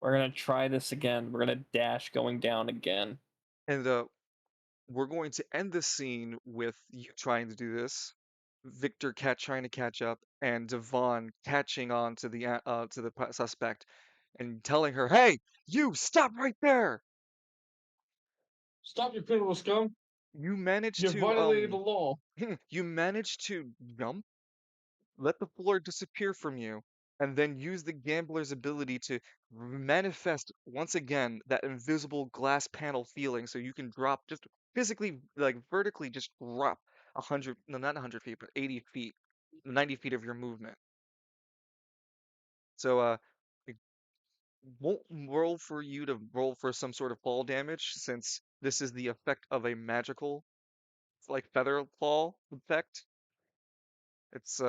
We're gonna try this again. We're gonna dash going down again. And we're going to end the scene with you trying to do this, Victor trying to catch up, and Devon catching on to the suspect and telling her, "Hey, you stop right there!" Stop, you pitiful scum! You managed You to violated the law. you managed to jump, let the floor disappear from you, and then use the gambler's ability to manifest once again that invisible glass panel feeling so you can drop just physically, like vertically, just drop 100, no, not 100 feet, but 80 feet, 90 feet of your movement. So, it won't roll for you to roll for some sort of fall damage since this is the effect of a magical, like feather fall effect. It's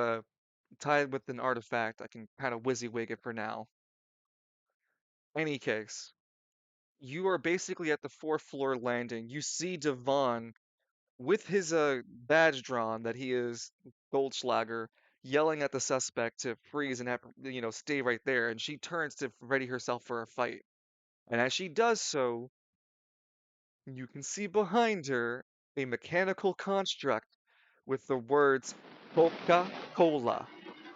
tied with an artifact. I can kind of WYSIWYG it for now. Any case, you are basically at the fourth floor landing. You see Devon with his badge drawn that he is Goldschlager, yelling at the suspect to freeze and stay right there. And she turns to ready herself for a fight. And as she does so, you can see behind her a mechanical construct with the words Coca-Cola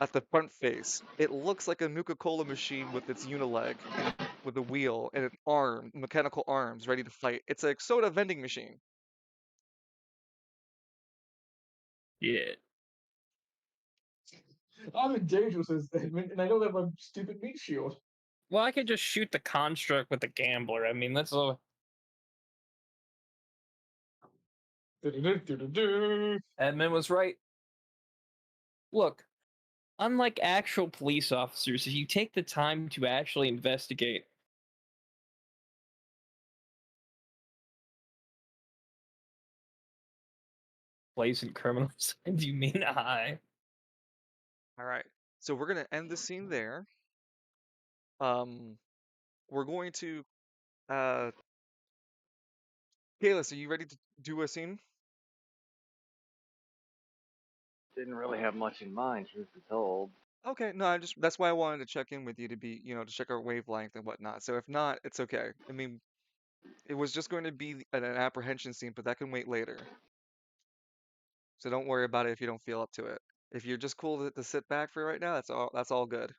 at the front face. It looks like a Nuka-Cola machine with its unileg and with a wheel and an arm, mechanical arms ready to fight. It's a soda vending machine. Yeah. I'm in danger with this statement, and I don't have my stupid meat shield. Well, I could just shoot the construct with the gambler. I mean, that's a. Du-du-du-du-du-du. Edmund was right. Look, unlike actual police officers, if you take the time to actually investigate, place in criminals, do you mean I? All right. So we're gonna end the scene there. Um, we're going to Kalis, are you ready to do a scene? Didn't really have much in mind, truth be told. Okay, no, that's why I wanted to check in with you to be, to check our wavelength and whatnot. So if not, it's okay. I mean, it was just going to be an apprehension scene, but that can wait later. So don't worry about it if you don't feel up to it. If you're just cool to sit back for right now, that's all good.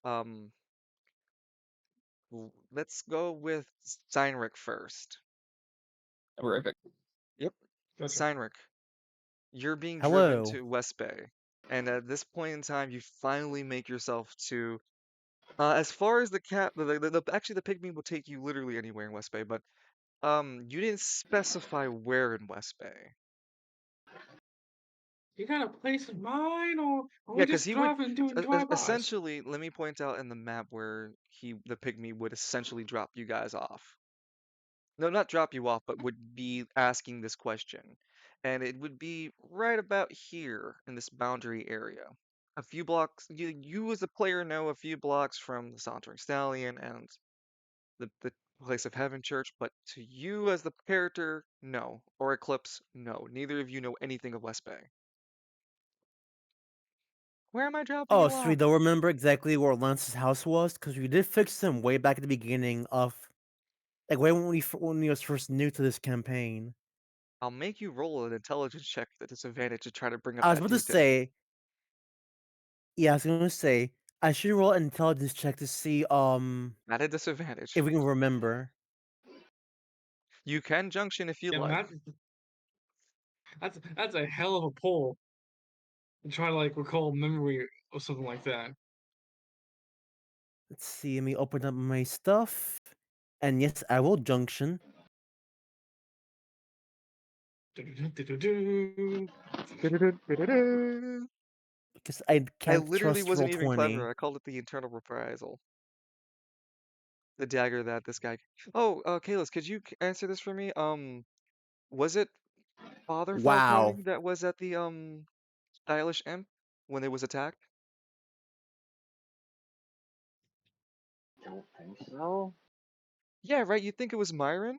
Um, let's go with Steinrich first. Horrific. Yep, Gotcha. Steinrich, you're being driven Hello. to West Bay, and at this point in time, you finally make yourself to. As far as the cat, actually the pygmy will take you literally anywhere in West Bay, but you didn't specify where in West Bay. You got a place in mind, or are Yeah, we because just he would driving doing drive-bys? essentially. Let me point out in the map where the pygmy would essentially drop you guys off. No, not drop you off, but would be asking this question, and it would be right about here in this boundary area. A few blocks. You as a player know a few blocks from the Sauntering Stallion and the Place of Heaven Church, but to you as the character, no. Or Eclipse, no. Neither of you know anything of West Bay. Where am I dropping Oh, you so we off? don't remember exactly where Lance's house was because we did fix him way back at the beginning of, like, way when he was first new to this campaign. I'll make you roll an intelligence check at disadvantage to try to bring up I was that about to detail. say, yeah, I was gonna say I should roll an intelligence check to see Not a disadvantage. if we can remember. You can junction if you Yeah, like. that's a hell of a pull. And try to like recall memory or something like that. Let's see. Let me open up my stuff, and yes, I will junction Do-do-do-do-do. because I I can't literally trust roll wasn't even clever. 20. I called it the internal reprisal. The dagger that this guy. Oh, Kalis, could you answer this for me? Was it Father Wow. Falcone that was at the stylish imp when it was attacked? Don't think so. Yeah, right. You think it was Myron?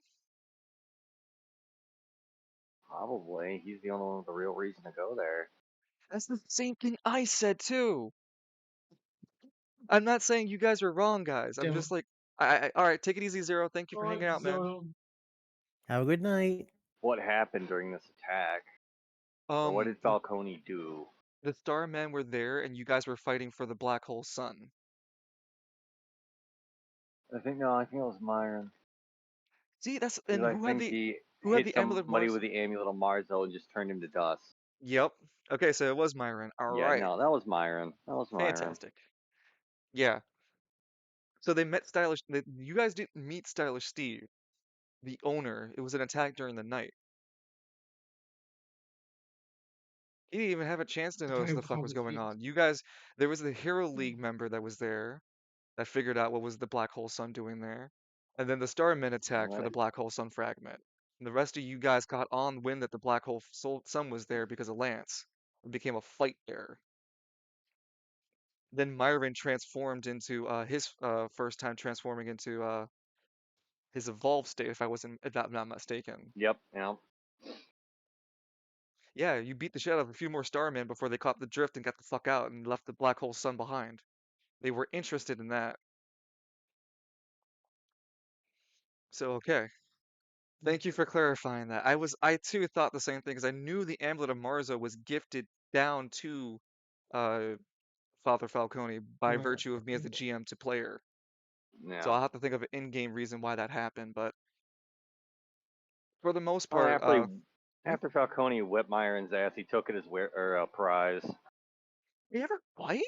Probably. He's the only one with the real reason to go there. That's the same thing I said too. I'm not saying you guys are wrong, guys. I'm Damn. just like, all right, take it easy, Zero. Thank you for hanging out, man. So Have a good night. What happened during this attack? Or what Um, did Falcone do? the Starmen were there, and you guys were fighting for the Black Hole Sun. I think it was Myron. See, that's Because and I think he who had hit the Amulet of somebody Mars? with the amulet of Marzo and just turned him to dust. Yep. Okay, so it was Myron. All Yeah, right, no, that was Myron. That was Myron. fantastic. Yeah. So they met Stylish. You guys didn't meet Stylish Steve, the owner. It was an attack during the night. He didn't even have a chance to the notice guy what who the fuck was called going me. on. You guys, there was the Hero League member that was there that figured out what was the Black Hole Sun doing there. And then the Starmen attacked for the Black Hole Sun fragment. And the rest of you guys caught on wind that the Black Hole Sun was there because of Lance. It became a fight there. Then Myron transformed into his first time transforming into his evolved state, if I'm not mistaken. Yep, yep. Yeah, you beat the shit out of a few more Starmen before they caught the drift and got the fuck out and left the Black Hole Sun behind. They were interested in that. So okay. Thank you for clarifying that. I too thought the same thing because I knew the Amulet of Marzo was gifted down to uh Father Falcone by virtue of me as the GM to player. So Yeah. I'll have to think of an in-game reason why that happened, but for the most Well, part, hmm? after Falcone whipped Myron's ass, he took it as prize. You ever fight?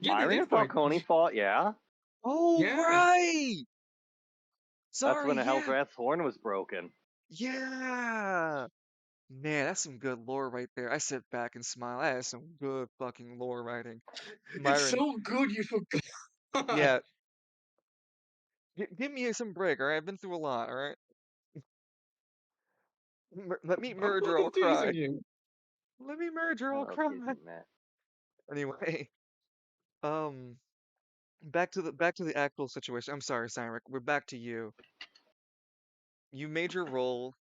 Yeah, they Myron did and fight. Falcone fought, yeah. Oh Yeah. right! That's Sorry, when the yeah. Helldrath's horn was broken. Yeah. Man, that's some good lore right there. I sit back and smile. That is some good fucking lore writing. It's Myron, so good you forgot. yeah, give me some break, all right? I've been through a lot, all right? Let me I'm merge or fucking I'll teasing cry. you. Let me merge or I I'll love cry. teasing Matt. Anyway, um, back to the actual situation. I'm sorry, Cyrus. We're back to you. You made your roll.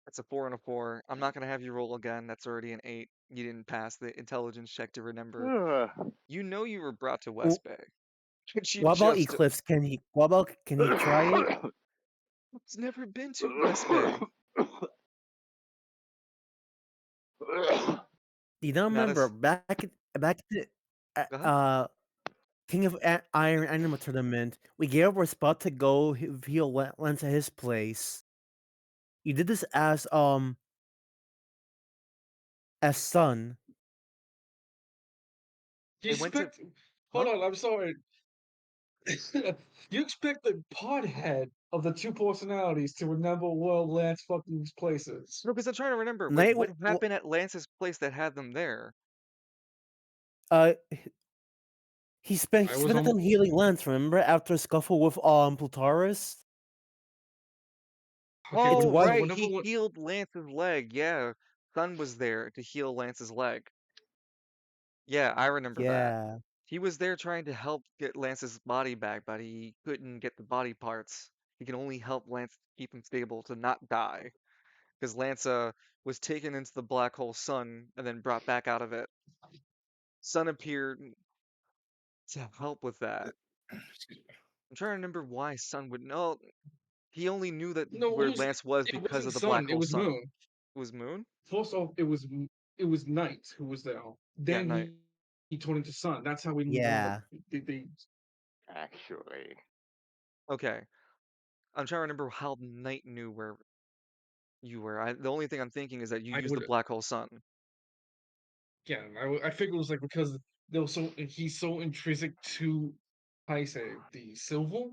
That's a 4 and a 4. I'm not gonna have you roll again. That's already an 8. You didn't pass the intelligence check to remember. You know you were brought to W- West Bay. Could you What about just? Eclipse? Can he try it? It's never been to West Bay. You don't Not remember as. back at the Uh-huh. King of Iron Animal Tournament, we gave up our spot to go heal Lance at his place. You did this as son. You They went to. expect. Huh? Hold on, I'm sorry. You expect the podhead of the two personalities to remember World Lance fucking places. No, because I'm trying to remember. Wait, Night, what happened at Lance's place that had them there? uh, he I was spent on. time healing Lance. Remember after a scuffle with Plutaris? Okay, It's Oh, so what right. whenever He healed Lance's leg. Yeah. Sun was there to heal Lance's leg. Yeah, I remember that. yeah. He was there trying to help get Lance's body back, but he couldn't get the body parts. He can only help Lance keep him stable to not die, because Lance was taken into the black hole Sun and then brought back out of it. Sun appeared to help with that. I'm trying to remember why Sun would know. He only knew that No, where Lance was it because wasn't of the black sun. It hole was Sun. moon. It was Moon? First off, it was night who was there. Yeah, Then night. he turned into sun. That's how we know. Like Yeah. they Actually, Okay. I'm trying to remember how Night knew where you were. The only thing I'm thinking is that you I used the would black hole Sun. yeah. I figured it was like because they were so he's so intrinsic to how you say the silver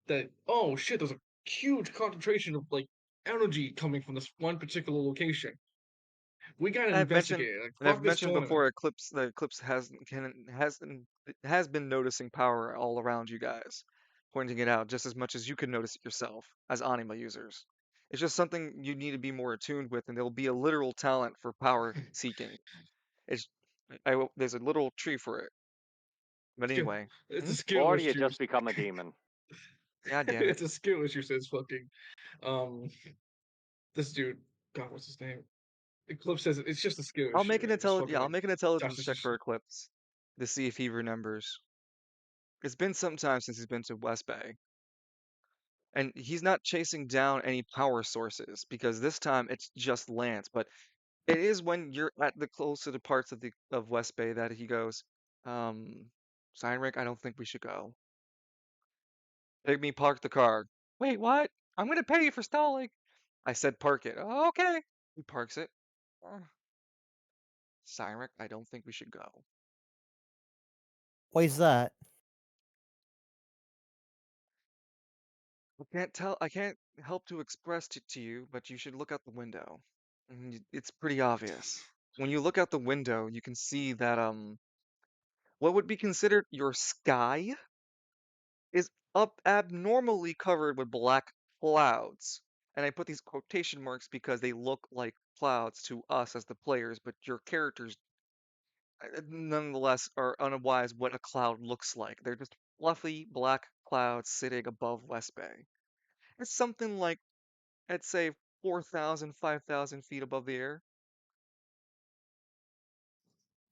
that oh shit, there's a huge concentration of like energy coming from this one particular location. We gotta I've mentioned investigate it. Like and I've fuck this mentioned tournament. before Eclipse that Eclipse has been noticing power all around you guys, pointing it out just as much as you can notice it yourself as anima users. It's just something you need to be more attuned with, and there'll be a literal talent for power seeking. It's there's a little tree for it. But Skill. anyway, It's a skill or do you issue. just become a demon? God damn it. It's a skill issue. Says fucking um this dude. God, what's his name? Eclipse says it's just a skill issue. And it's fucking I'll like make an Josh intelligence is check just for Eclipse to see if he remembers. It's been some time since he's been to West Bay. And he's not chasing down any power sources because this time it's just Lance. But it is when you're at the closer to parts of the of West Bay that he goes, um, Steinrich, I don't think we should go. Make me park the car. Wait, what? I'm gonna pay you for stalling. I said park it. "Oh, okay. He parks it. Steinrich, I don't think we should go. Why is that? I can't help to express it to you, but you should look out the window. It's pretty obvious. When you look out the window, you can see that what would be considered your sky is up abnormally covered with black clouds. And I put these quotation marks because they look like clouds to us as the players, but your characters nonetheless are unaware what a cloud looks like. They're just fluffy black clouds sitting above West Bay. It's something like I'd say 4,000, 5,000 feet above the air.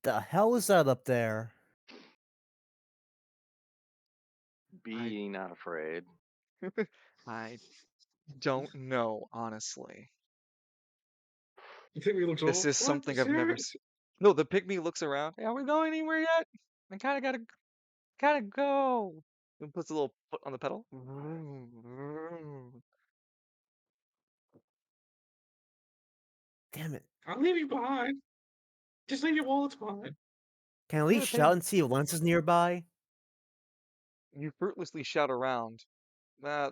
The hell is that up there? I Be not afraid. I don't know, honestly. you think we looked This over? is What? something I've never Serious? seen. No, the pygmy looks around. Hey, are we going anywhere yet? I gotta go. And puts a little foot on the pedal. Damn it. I'll leave you behind. Just leave your wallets behind. Can I at Yeah, least shout and see if Lance is nearby? you fruitlessly shout around. Uh,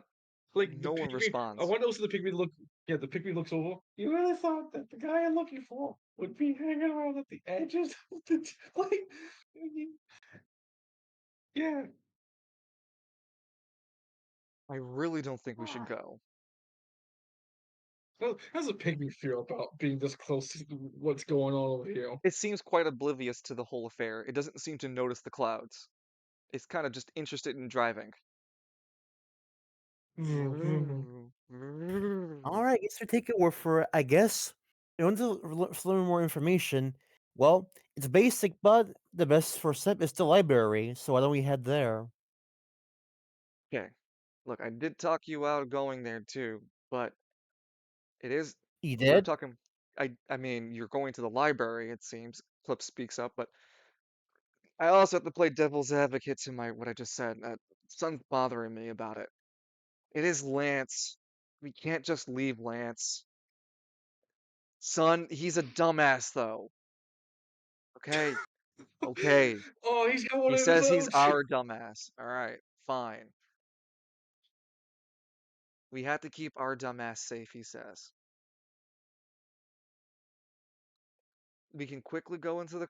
Like the no one pygmy. I responds. wonder also the pygmy look. Yeah, the pygmy looks over. You really thought that the guy I'm looking for would be hanging around at the edges? Like, yeah. I really don't think we should go. How's a pygmy feel about being this close to what's going on over here? It seems quite oblivious to the whole affair. It doesn't seem to notice the clouds. It's kind of just interested in driving. Alright, guess we take your word for it. I guess, in order to learn more information, well, it's basic, but the best first step is the library, so why don't we head there? Okay. Look, I did talk you out of going there too, but it is You we're did? talking I mean, you're going to the library, it seems. Clip speaks up, but I also have to play devil's advocate to my what I just said. Something's bothering me about it. It is Lance. We can't just leave Lance. Son, he's a dumbass though. Okay? Okay. Oh, he's got one He of his says he's own shit. our dumbass. All right, fine. We have to keep our dumbass safe, he says. We can quickly go into the.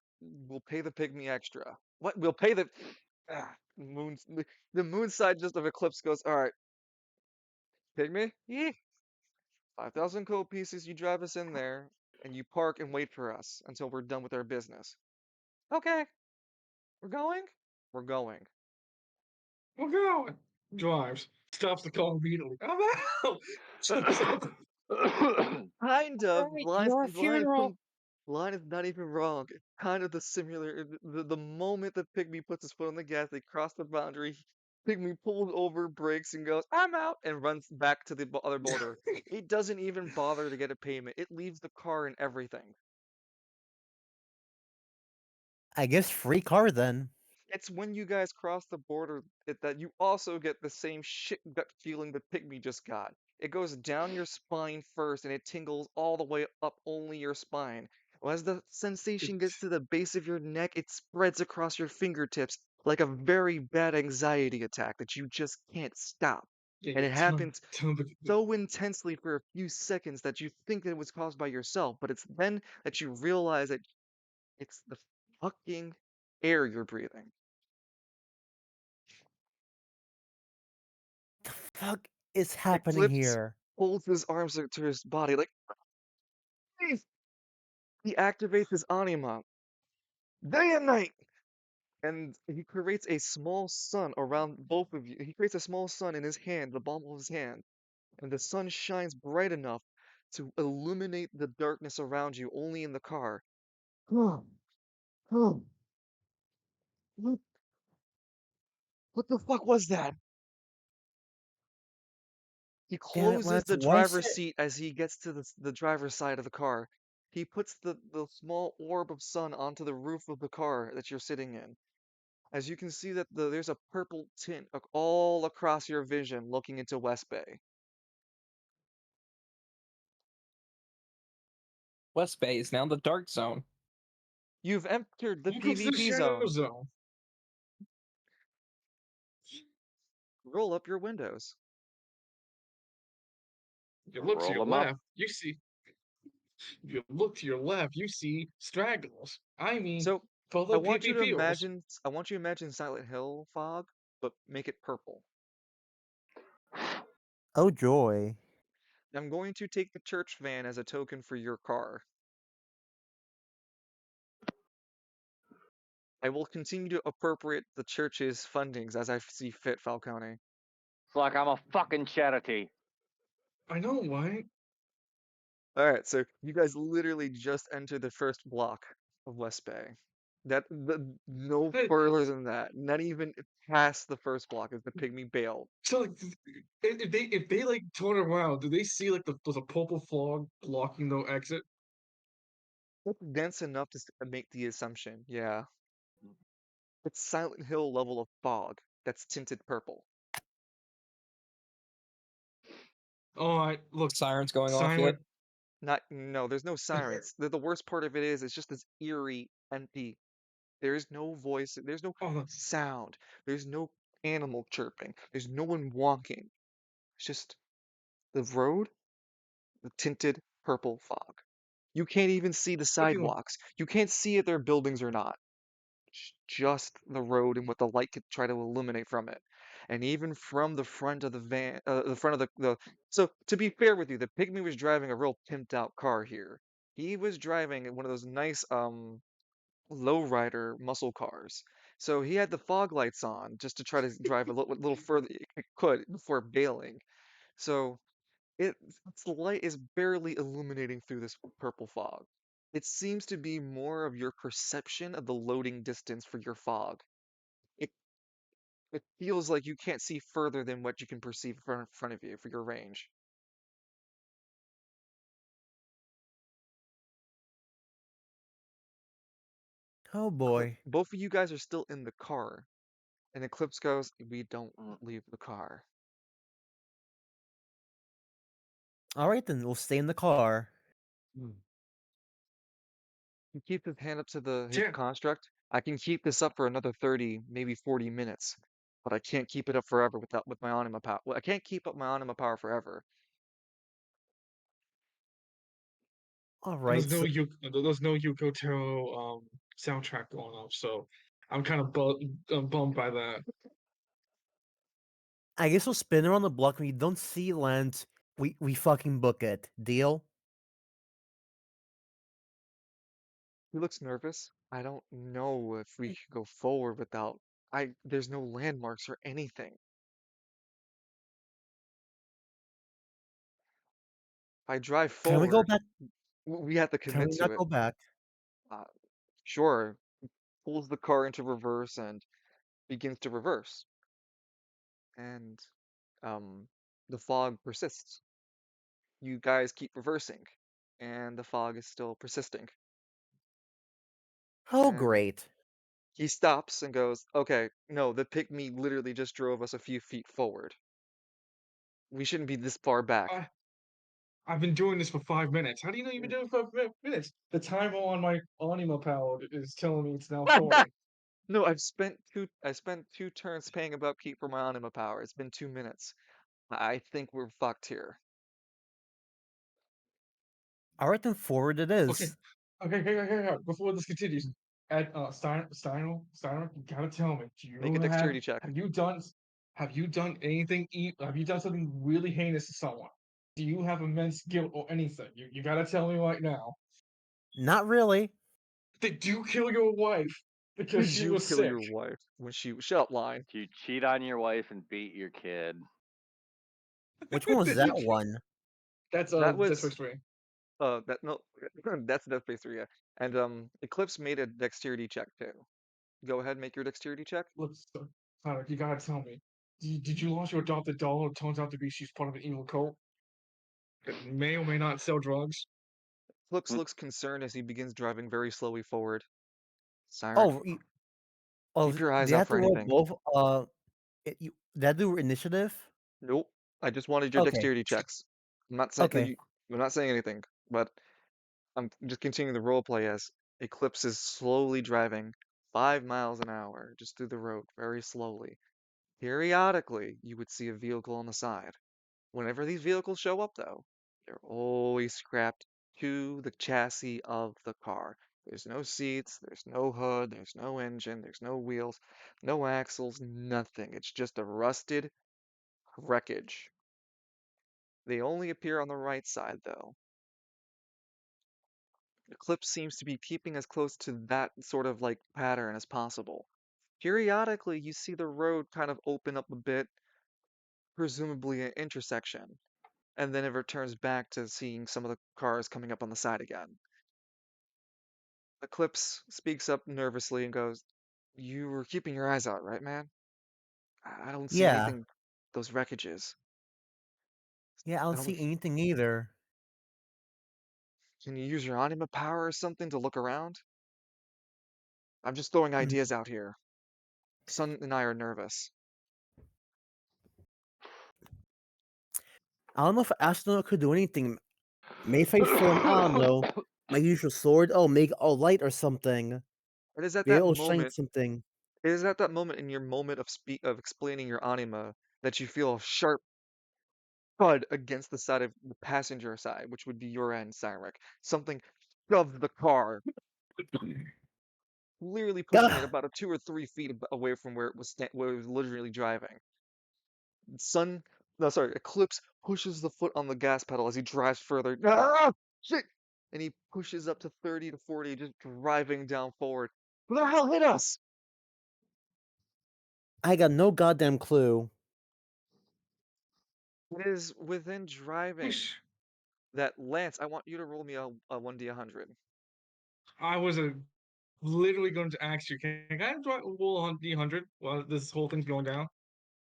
We'll pay the pygmy extra. What? We'll pay the. Moon. The moon side just of Eclipse goes. All right, pygmy. Yeah. 5,000 gold pieces. You drive us in there, and you park and wait for us until we're done with our business. Okay, we're going. We're going. We're going. Drives. Stops the car immediately. I'm out. Kind of. Alright, Line's your line is funeral. line is not even wrong. It's kind of the similar. The moment the pygmy puts his foot on the gas, they cross the boundary. Pygmy pulls over, brakes, and goes, "I'm out," and runs back to the other border. It doesn't even bother to get a payment. It leaves the car and everything. I guess free car then. It's when you guys cross the border that you also get the same shit gut feeling the pygmy just got. It goes down your spine first and it tingles all the way up only your spine. As the sensation gets to the base of your neck, it spreads across your fingertips like a very bad anxiety attack that you just can't stop. Yeah, And yeah. it happens so intensely for a few seconds that you think that it was caused by yourself, but it's then that you realize that it's the fucking air you're breathing. The fuck is happening Eclipse here? holds his arms to his body like, "Please!" He activates his anima day and night, and he creates a small sun around both of you. He creates a small sun in his hand, the palm of his hand, and the sun shines bright enough to illuminate the darkness around you only in the car. Oh, oh, what, what the fuck was that? He Damn it, closes Lance, the why is driver's it? seat as he gets to the driver's side of the car. He puts the small orb of sun onto the roof of the car that you're sitting in. As you can see that there's a purple tint all across your vision looking into West Bay. West Bay is now the dark zone. You've entered the Welcome to the PvP Shadow zone. Zone. Roll up your windows. You look to Roll your them up. left, you see. You look to your left, you see stragglers. I mean, So I fellow want you to PvPers. imagine Silent Hill fog, but make it purple. Oh joy. I'm going to take the church van as a token for your car. I will continue to appropriate the church's fundings as I see fit, Falcone. It's like I'm a fucking charity. I know, right? Alright, so you guys literally just entered the first block of West Bay. No Hey, further than that. Not even past the first block is the pygmy bailed. so like, if they like turn around, do they see like there's a purple fog blocking the exit? It's dense enough to make the assumption, yeah. It's Silent Hill level of fog that's tinted purple. All right, look, Sirens going off yet? silent. No, there's no sirens. The worst part of it is it's just this eerie, empty. There is no voice, there's no Oh, sound, there's no animal chirping, there's no one walking. It's just the road, the tinted purple fog. You can't even see the okay, look, sidewalks. You can't see if they're buildings or not. It's just the road and what the light could try to illuminate from it. And even from the front of the van, the front of the. So to be fair with you, the pygmy was driving a real pimped out car here. He was driving one of those nice lowrider muscle cars. So he had the fog lights on just to try to drive a little further he could before bailing. So its light is barely illuminating through this purple fog. It seems to be more of your perception of the loading distance for your fog. It it feels like you can't see further than what you can perceive in front of you for your range. Oh boy. Both of you guys are still in the car, and Eclipse goes, "We don't Mm. leave the car." Alright then, we'll stay in the car. He keeps his hand up to the hip yeah. construct. I can keep this up for another 30, maybe 40 minutes, but I can't keep it up forever with my anima power. Well, I can't keep up my anima power forever. Alright, so There's no Yuko Taro soundtrack going off, so I'm kind of bummed by that. I guess we'll spin around the block when we don't see Lance. We fucking book it. Deal? He looks nervous. I don't know if we could go forward without There's no landmarks or anything. If I drive Can we go forward, back? we have to Can commit we to not it. go back? Uh, sure, pulls the car into reverse and begins to reverse, and um, the fog persists. You guys keep reversing, and the fog is still persisting. Oh, And great. he stops and goes, "Okay, no, the pygmy literally just drove us a few feet forward. We shouldn't be this far back." I I've been doing this for 5 minutes. How do you know you've been doing it for 5 minutes? The timer on my Anima pal is telling me it's now 40. No, I spent 2 turns paying about keep for my anima power. It's been 2 minutes. I think we're fucked here. Alright, then forward it Okay, is. okay. Before this continues, at Steiner, you gotta tell me, do Make you a dexterity check. have you done anything? Have you done something really heinous to someone? Do you have immense guilt or anything? You gotta tell me right now. Not really. Did you kill your wife because Did she you was kill sick? your wife when she shut up line? Do you cheat on your wife and beat your kid? Which one was Did that you? one? That That's was Space 3. that no that's Death Space 3, yeah. And Eclipse made a dexterity check too. Go ahead, make your dexterity check. Look, Tyler, you gotta tell me. Did you lose your adopted doll? It turns out to be she's part of an evil cult that may or may not sell drugs. Eclipse Hmm. looks concerned as he begins driving very slowly forward. Cyrek, Oh, oh, keep your eyes they out have for to roll anything. both, they have to do initiative? Nope. I just wanted your Okay, dexterity checks. I'm not saying that okay. I'm not saying anything, but I'm just continuing the role play as Eclipse is slowly driving 5 miles an hour just through the road, very slowly. Periodically, you would see a vehicle on the side. Whenever these vehicles show up, though, they're always scrapped to the chassis of the car. There's no seats, there's no hood, there's no engine, there's no wheels, no axles, nothing. It's just a rusted wreckage. They only appear on the right side, though. Eclipse seems to be keeping as close to that sort of like pattern as possible. Periodically, you see the road kind of open up a bit, presumably an intersection, and then it returns back to seeing some of the cars coming up on the side again. Eclipse speaks up nervously and goes, "You were keeping your eyes out, right, man? I don't see Yeah. anything, those wreckages. Yeah, I I don't don't, see anything either. can you use your anima power or something to look around? I'm just throwing Mm, ideas out here. Sun and I are nervous." I don't know if Astronaut could do anything. Mayface form, I don't know. My usual sword? Oh, make all light or something. It is at Maybe that it'll shine moment something. It is at that moment in your moment of explaining your anima that you feel a sharp thud against the side of the passenger side, which would be your end, Cyrek. Something shoved the car, clearly pushing it Gah! about a 2 or 3 feet away from where it was literally driving. Sun, no, sorry, Eclipse pushes the foot on the gas pedal as he drives further. Ah, shit! And he pushes up to 30 to 40, just driving down forward. Who the hell hit us? I got no goddamn clue. It is within driving Wish that Lance, I want you to roll me a 1d100. I was literally going to ask you, can I roll on D100 while this whole thing's going down?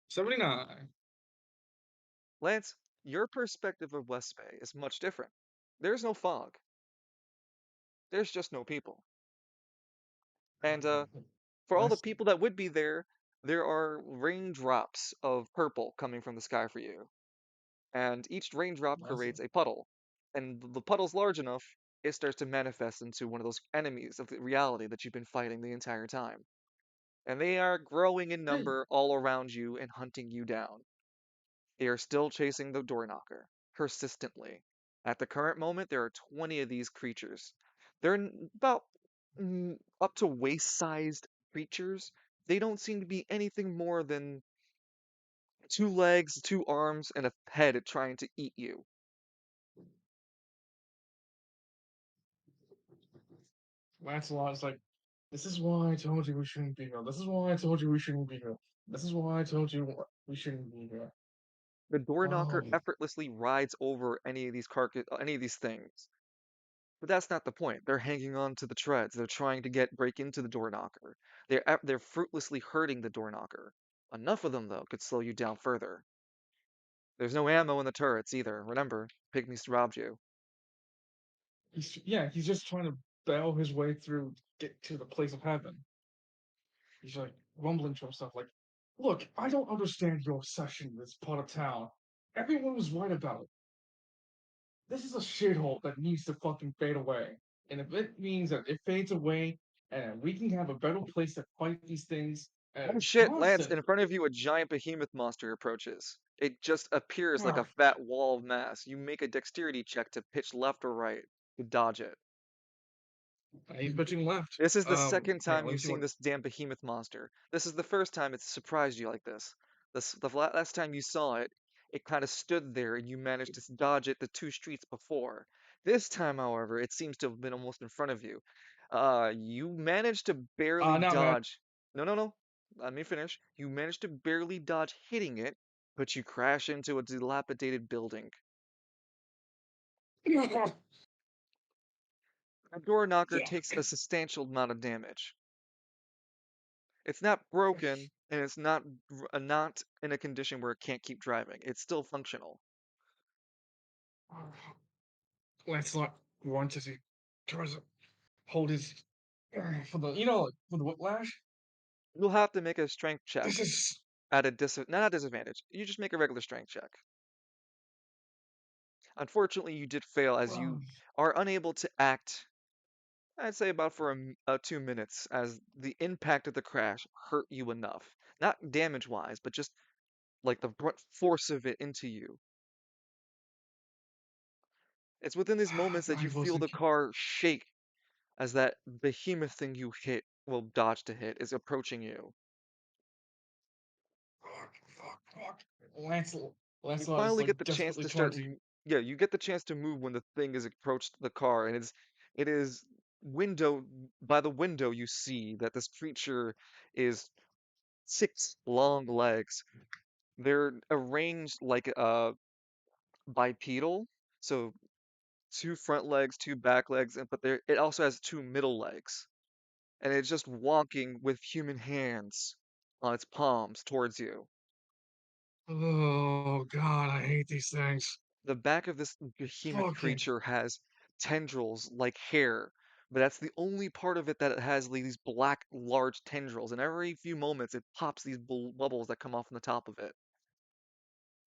79. Lance, your perspective of West Bay is much different. There's no fog. There's just no people. And for all the West. people that would be there, there are raindrops of purple coming from the sky for you. And each raindrop West. creates a puddle. And the puddle's large enough, it starts to manifest into one of those enemies of the reality that you've been fighting the entire time. And they are growing in Hey, number all around you and hunting you down. They are still chasing the door knocker, persistently. At the current moment, there are 20 of these creatures. They're about up to waist-sized creatures. They don't seem to be anything more than 2 legs, 2 arms, and a head trying to eat you. Lancelot's like, This is why I told you we shouldn't be here. This is why I told you we shouldn't be here. This is why I told you we shouldn't be here. The door knocker Oh, effortlessly rides over any of these things. But that's not the point. They're hanging on to the treads. They're trying to break into the door knocker. They're fruitlessly hurting the door knocker. Enough of them though could slow you down further. There's no ammo in the turrets either. Remember, pygmies robbed you. he's just trying to battle his way through, get to the place of heaven. He's like rumbling to himself, like, "Look, I don't understand your obsession with this part of town. Everyone was right about it. This is a shithole that needs to fucking fade away. And if it means that it fades away and we can have a better place to fight these things Oh as shit, Lance, in constantly." front of you a giant behemoth monster approaches. It just appears like a Ah, fat wall of mass. You make a dexterity check to pitch left or right to dodge it. I ain't bitching left. This is the second Hang on, time let me you've see seen what. this damn behemoth monster. This is the first time it's surprised you like this. Last time you saw it, it kind of stood there and you managed to dodge it the two streets before. This time, however, it seems to have been almost in front of you. You managed to barely Now I'm dodge. No, no, no. Let me finish. You managed to barely dodge hitting it, but you crash into a dilapidated building. mad. A door knocker Yeah. takes a substantial amount of damage. It's not broken, and it's not in a condition where it can't keep driving. It's still functional. Lancelot grunts as he tries to hold his for the for the whiplash. You'll have to make a strength This check is at a not a disadvantage. You just make a regular strength check. Unfortunately, you did fail as you um, are unable to act. I'd say about for 2 minutes, as the impact of the crash hurt you enough. Not damage-wise, but just like the force of it into you. It's within these moments that I you feel wasn't. the car shake as that behemoth thing you hit, well, dodge to hit, is approaching you. Fuck. Lancelot. You Lancelot is finally get like the chance desperately to trying start. to. Yeah, you get the chance to move when the thing is approached the car, and it is window by the window you see that this creature is 6 long legs. They're arranged like bipedal, so two front legs, two back legs, and but it also has two middle legs, and it's just walking with human hands on its palms towards you. Oh God, I hate these things. The back of this behemoth Fucking. creature has tendrils like hair, but that's the only part of it that it has these black, large tendrils. And every few moments, it pops these bubbles that come off from the top of it.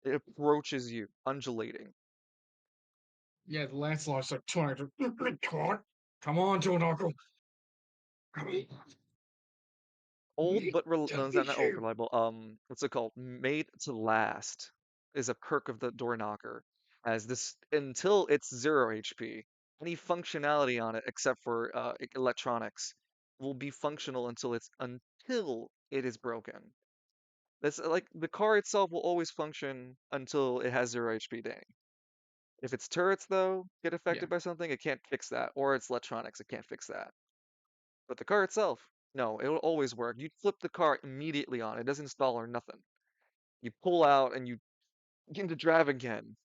It approaches you, undulating. Yeah, the Lancelot's like trying to. Come on, Joe Knuckle. Come on. Old but Just no, be not old, here. reliable. What's it called? Made to last is a perk of the door knocker. As this until it's 0 HP, any functionality on it except for electronics will be functional until it is broken. That's like the car itself will always function until it has 0 HP day. If its turrets though get Yeah, affected by something, it can't fix that, or its electronics, it can't fix that. But the car itself, no, it'll always work. You flip the car immediately on. It doesn't stall or nothing. You pull out and you begin to drive again.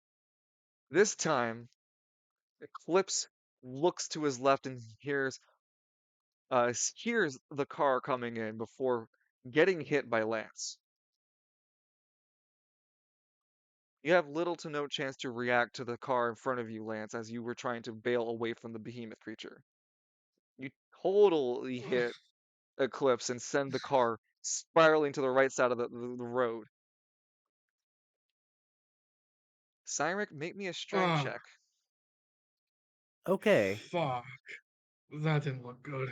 This time, Eclipse looks to his left and hears the car coming in before getting hit by Lance. You have little to no chance to react to the car in front of you, Lance, as you were trying to bail away from the behemoth creature. You totally hit Eclipse and send the car spiraling to the right side of the road. Cyric, make me a strength ah, check. Okay. fuck. That didn't look good.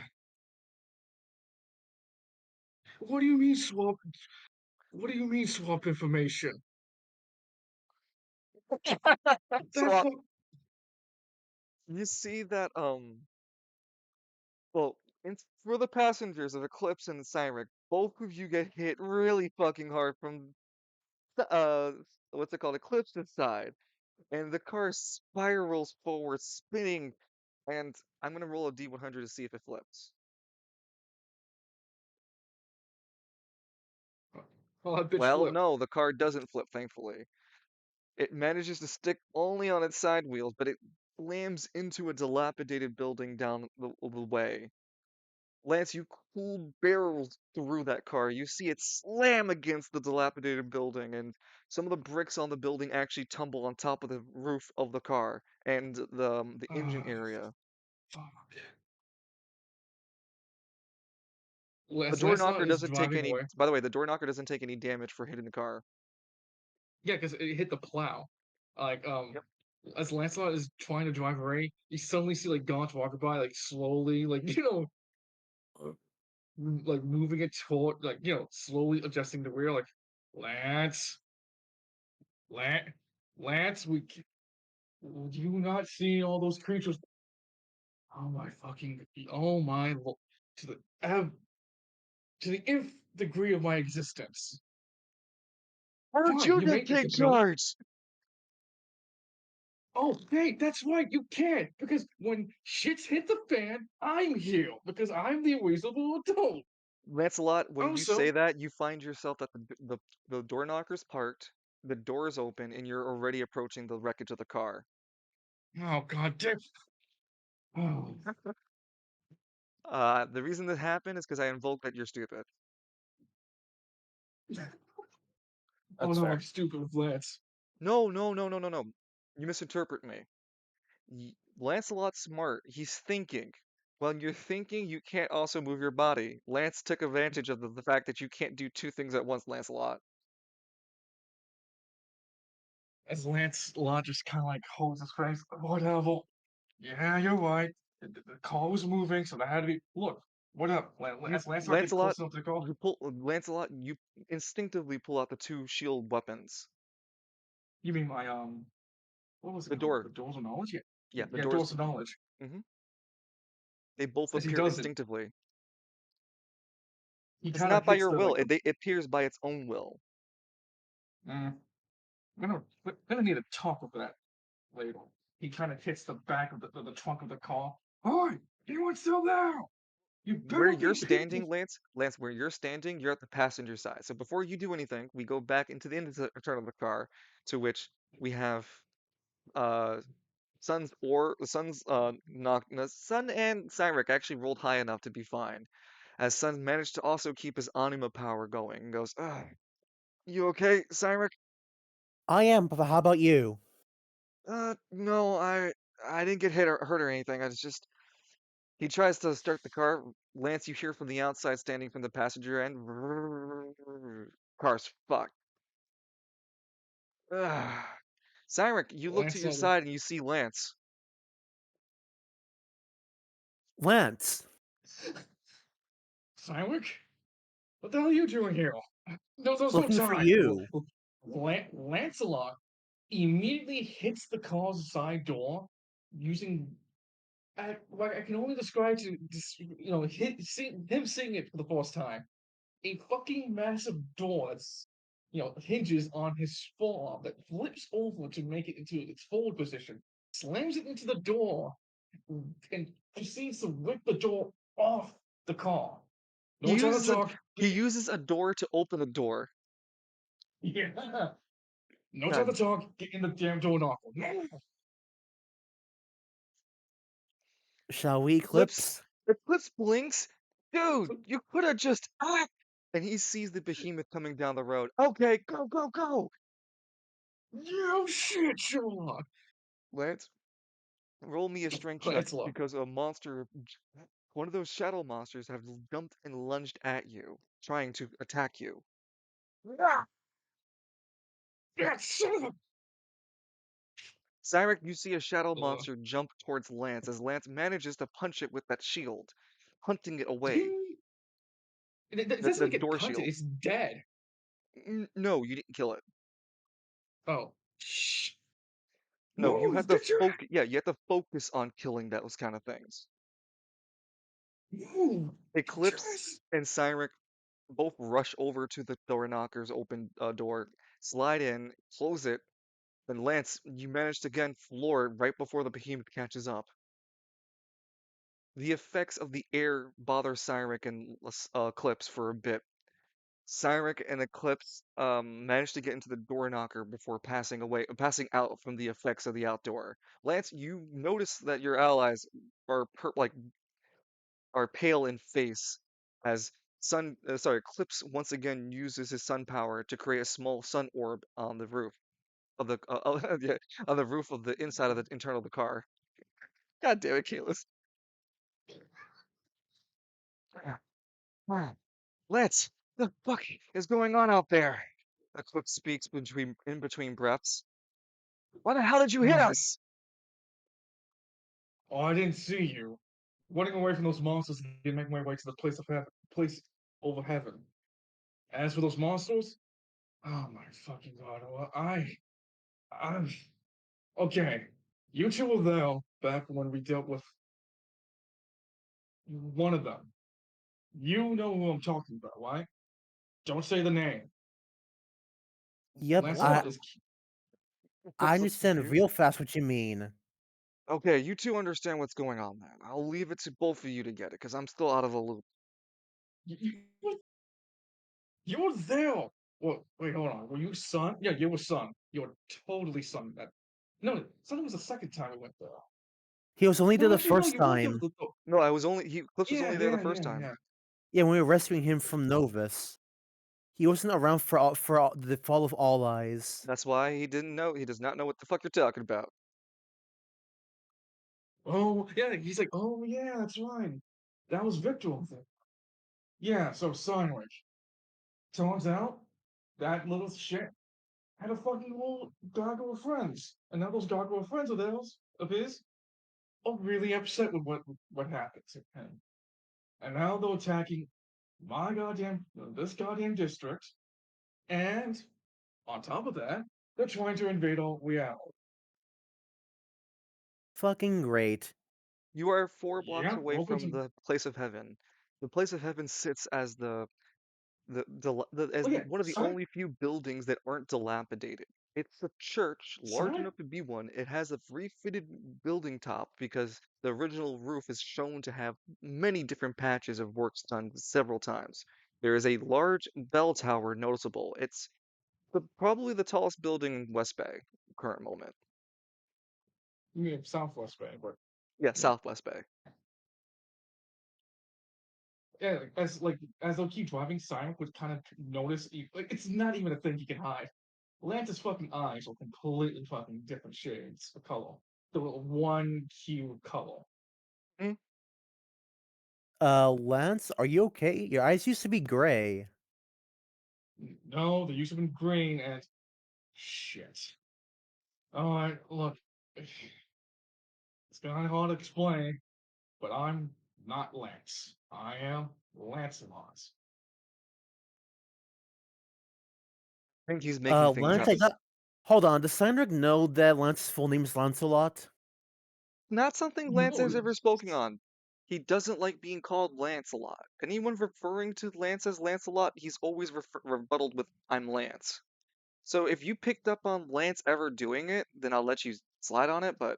What do you mean swap? What do you mean swap information? So That fuck. you see that well, for the passengers of Eclipse and Cyric, both of you get hit really fucking hard from uh what's it called, Eclipse's side, and the car spirals forward, spinning, and I'm gonna roll a D100 to see if it flips. Oh, that bitch Well, flip. no, the car doesn't flip, thankfully. It manages to stick only on its side wheels, but it slams into a dilapidated building down the way. Lance, you cool barrels through that car. You see it slam against the dilapidated building, and some of the bricks on the building actually tumble on top of the roof of the car and the engine Ah, area. fuck. The door knocker Lancelot is doesn't take driving any. away. By the way, the door knocker doesn't take any damage for hitting the car. Yeah, because it hit the plow. Like, Yep. as Lancelot is trying to drive away, you suddenly see like Gaunt walking by, like slowly, like uh, like moving it toward, like slowly adjusting the rear. Like, Lance, Lance, Lance, do you not see all those creatures? Oh my fucking, oh my, to the to the nth degree of my existence. Aren't Fine, you you to make me take capability. charge? Oh, hey, that's right, you can't, because when shit's hit the fan, I'm here, because I'm the reasonable adult. Lancelot, when you say Also, that, you find yourself that the door knocker's parked, the door's open, and you're already approaching the wreckage of the car. oh god damn. Oh, The reason that happened is because I invoked that you're stupid. oh That's no, fair. I'm stupid with Lance. No, no, no, no, no, no. You misinterpret me. Lancelot's smart. He's thinking. When you're thinking, you can't also move your body. Lance took advantage of the fact that you can't do two things at once, Lancelot. As Lancelot just kind of like holds his face, whatever. Yeah, you're right. The car was moving, so that had to be. Look, what up? You, As Lancelot gets Lancelot, close enough to the car, Lancelot, you instinctively pull out the two shield weapons. you mean my what was it The called? door, The doors of knowledge? Yeah, yeah, the yeah, doors. doors of knowledge. hmm They both As he appear does it, instinctively. he It's kind of not by hits your the will. like It appears by its own will. Mm, we're gonna need to talk about that later. He kind of hits the back of the trunk of the car. Hi, anyone still there? You Where better you're be. standing, Lance, where you're standing, you're at the passenger side. So before you do anything, we go back into the inside of the car, to which we have uh Sun and Cyrek actually rolled high enough to be fine. As Sun managed to also keep his anima power going and goes, Ugh, you okay, Cyrek? I am, but how about you? No, I didn't get hurt or anything. I was just he tries to start the car. Lance, you hear from the outside, standing from the passenger end. Car's fucked. Ugh. Cyrek, you look to Lance, your side and you see Lance. Lance, Siwick, what the hell are you doing here? There's no looking for time. you. Lancelot immediately hits the car's side door using. Like I can only describe to him seeing it for the first time. A fucking massive door that's hinges on his forearm that flips over to make it into its forward position, slams it into the door, and proceeds to rip the door off the car. He No time to uses a talk. he uses a door to open a door. Yeah. No time to God, talk. Get in the damn door knocker. Shall we Eclipse eclipse? Eclipse blinks. Dude, you could have just act. And he sees the behemoth coming down the road. Okay, go, go, go. You shit, Sherlock. Lance, roll me a strength check Lancelot. because one of those shadow monsters have jumped and lunged at you, trying to attack you. Ah, yeah, son of Cyrek, you see a shadow a. monster jump towards Lance as Lance manages to punch it with that shield, hunting it away. Ding. It The doesn't get door punted. shield. It's dead. No, you didn't kill it. Oh, shh. No, you Move, have to get your focus. Yeah, you have to focus on killing those kind of things. move. Get your Eclipse ass. and Cyrek both rush over to the door knocker's open door, slide in, close it, then Lance, you manage to again floor it right before the behemoth catches up. The effects of the air bother Cyrek and Eclipse for a bit. Cyric and Eclipse managed to get into the door knocker before passing out from the effects of the outdoor. Lance, you notice that your allies like are pale in face as Eclipse once again uses his sun power to create a small sun orb on the roof of the yeah, on the roof of the inside of the internal of the car. God damn it, Keyless. Lance, the fuck is going on out there? Eclipse speaks in between breaths. Why the hell did you hit Oh, us? I didn't see you. Running away from those monsters and making my way to the place over heaven. As for those monsters, oh my fucking god! I'm okay. You two were there back when we dealt with one of them. You know who I'm talking about, right? Don't say the name. Yep, What? Lancelot is. I Eclipse looks understand confused. real fast what you mean. Okay, you two understand what's going on then. I'll leave it to both of you to get it, because I'm still out of the loop. You were there. Well, wait, hold on. Were you son? Yeah, you were son. You were totally son. That no, son was the second time we went there. He was only there No, the actually, no, first you were there. time. No, I was only Eclipse was Yeah, only there the yeah, first yeah, time. yeah. Yeah, when we were rescuing him from Novus. He wasn't around for the fall of All Eyes. That's why he didn't know. He does not know what the fuck you're talking about. Oh, yeah. He's like, oh yeah, that's right. That was Victor. Yeah. So sandwich. Turns out that little shit had a fucking little gargoyle friends, and now those gargoyle friends of his are really upset with what happened to him, and now they're attacking my goddamn this goddamn district, and on top of that, they're trying to invade our reality. Fucking great. You are 4 blocks Yep, away welcome from to. the place of heaven. The place of heaven sits as Oh yeah, one of the only few buildings that aren't dilapidated. It's a church large Sonic. enough to be one. It has a refitted building top because the original roof is shown to have many different patches of works done several times. There is a large bell tower noticeable. It's probably the tallest building in West Bay, current moment. Yeah, Southwest Bay, but Yeah, yeah, Southwest Bay. yeah. As they'll keep driving, Sonic would kind of notice. Like it's not even a thing he can hide. Lance's fucking eyes are completely fucking different shades of color. The one hue color. Hmm? Lance, are you okay? Your eyes used to be gray. No, they used to be green and shit. Alright, look. It's kind of hard to explain, but I'm not Lance. I am Lancelot. I think he's making things Lance, up. I got. Hold on, does Cynric know that Lance's full name is Lancelot? Not something Lance No, has ever spoken on. He doesn't like being called Lance a lot. Anyone referring to Lance as Lancelot, he's always rebutted with "I'm Lance." So if you picked up on Lance ever doing it, then I'll let you slide on it. But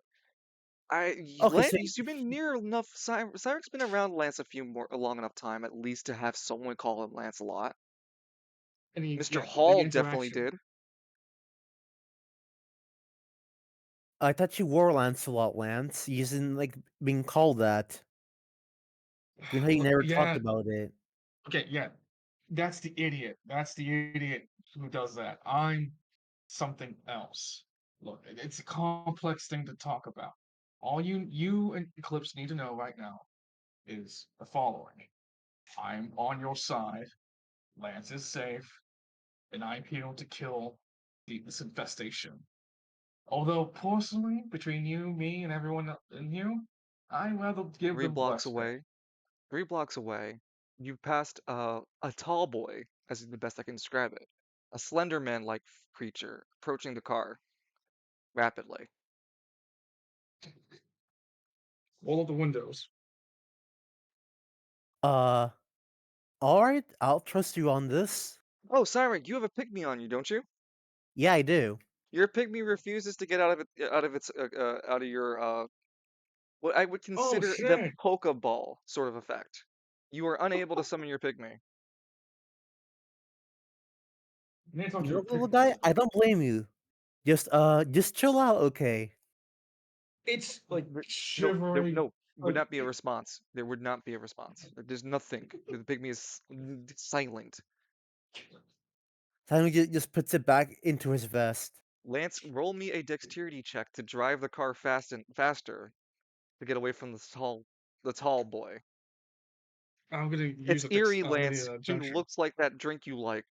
Okay, so Lance, you've been near enough. Cyric's been around Lance a long enough time, at least to have someone call him Lance a lot. and Mr. the Hall definitely interaction. did. I thought you were Lancelot, Lance. You isn't like being called that. Given how you Look, never talked yeah, about it. okay, yeah. That's the idiot. That's the idiot who does that. I'm something else. Look, it's a complex thing to talk about. All you and Eclipse need to know right now is the following. I'm on your side. Lance is safe, and I'm here to kill this infestation. Although personally, between you, me, and everyone in here, I'd rather give Three them blocks less pain. away. 3 blocks away, you passed a tall boy, as is the best I can describe it. A slender man-like creature approaching the car rapidly. Roll up the windows. Uh, alright, I'll trust you on this. Oh, Siren, you have a pygmy on you, don't you? Yeah, I do. Your pygmy refuses to get out of your what I would Oh consider the shit! Pokeball sort of effect. You are unable to summon your pygmy. I'm gonna talk You to know, a little picnic guy, I spot. don't blame you. Just chill out, okay? It's like No, shivering. would Like not be a response. There would not be a response. There's nothing. The pygmy is silent. Simon just puts it back into his vest. Lance, roll me a dexterity check to drive the car faster to get away from the tall boy. I'm gonna use It's a dex. eerie, I'm gonna Lance. He junction. looks like that drink you like.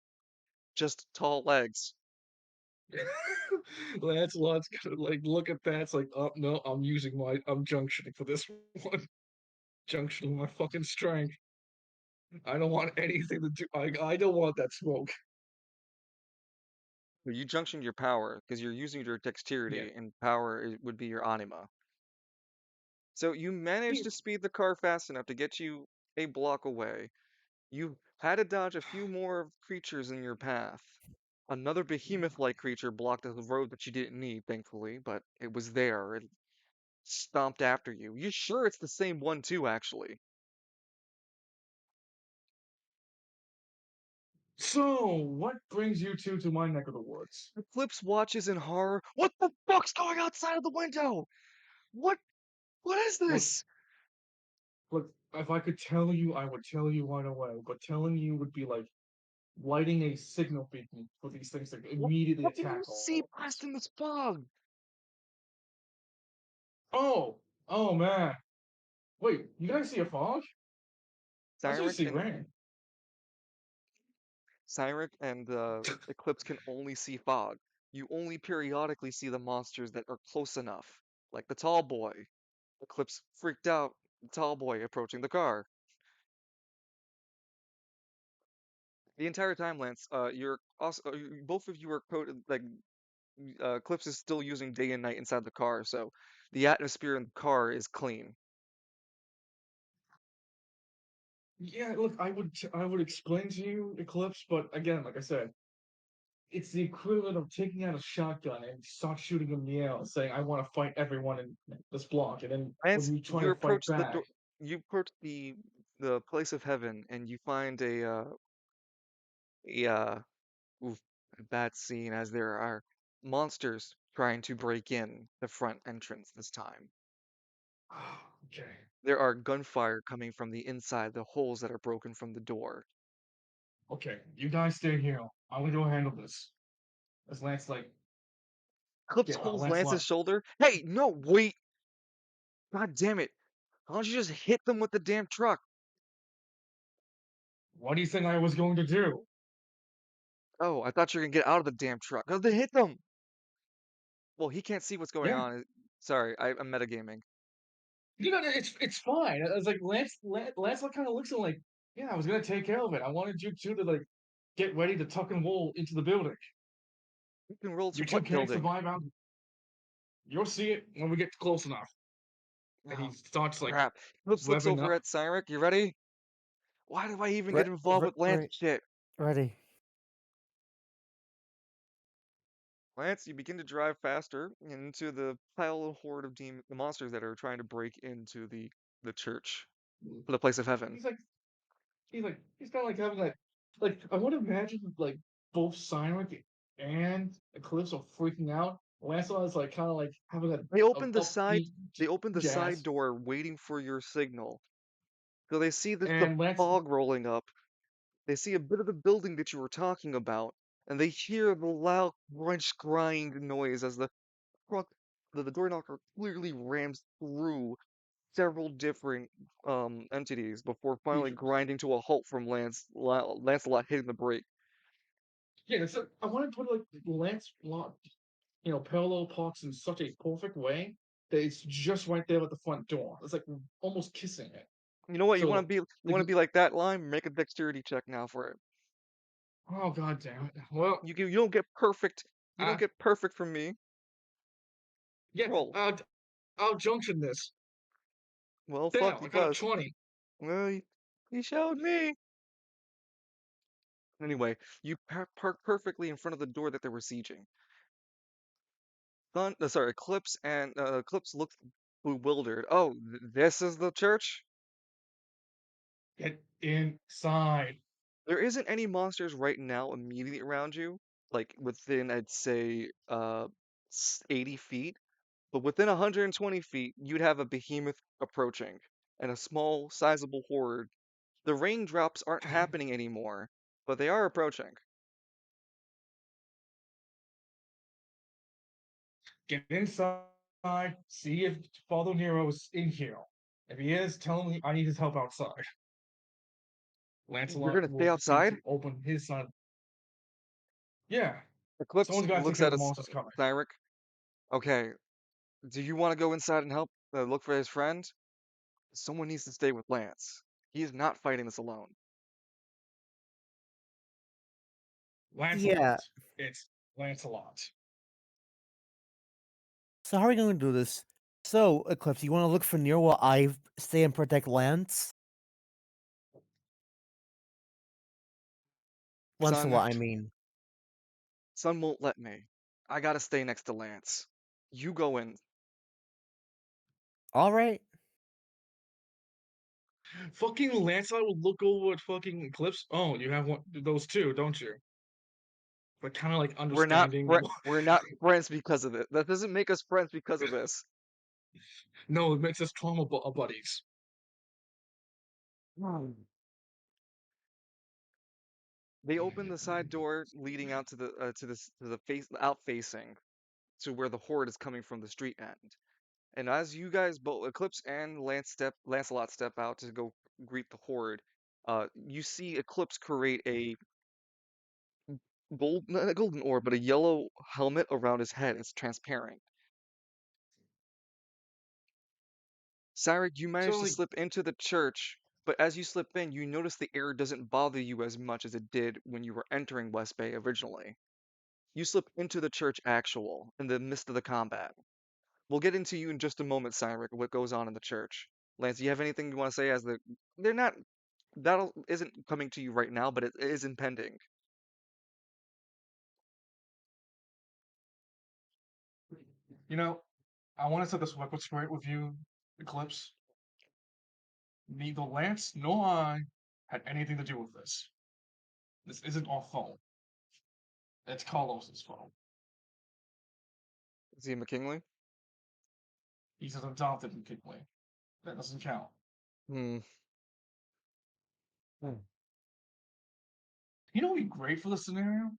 Just tall legs. Lancelot's gonna like look at that. It's like, oh no, I'm junctioning for this one. Junctioning my fucking strength. I don't want anything to do. I don't want that smoke. You junctioned your power because you're using your Yeah. dexterity, and power would be your anima. So you managed Yeah. to speed the car fast enough to get you a block away. You had to dodge a few more creatures in your path. Another behemoth-like creature blocked the road that you didn't need, thankfully, but it was there. It stomped after you. You sure it's the same one too, actually? So, what brings you two to my neck of the woods? Eclipse watches in horror. What the fuck's going outside of the window? What? What is Look, this? look. If I could tell you, I would tell you right away. But telling you would be like lighting a signal beacon for these things to What? immediately What can you attack all see of past us. in this fog? Oh, oh man. Wait, you guys see a fog? I just Cyric see and rain. Eclipse can only see fog. You only periodically see the monsters that are close enough, like the tall boy. Eclipse freaked out. The tall boy approaching the car. The entire time, Lance, you're also both of you are coded like Eclipse is still using day and night inside the car, so the atmosphere in the car is clean. Yeah, look, I would explain to you Eclipse, but again, like I said, it's the equivalent of taking out a shotgun and start shooting in the air, and saying, "I want to fight everyone in this block," and then when Lance, you try you to fight approach the back, door. You approach the place of heaven, and you find a oof, a bad scene as there are monsters trying to break in the front entrance this time. okay, There are gunfire coming from the inside, the holes that are broken from the door. okay, you guys stay here. I'm gonna go handle this. As Lance like, Clips get holds Lance's Lancelot. shoulder. Hey, no, wait! God damn it! Why don't you just hit them with the damn truck? What do you think I was going to do? Oh, I thought you were gonna get out of the damn truck. Oh, then hit them! Well, he can't see what's going Yeah, on. Sorry, I'm metagaming. it's fine. It's like Lancelot kind of looks at him like, yeah, I was gonna take care of it. I wanted you two to like get ready to tuck and roll into the building. You can roll to You two what can't building? survive out. You'll see it when we get close enough. And he Oh, starts like crap. Clips looks revving over up. at Cyric. You ready? Why do I even get Re- involved re- with Lance re- shit? ready. Lance, you begin to drive faster into the pile of horde of the monsters that are trying to break into the church, the place of heaven. He's like he's kind of like having like I want to imagine like both Cyric and Eclipse are freaking out. Lancelot is like kind of like having They a open the side upbeat they open the side jazz, door waiting for your signal. So they see the and Lance fog rolling up. They see a bit of the building that you were talking about, and they hear the loud crunch grind noise as truck the door knocker clearly rams through several different entities before finally creatures. grinding to a halt from Lancelot hitting the brake. Yeah, so I want to put like Lancelot, parallel parks in such a perfect way that it's just right there at the front door. It's like almost kissing it. You know what? So You like, want to be like that line? Make a dexterity check now for it. oh god damn it. Well, You don't get perfect. You don't uh, get perfect from me. yeah, Roll. I'll junction this. Well, fuck, Damn, you I got a got. 20. Well, he showed me. Anyway, you park perfectly in front of the door that they were sieging. Eclipse looks bewildered. Oh, this is the church? Get inside. There isn't any monsters right now immediately around you, like within, I'd say, 80 feet. But within 120 feet, you'd have a behemoth approaching, and a small, sizable horde. The raindrops aren't happening anymore, but they are approaching. Get inside, see if Father Nero is in here. If he is, tell him I need his help outside. You're Lancelot gonna stay will proceed outside? to open his side. Yeah, Eclipse someone's got to take looks care of at the us, monsters coming. Cyric. Okay, do you want to go inside and help look for his friend? Someone needs to stay with Lance. He is not fighting this alone. Yeah. Lancelot. It's Lancelot. So how are we going to do this? So, Eclipse, you want to look for Nero while I stay and protect Lance? Son, Lancelot, I mean. son won't let me. I gotta stay next to Lance. You go in. All right. Fucking Lancelot will look over at fucking Eclipse. Oh, you have one those two, don't you? But kind of like understanding. We're not friends because of it. That doesn't make us friends because of this. No, it makes us trauma buddies. They open the side door leading out to the face out facing to where the horde is coming from the street end. And as you guys both Eclipse and Lancelot step out to go greet the horde, you see Eclipse create a not a golden orb, but a yellow helmet around his head. It's transparent. Cyric, you So manage to like, slip into the church, but as you slip in, you notice the air doesn't bother you as much as it did when you were entering West Bay originally. You slip into the church actual in the midst of the combat. We'll get into you in just a moment, Cyric, what goes on in the church. Lance, do you have anything you want to say as they're not that isn't coming to you right now, but it is impending. you know, I want to set this record straight with you, Eclipse. Neither Lance nor I had anything to do with this. This isn't our fault. It's Carlos's fault. Is he McKinley? He's an adopted McKinley. That doesn't count. Hmm. You know what'd be great for this scenario?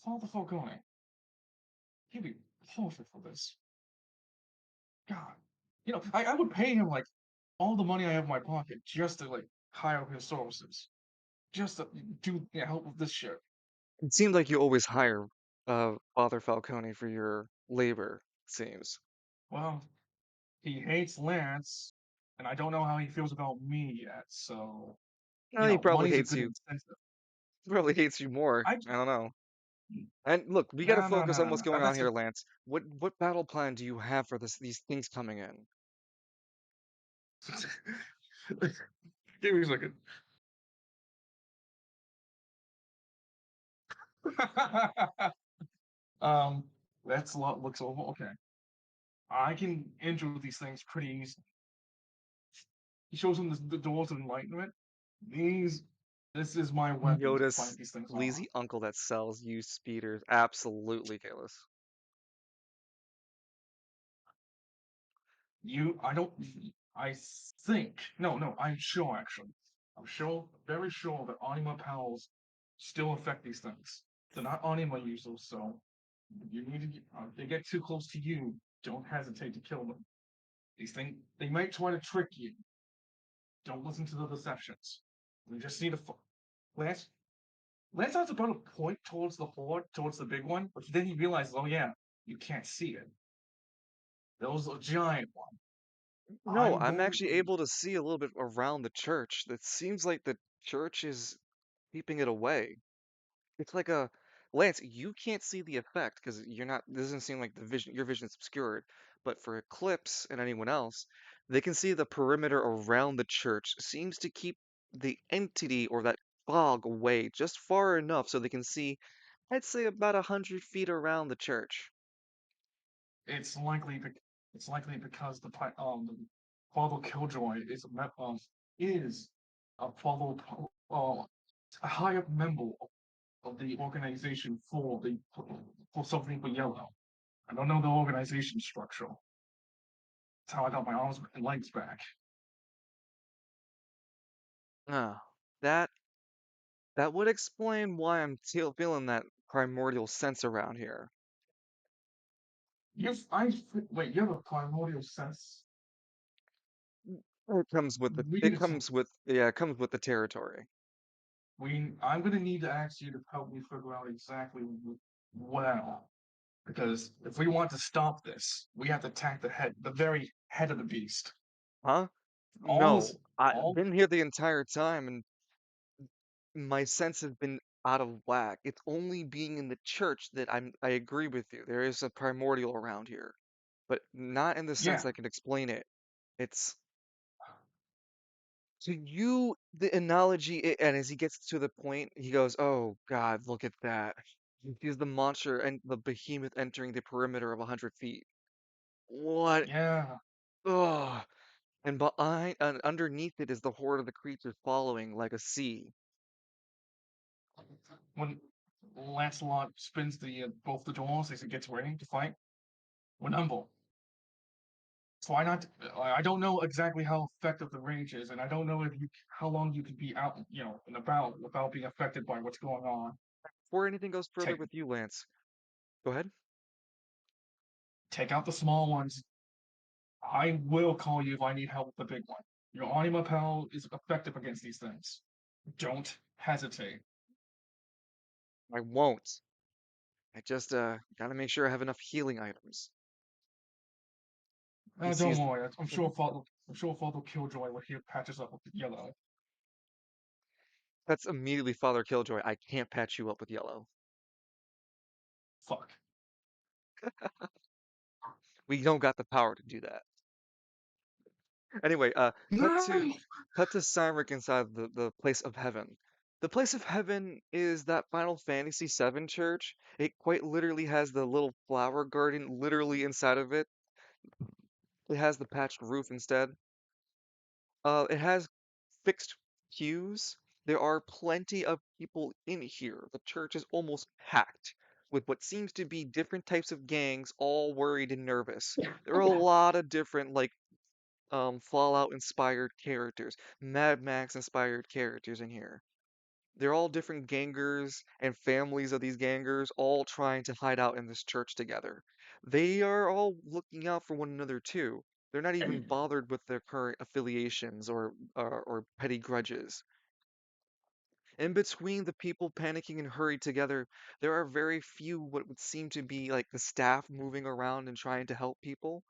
Father Falcone. He'd be perfect for this. God. I would pay him like all the money I have in my pocket just to like hire his services. Just to help with this shit. It seems like you always hire Father Falcone for your labor, it seems. Well, he hates Lance, and I don't know how he feels about me yet, so He probably money's a hates good you. incentive. Probably hates you more. I I don't know. And look, we gotta no no focus no on no what's no. going on That's here, Lance. What battle plan do you have for these things coming in? give me a second. um, that's a lot looks over. Okay, I can enter these things pretty easily. He shows him the doors of enlightenment. These, this is my weapon to fight Yoda's these things off. sleazy uncle that sells used speeders. Absolutely, Kalis. I don't, I think, no, I'm sure actually. I'm sure, very sure that anima powers still affect these things. They're not anima users, so you need to, if they get too close to you, don't hesitate to kill them. These things, they might try to trick you. Don't listen to the deceptions. We just need to, Lance, Lance has about a point towards the horde, towards the big one, but then he realizes, oh yeah, you can't see it. That was a giant one. No, I'm I'm going. actually able to see a little bit around the church. It seems like the church is keeping it away. It's like a Lance, you can't see the effect because you're not. This doesn't seem like the vision. Your vision is obscured. But for Eclipse and anyone else, they can see the perimeter around the church seems to keep the entity or that fog away just far enough so they can see. I'd say about 100 feet around the church. It's likely. It's likely because the Father Killjoy is a fellow a high up member of the organization for something for yellow. I don't know the organization structure. That's how I got my arms and legs back. Ah, that that would explain why I'm still feeling that primordial sense around here. Wait. You have a primordial sense. It comes with We it need to. comes with yeah, it comes with the territory. I'm gonna need to ask you to help me figure out exactly well, because if we want to stop this, we have to attack the very head of the beast. Huh? All this, No, I've all been here the entire time and my sense has been out of whack. It's only being in the church that I agree with you. There is a primordial around here, but not in the sense yeah, I can explain it. It's to you the analogy, and as he gets to the point, he goes, "Oh God, look at that." He sees the monster and the behemoth entering the perimeter of 100 feet. What? yeah. Ugh. And behind and underneath it is the horde of the creatures following like a sea. When Lancelot spins the both the doors as he gets ready to fight, we're nimble. So why not? I don't know exactly how effective the range is, and I don't know how long you could be out, and about without being affected by what's going on. Before anything goes further Take with you, Lance, go ahead. take out the small ones. I will call you if I need help with the big one. Your anima pal is effective against these things. Don't hesitate. I won't. I just gotta make sure I have enough healing items. He Don't sees worry. I'm sure Father Killjoy will heal patches up with yellow. that's immediately Father Killjoy. I can't patch you up with yellow. Fuck. We don't got the power to do that. Anyway, No. cut to Cymric inside the place of heaven. The place of heaven is that Final Fantasy VII church. It quite literally has the little flower garden literally inside of it. It has the patched roof instead. It has fixed queues. There are plenty of people in here. The church is almost packed with what seems to be different types of gangs, all worried and nervous. There are a lot of different, like, Fallout inspired characters, Mad Max inspired characters in here. They're all different gangers and families of these gangers, all trying to hide out in this church together. They are all looking out for one another too. They're not even bothered with their current affiliations or petty grudges. In between the people panicking and hurried together, there are very few what would seem to be like the staff moving around and trying to help people.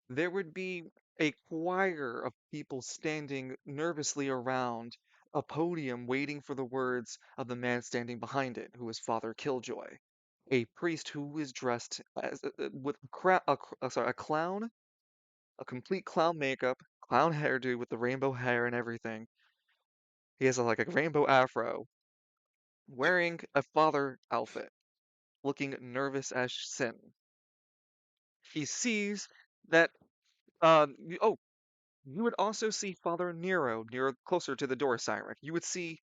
There would be a choir of people standing nervously around a podium waiting for the words of the man standing behind it, who is Father Killjoy, a priest who is dressed as with a clown, a complete clown makeup, clown hairdo with the rainbow hair and everything. He has like a rainbow afro, wearing a father outfit, looking nervous as sin. He sees that oh, you would also see Father Nero near closer to the door, Cyric. You would see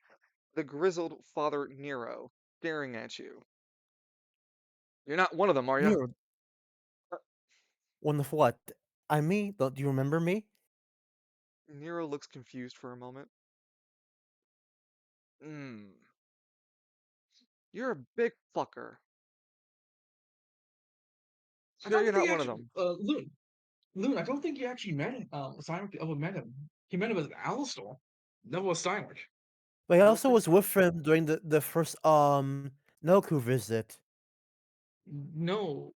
the grizzled Father Nero staring at you. You're not one of them, are you? Nero, one of what? I me? Don't you remember me? Nero looks confused for a moment. Hmm. You're a big fucker. I Sure, don't you're think not he one of actually. them. Loon. I don't think he actually met him. Simon ever met him. He met him as Alistar. Never was Simon. But I I don't also think. was with him during the first Noku visit. No,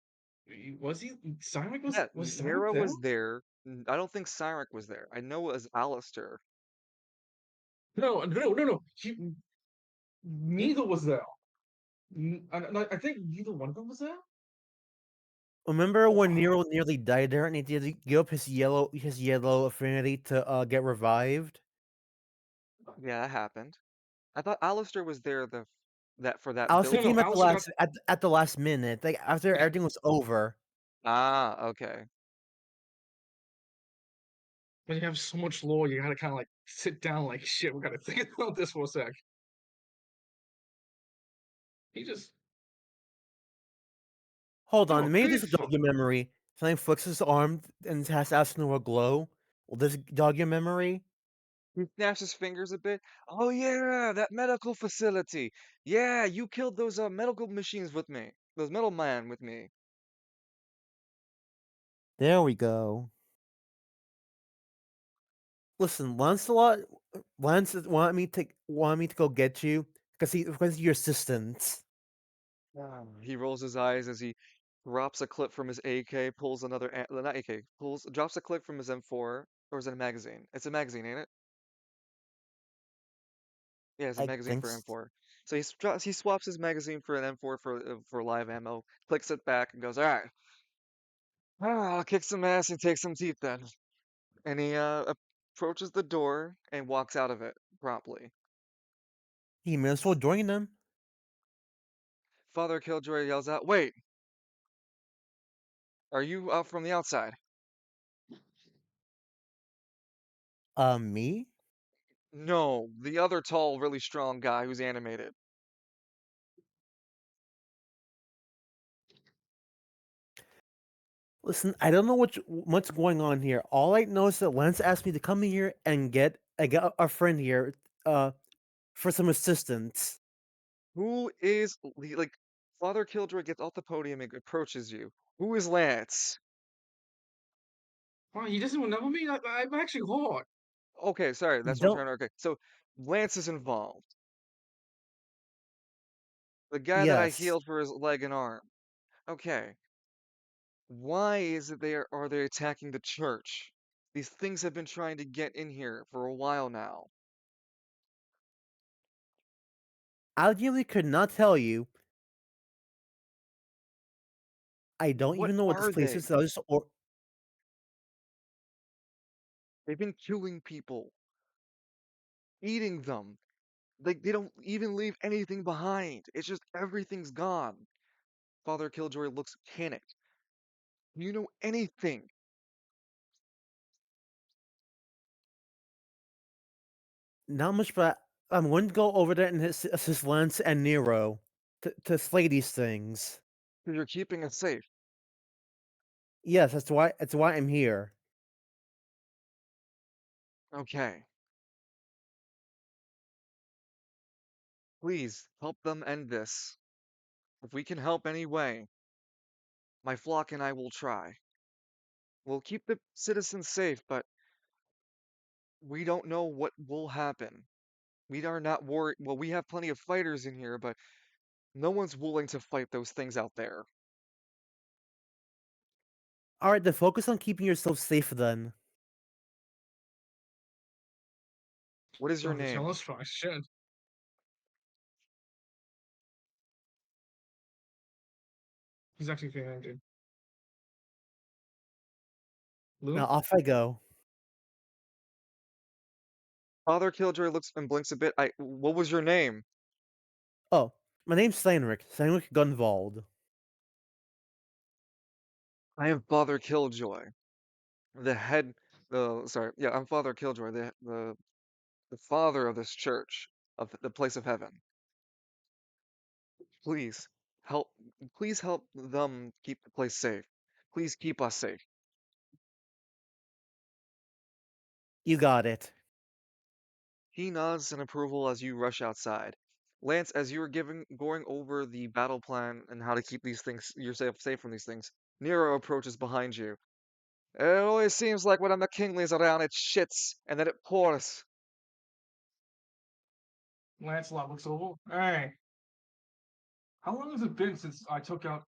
was he? Simon Yeah, was Simon Nero there? was there. I don't think Cyric was there. I know it was Alistair. No. Neither was there. I think neither one of them was there. Remember Oh, when Nero nearly died there and he had to give up his yellow affinity to get revived? Yeah, that happened. I thought Alistair was there that for that Alistair no. came building. at the Alistar got. last minute, like after Yeah, everything was over. Ah, okay. when you have so much lore, you gotta kind of like sit down, like shit. We gotta think about this for a sec. He just Hold you're a on, maybe this big will jog your fucker. memory. Something flicks his arm and has Asuna glow. Will this jog your memory? He snaps his fingers a bit. Oh yeah, that medical facility. Yeah, you killed those medical machines with me. Those metal man with me. There we go. Listen, Lancelot, Lance wanted me to go get you because of your assistance. He rolls his eyes as he drops a clip from his AK, pulls another, not AK, drops a clip from his M4, or is it a magazine? It's a magazine, ain't it? Yeah, it's a I magazine think for M4. So he swaps his magazine for an M4 for live ammo, clicks it back, and goes, "All right, I'll kick some ass and take some teeth then." And he approaches the door and walks out of it promptly. he may as well join them. Father Killjoy yells out, "Wait, are you out from the outside?" Me? No, the other tall, really strong guy who's animated. Listen, I don't know what's going on here. All I know is that Lance asked me to come here and get a friend here, uh, for some assistance. Who is like Father Killjoy gets off the podium and approaches you. Who is Lance? Wow, he doesn't remember me. I'm actually hot. Okay, sorry, You that's what I'm don't? trying to. Okay, so Lance is involved. The guy that I Yes. healed for his leg and arm. Okay, why is it are they attacking the church? These things have been trying to get in here for a while now. I genuinely could not tell you. I don't What even know what this are place they? is. They've been killing people, eating them. Like they don't even leave anything behind. It's just everything's gone. Father Killjoy looks panicked. You know anything? Not much, but I'm going to go over there and assist Lance and Nero to slay these things. 'Cause you're keeping us safe. Yes, that's why I'm here. Okay. Please help them end this. If we can help any way, my flock and I will try. We'll keep the citizens safe, but we don't know what will happen. We are not worried. Well, we have plenty of fighters in here, but no one's willing to fight those things out there. All right, then focus on keeping yourself safe then. What is your Don't be name? jealous, but I should. He's actually feeling good. Now Lou? off I go. Father Killjoy looks and blinks a bit. What was your name? Oh, my name's Steinrich Gunvald. I am Father Killjoy, the head. Sorry, yeah, I'm Father Killjoy, the father of this church, of the place of heaven. Please help. Please help them keep the place safe. Please keep us safe. You got it. He nods in approval as you rush outside. Lance, as you are going over the battle plan and how to keep these things yourself safe from these things, Nero approaches behind you. It always seems like when the Kingly's around, it shits and then it pours. Lancelot looks over. Hey, how long has it been since I took out?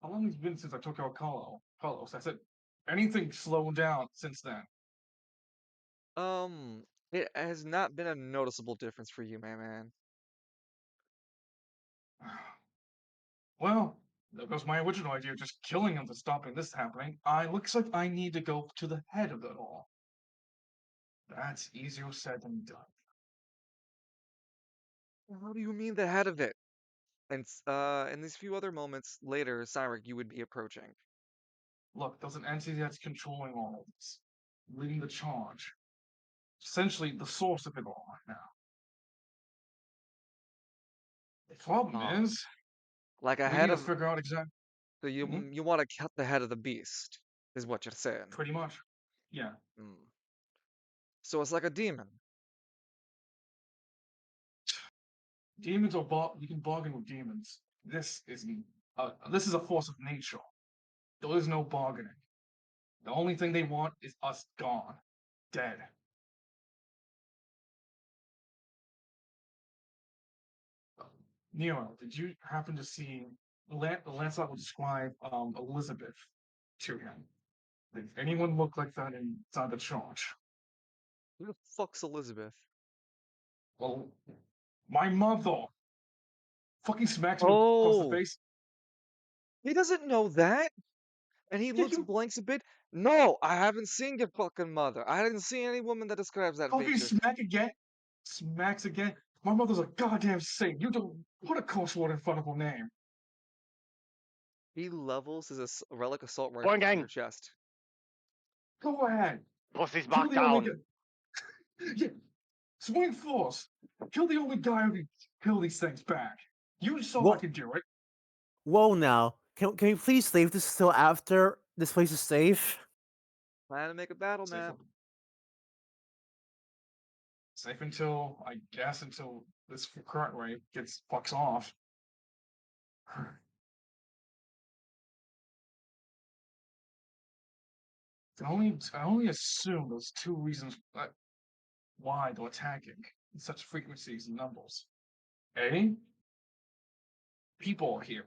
How long has it been since I took out Carlos? I said, anything slowed down since then? Um, it has not been a noticeable difference for you, my man. Well, there goes my original idea of just killing him to stopping this happening. I looks like I need to go to the head of it all. That's easier said than done. How do you mean the head of it? And in these few other moments later, Cyric, you would be approaching. Look, there's an entity that's controlling all of this, leading the charge. Essentially, the source of it all right now. The problem Oh, is, like a we need head to of. figure out exactly. So Hmm. you want to cut the head of the beast, is what you're saying. Pretty much. Yeah. Mm. So it's like a demon. Demons are you can bargain with demons. This is a force of nature. There is no bargaining. The only thing they want is us gone, dead. Nero, did you happen to see Lancelot would describe Elizabeth to him? Did anyone look like that inside the church? Who the fuck's Elizabeth? Well, my mother fucking smacks him across the Oh, face. he doesn't know that, and he Yeah, looks you blanks a bit. No, I haven't seen your fucking mother. I didn't see any woman that describes that fucking feature. smack again. Smacks again. My mother's a goddamn saint. You don't put a curse word in front of her name. He levels his relic assault rifle Going in gang. your chest. Go ahead. Pussy's Kill back the only guy. down. Yeah, swing force. Kill the only guy who can kill these things back. You saw I Whoa, could do it. whoa now. Can we please save this till after this place is safe? Plan to make a battle Safe, map. safe until I guess until this current wave gets fucks off. I only assume those two reasons why they're attacking in such frequencies and numbers. A, people are here,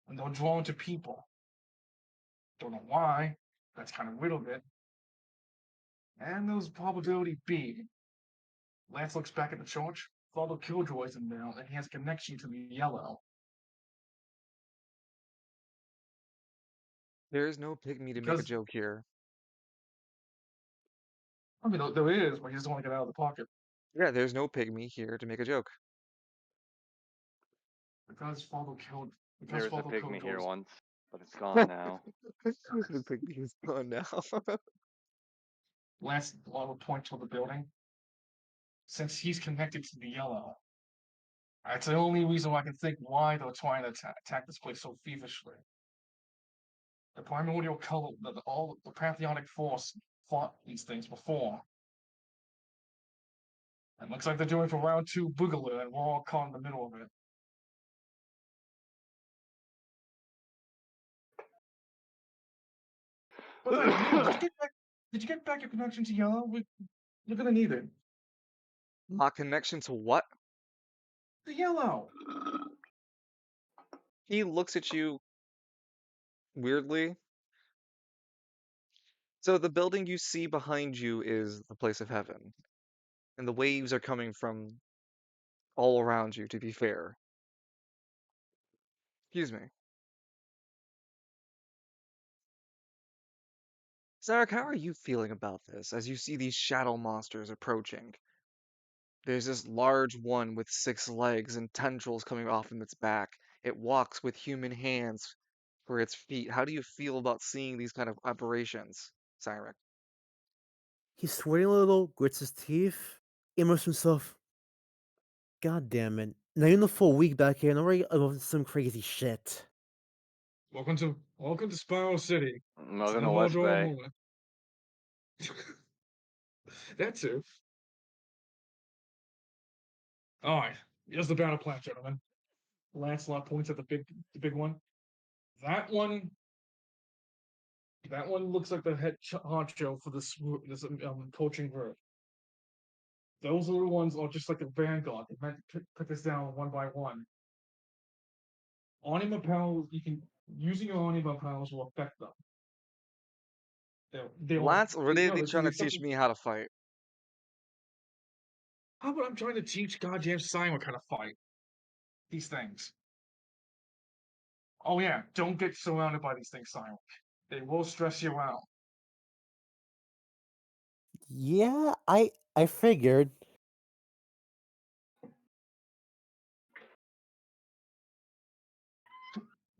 and they're drawn to people. Don't know why. That's kind of riddled it. And there's probability B. Lance looks back at the church. Father Killjoy's in there, and he has a connection to the yellow. There is no pygmy to make a Because, joke here. I mean, there is, but he doesn't want to get out of the pocket. Yeah, there's no pygmy here to make a joke. Because Father Killjoy. There Because was a Father pygmy here Killjoy's. once, but it's gone now. The pygmy is gone now. Lance will point toward the building. Since he's connected to the yellow, that's the only reason why I can think why they're trying to attack this place so feverishly. The primordial color, all the pantheonic force fought these things before. It looks like they're doing for round two Boogaloo, and we're all caught in the middle of it. But then, Neil, did you get back? Did you get back your connection to yellow? You're gonna need it. My connection to what? The yellow. He looks at you weirdly. So the building you see behind you is the place of heaven, and the waves are coming from all around you, to be fair. Excuse me. Zarek, how are you feeling about this as you see these shadow monsters approaching? There's this large one with 6 legs and tendrils coming off from its back. It walks with human hands for its feet. How do you feel about seeing these kind of aberrations, Cyrek? He's sweating a little, grits his teeth, immerses himself. God damn it. Now you're in the full week back here and already about some crazy shit. Welcome to Spiral City. Welcome to West Bay. That too. All right, here's the battle plan, gentlemen. Lancelot points at the big one. That one, that one looks like the head honcho for this coaching group. Those little ones are just like the vanguard. They meant to put this down one by one. Anima powers, you can using your anima powers will affect them. They'll Lance really this is trying to teach accepted. me how to fight. How about I'm trying to teach goddamn Simon how to fight these things? Oh yeah, don't get surrounded by these things, Simon. They will stress you out. Yeah, I figured.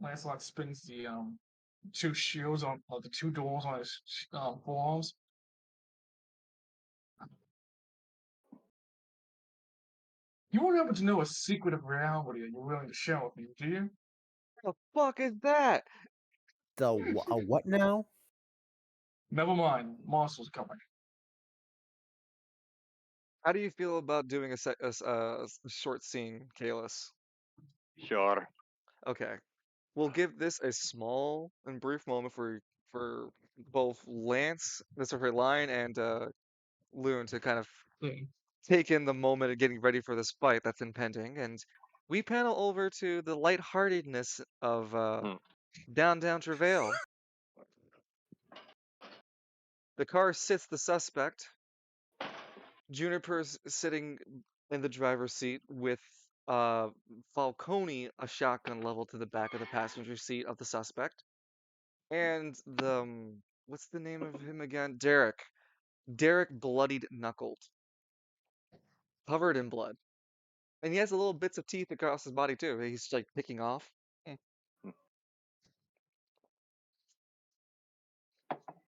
Lancelot spins the two shields on the two doors on his forearms. You won't happen to know a secret of reality that you're willing to share with me, do you? What the fuck is that? What now? Never mind. Monster's coming. How do you feel about doing a short scene, Kalis? Sure. Okay, we'll give this a small and brief moment for both Lance, sorry, Lion, and Loon to kind of Hmm. take in the moment of getting ready for this fight that's impending, and we panel over to the lightheartedness of Hmm. Down Travail. The car sits the suspect. Juniper's sitting in the driver's seat with uh Falcone a shotgun leveled to the back of the passenger seat of the suspect. And what's the name of him again? Derek. Derek bloodied knuckled, covered in blood. And he has little bits of teeth across his body too. He's like picking off. Mm.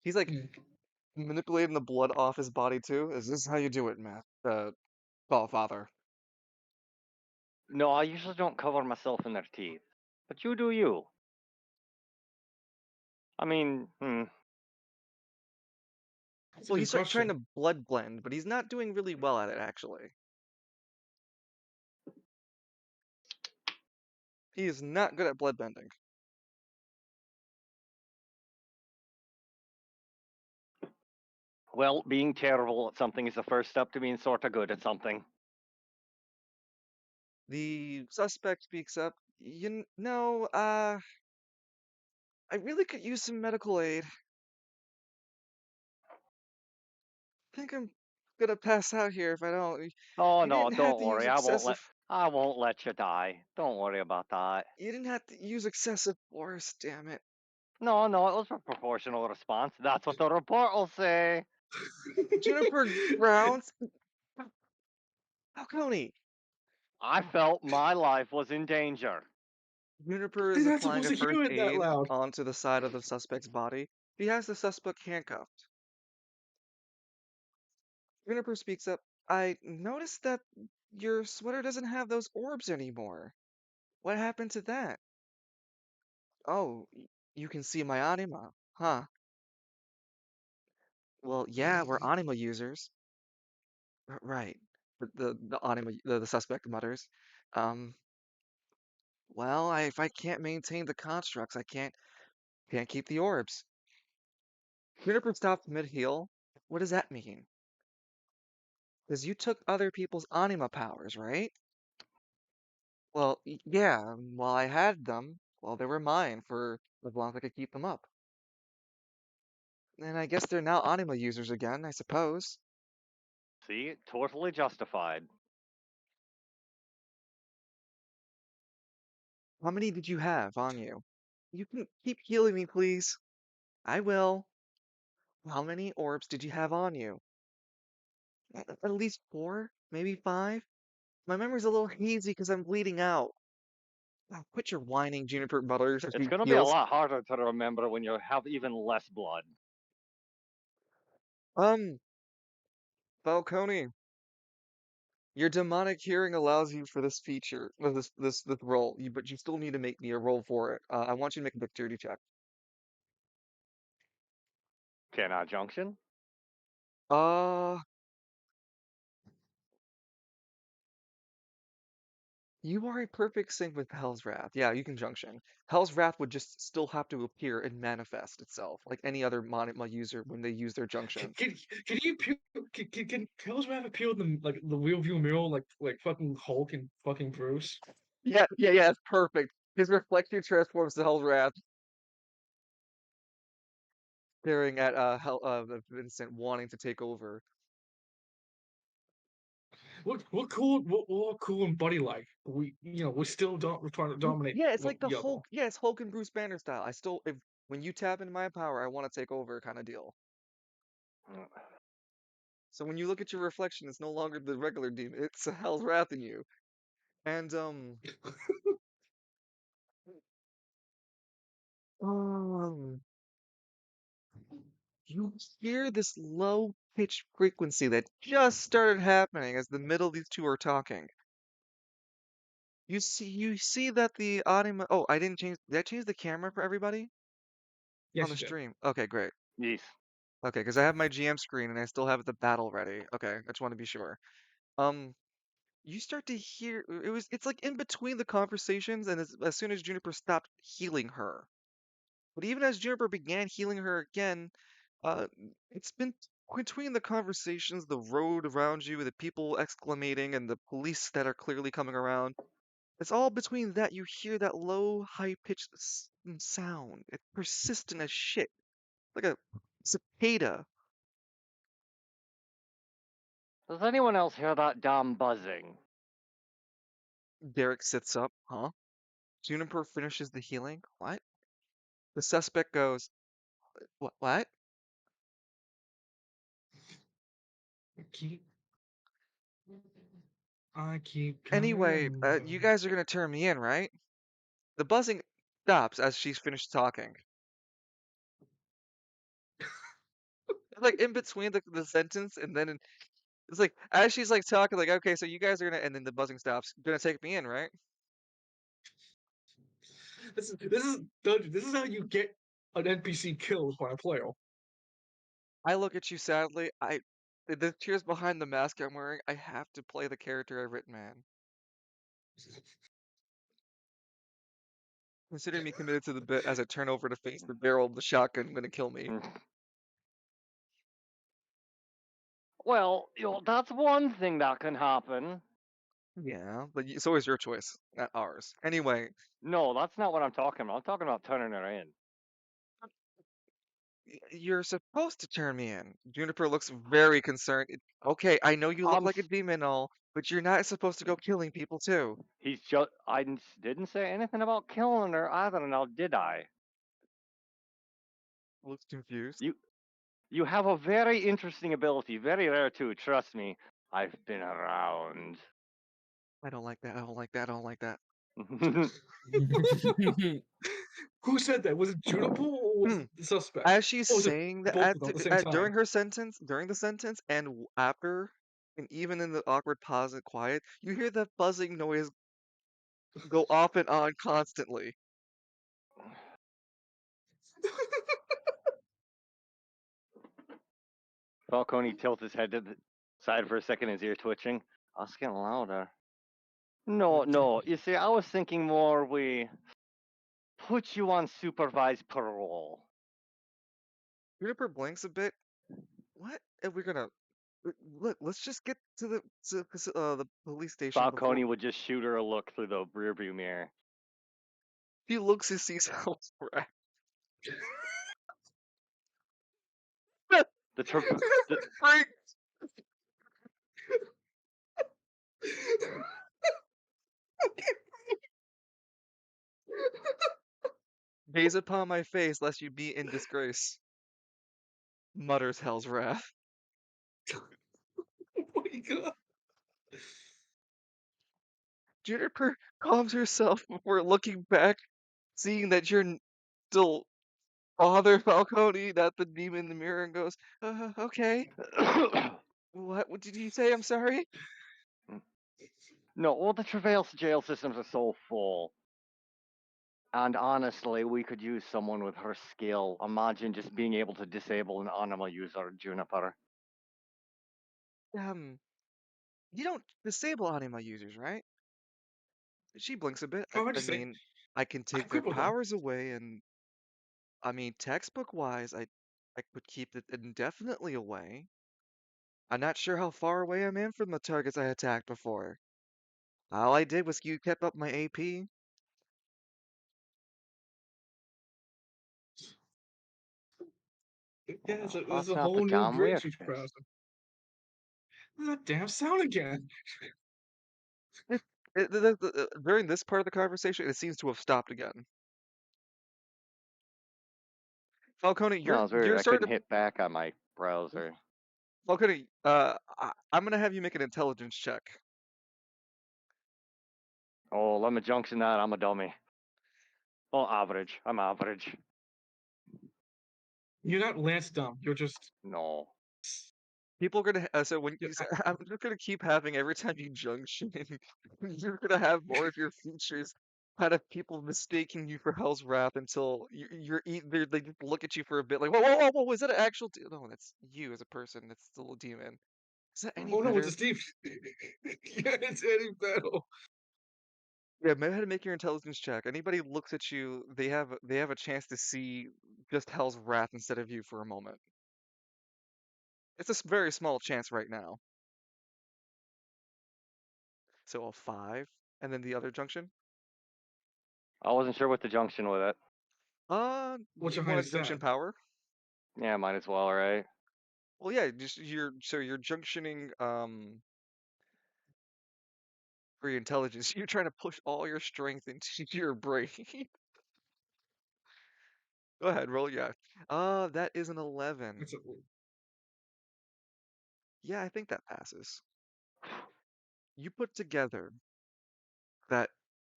He's like Hmm. manipulating the blood off his body too. Is this how you do it, Matt? Father. No, I usually don't cover myself in their teeth. But you do you. I mean, That's a Well, good he's trying question. to blood blend, but he's not doing really well at it actually. He is not good at blood bending. well, being terrible at something is the first step to being sort of good at something. The suspect speaks up. No, I really could use some medical aid. Think I'm gonna pass out here if I don't. Oh You no, didn't have don't to use worry. excessive. I won't let you die. Don't worry about that. You didn't have to use excessive force. Damn it, No, no, it was a proportional response. That's what the report will say. Juniper Browns. Falcone. I felt my life was in danger. Juniper You're is not applying supposed a to first hear it that aid loud. onto the side of the suspect's body. He has the suspect handcuffed. Juniper speaks up. I noticed that your sweater doesn't have those orbs anymore. What happened to that? Oh, you can see my anima. Huh. Well, yeah, we're anima users. Right. The anima the suspect mutters. Um, well, if I can't maintain the constructs, I can't keep the orbs. Juniper stopped mid-heal. What does that mean? Because you took other people's anima powers, right? Well, yeah, while I had them, well, they were mine for as long as I could keep them up. And I guess they're now anima users again, I suppose. See, totally justified. How many did you have on you? You can keep healing me, please. I will. How many orbs did you have on you? At least four? Maybe five? My memory's a little hazy because I'm bleeding out. Oh, quit your whining, Juniper Butters, as It's she going to be a heals. lot harder to remember when you have even less blood. Um, Falcone, your demonic hearing allows you for this feature, this roll. But you still need to make me a roll for it. I want you to make a dexterity check. Cannot junction? Uh, you are a perfect sync with Hell's Wrath. Yeah, you can junction. Hell's Wrath would just still have to appear and manifest itself, like any other Monima user when they use their junction. Can you appeal? Can Hell's Wrath appeal in the real view mirror like fucking Hulk and fucking Bruce? Yeah, it's perfect. His reflection transforms to Hell's Wrath, staring at Vincent wanting to take over. What cool what cool and buddy like. We still don't we're trying to dominate. Yeah, it's like the Yeah. Hulk. Yeah, it's Hulk and Bruce Banner style. I still, if when you tap into my power, I want to take over kind of deal. So when you look at your reflection, it's no longer the regular demon. It's a Hell's Wrath in you. And um, you hear this low pitched frequency that just started happening as the middle of these two are talking. You see that the audio. Oh, I didn't change. Did I change the camera for everybody on Yes, the you did. stream? Okay, great. Yes. Okay, because I have my GM screen and I still have the battle ready. Okay, I just want to be sure. Um, you start to hear it's like in between the conversations, and as soon as Juniper stopped healing her, but even as Juniper began healing her again, uh, it's been between the conversations, the road around you, the people exclamating, and the police that are clearly coming around. It's all between that you hear that low, high-pitched sound. It's persistent as shit, like a cicada. Does anyone else hear that damn buzzing? Derek sits up. Huh? Juniper finishes the healing. What? The suspect goes, what? What? Keep. I keep Anyway, coming. you guys are gonna turn me in, right? The buzzing stops as she's finished talking. Like in between the sentence, and then it's like as she's like talking, like, okay, so you guys are gonna, and then the buzzing stops. Gonna take me in, right? This is how you get an NPC killed by a player. I look at you sadly. The tears behind the mask I'm wearing. I have to play the character I've written, man. Considering me committed to the bit as I turn over to face the barrel of the shotgun gonna kill me. Well, that's one thing that can happen. Yeah, but it's always your choice, not ours. Anyway, No, that's not what I'm talking about. I'm talking about turning her in. you're supposed to turn me in. Juniper looks very concerned. Okay, I know you look I'm. like a demon and all, but you're not supposed to go killing people too. He's just. I didn't say anything about killing her either, now did I? Looks confused. You you have a very interesting ability, very rare too. Trust me, I've been around. I don't like that. I don't like that. I don't like that. Who said that? Was it Juniper or was Hmm. it the suspect? As she's Or was it saying that both of them at the same time? during her sentence, during the sentence, and after, and even in the awkward pause and quiet, you hear that buzzing noise go off and on constantly. Falcone tilts his head to the side for a second, his ear twitching. Us getting louder. No, no. You see, I was thinking more we put you on supervised parole. Juniper blinks a bit. What? Are we gonna look? Let's just get to the police station before Falcone would just shoot her a look through the rearview mirror. he looks and sees how wrecked. The, tra- the Freak! Gaze upon my face, lest you be in disgrace. Mutters Hell's wrath. Oh my god. Juniper calms herself before looking back, seeing that you're still Father Falcone, not the demon in the mirror, and goes, okay. What did you say? I'm sorry? no, all the Travail jail systems are so full. And honestly, we could use someone with her skill. Imagine just being able to disable an animal user, Juniper. Um, you don't disable anima users, right? She blinks a bit. Oh, I I just say mean, I can I take their crippled them. powers away, and I mean, textbook wise, I could keep it indefinitely away. I'm not sure how far away I'm in from the targets I attacked before. All I did was you kept up my AP. Yeah, Well, there's that's a not the whole new damn bridge she's weirdness. crossing. That damn sound again. It, during this part of the conversation, it seems to have stopped again. Falcone, No, it's weird. you're I couldn't starting hit back on my to browser. Falcone. I'm gonna have you make an intelligence check. Oh, let me junction that. I'm a dummy. Oh, average. I'm average. You're not Lance Dumb. You're just No. People are gonna so when Yeah, you say, I'm just gonna keep having every time you junction, you're gonna have more of your features kind of people mistaking you for Hell's Wrath until you're either they just look at you for a bit like whoa was that an actual no, that's you as a person, that's still a demon. Is that any oh no, it's a better? Steve. Yeah, it's Eddie Battle. Yeah, maybe how to make your intelligence check. Anybody looks at you, they have a chance to see just Hell's Wrath instead of you for a moment. It's a very small chance right now. So a 5, and then the other junction. I wasn't sure what the junction with it. What's You your want a highest junction stat? power? Yeah, might as well, right? Well, yeah, just you're junctioning for your intelligence. You're trying to push all your strength into your brain. Go ahead, roll. Yeah. That is an 11. It's a, Yeah, I think that passes. You put together that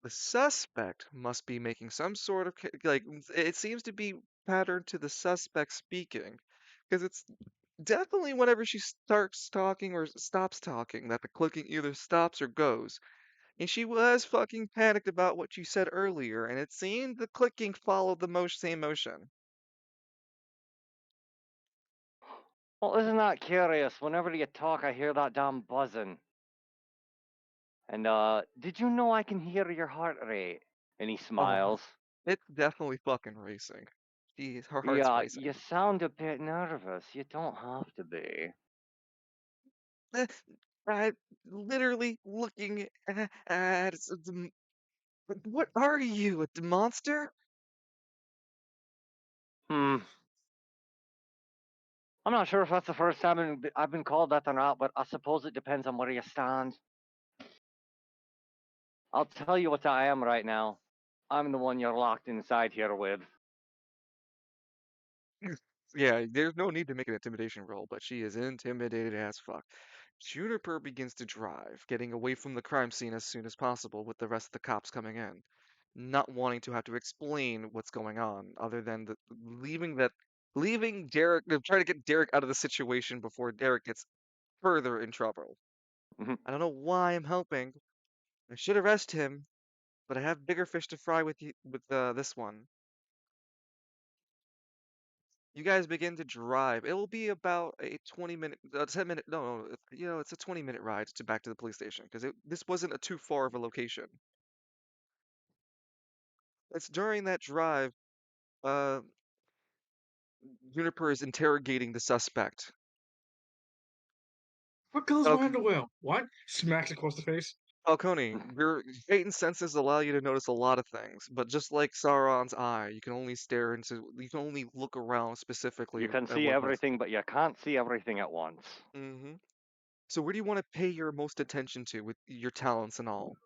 the suspect must be making some sort of like it seems to be patterned to the suspect speaking because it's definitely whenever she starts talking or stops talking that the clicking either stops or goes. And she was fucking panicked about what you said earlier, and it seemed the clicking followed the same motion. Well, isn't that curious? Whenever you talk, I hear that damn buzzing. And did you know I can hear your heart rate? And he Oh, smiles. it's definitely fucking racing. Her heart's Yeah, racing. you sound a bit nervous. You don't have to be. Eh, I'm literally looking at what are you, a monster? Hmm. I'm not sure if that's the first time I've been called that or not, but I suppose it depends on where you stand. I'll tell you what I am right now. I'm the one you're locked inside here with. Yeah, there's no need to make an intimidation roll, but she is intimidated as fuck. Juniper begins to drive, getting away from the crime scene as soon as possible with the rest of the cops coming in, not wanting to have to explain what's going on, other than leaving Derek, trying to get Derek out of the situation before Derek gets further in trouble. Mhm. I don't know why I'm helping. I should arrest him, but I have bigger fish to fry with this one. You guys begin to drive. It will be about a 20-minute, 10-minute, no, it's a 20-minute ride to back to the police station because this wasn't a too far of a location. It's during that drive, uh, Juniper is interrogating the suspect. what color's my Falc- underwear? What? Smacks across the face. Falcone, your heightened senses allow you to notice a lot of things, but just like Sauron's eye, you can only look around specifically You can at see one place. everything, but you can't see everything at once. hmm So where do you want to pay your most attention to with your talents and all?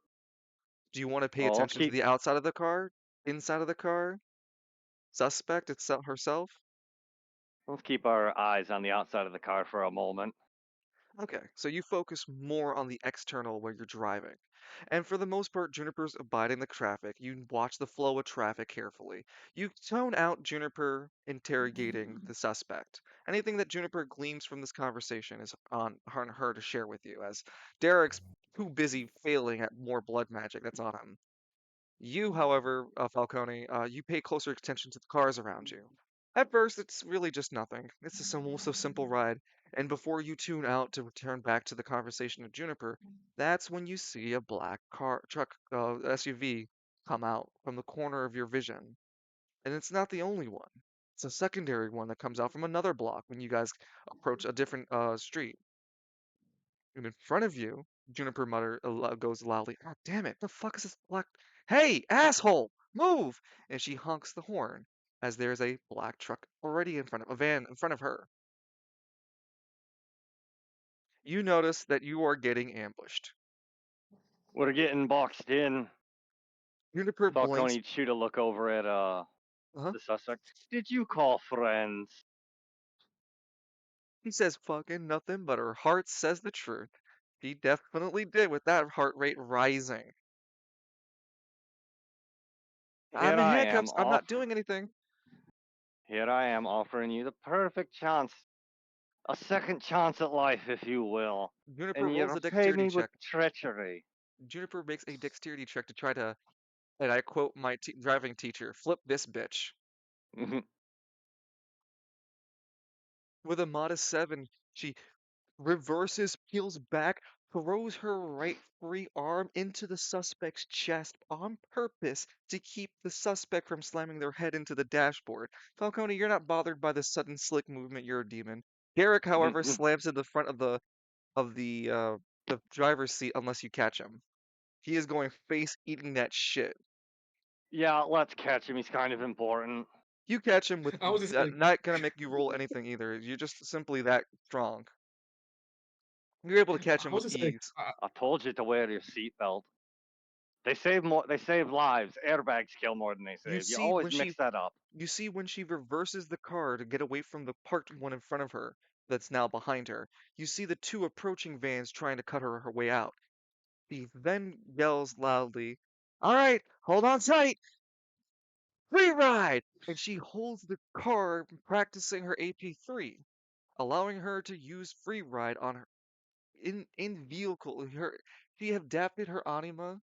Do you want to pay Oh, attention to the outside of the car, inside of the car, suspect itself herself? let's keep our eyes on the outside of the car for a moment. Okay, so you focus more on the external where you're driving. And for the most part, Juniper's abiding the traffic. You watch the flow of traffic carefully. You tone out Juniper interrogating the suspect. Anything that Juniper gleans from this conversation is on her to share with you, as Derek's too busy failing at more blood magic that's on him. You, however, Falcone, you pay closer attention to the cars around you. At first, it's really just nothing. It's just almost a simple ride, and before you tune out to return back to the conversation of Juniper, that's when you see a black SUV come out from the corner of your vision. And it's not the only one. It's a secondary one that comes out from another block when you guys approach a different street. And in front of you, goes loudly, "God damn it, the fuck is this black? Hey, asshole, move!" And she honks the horn as there's a black truck already in front of a van in front of her. You notice that you are getting ambushed. We're getting boxed in. Juniper blinks. Falcone shoot a look over at Huh? the suspect. Did you call friends? He says fucking nothing, but her heart says the truth. She definitely did with that heart rate rising. I'm Here in I am handcuffs. I'm off. not doing anything. Here I am offering you the perfect chance A second chance at life, if you will. Juniper And you rolls a repay dexterity me with check. treachery. Juniper makes a dexterity check to try to, and I quote my driving teacher, flip this bitch. With a modest 7, she reverses, peels back, throws her right free arm into the suspect's chest on purpose to keep the suspect from slamming their head into the dashboard. Falcone, you're not bothered by the sudden slick movement. You're a demon. Derek, however, slams in the front of the driver's seat unless you catch him. He is going face eating that shit. Yeah, let's catch him. He's kind of important. You catch him with I was just like, not gonna make you roll anything either. You're just simply that strong. You're able to catch him I was with just like, ease. I told you to wear your seatbelt. They save more. They save lives. Airbags kill more than they You save. You see always when mix she that up. you see when she reverses the car to get away from the parked one in front of her that's now behind her. You see the two approaching vans trying to cut her way out. She then yells loudly, "All right, hold on tight. Free ride!" And she holds the car practicing her AP3, allowing her to use free ride on her in vehicle. She adapted her anima,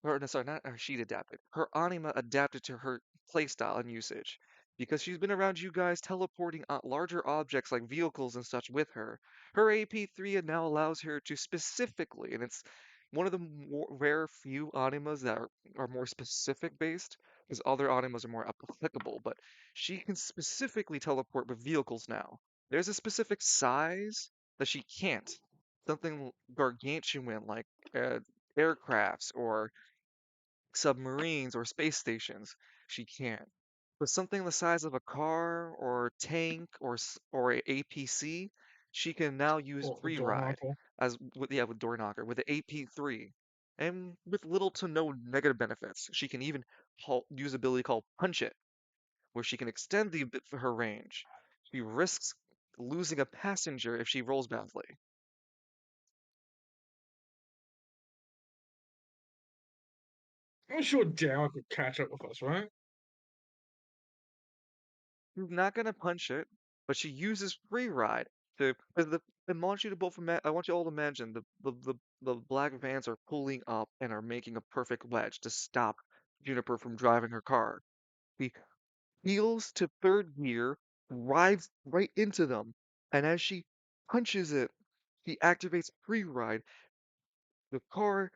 or no, sorry, not her. She'd adapted. Her anima adapted to her playstyle and usage because she's been around you guys teleporting larger objects like vehicles and such with her. Her AP3 now allows her to specifically, and it's one of the rare few animas that are more specific based, because other animas are more applicable, but she can specifically teleport with vehicles now. There's a specific size that she can't. Something gargantuan like uh, aircrafts or submarines or space stations. She can't. But something the size of a car or tank or a APC, she can now use oh, the free door ride knocker. with door knocker with the AP3, and with little to no negative benefits. She can even use an ability called Punch It, where she can extend her range. She risks losing a passenger if she rolls badly. I'm sure Derek would catch up with us, right? She's not gonna punch it, but she uses free ride to. 'Cause I want you to I want you all to imagine the black vans are pulling up and are making a perfect wedge to stop Juniper from driving her car. She peels to third gear, drives right into them, and as she punches it, she activates free ride. The car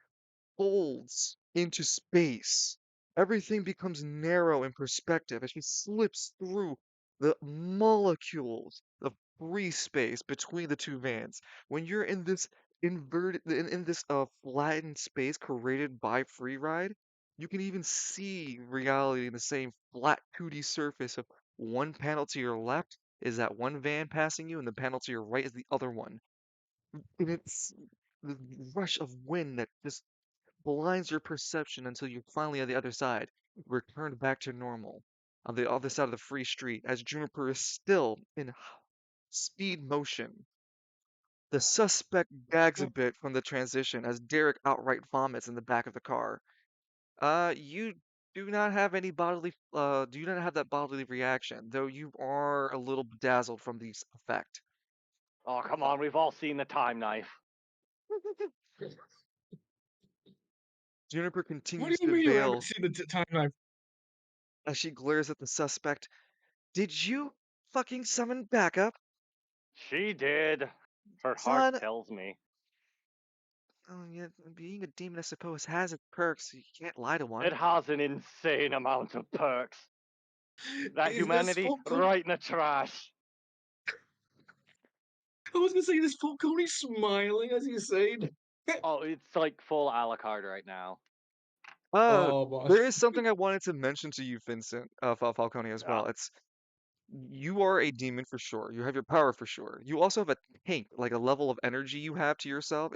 folds into space. Everything becomes narrow in perspective as she slips through the molecules of free space between the two vans. When you're in this in this flattened space created by free ride, you can even see reality in the same flat 2D surface of one panel to your left is that one van passing you, and the panel to your right is the other one. And it's the rush of wind that just blinds your perception until you're finally on the other side, returned back to normal, on the other side of the free street, as Juniper is still in speed motion. The suspect gags a bit from the transition as Derek outright vomits in the back of the car. You do not have that bodily reaction, though you are a little bedazzled from the effect. Oh, come on. We've all seen the time knife. Juniper What do continues you to mean you haven't veil seen the timeline? as she glares at the suspect. Did you fucking summon backup? She did. Her heart Son, tells me. oh yeah, being a demon, I suppose, has its perks. You can't lie to It one. has an insane amount of perks. That Is this humanity Falcone? right in the trash. I was gonna say, is Falcone smiling as he's saying? Oh, it's like full a la carte right now. Uh, Oh, boss. there is something I wanted to mention to you, Vincent, Falcone, as Yeah. well. You are a demon for sure. You have your power for sure. You also have a tank, like a level of energy you have to yourself.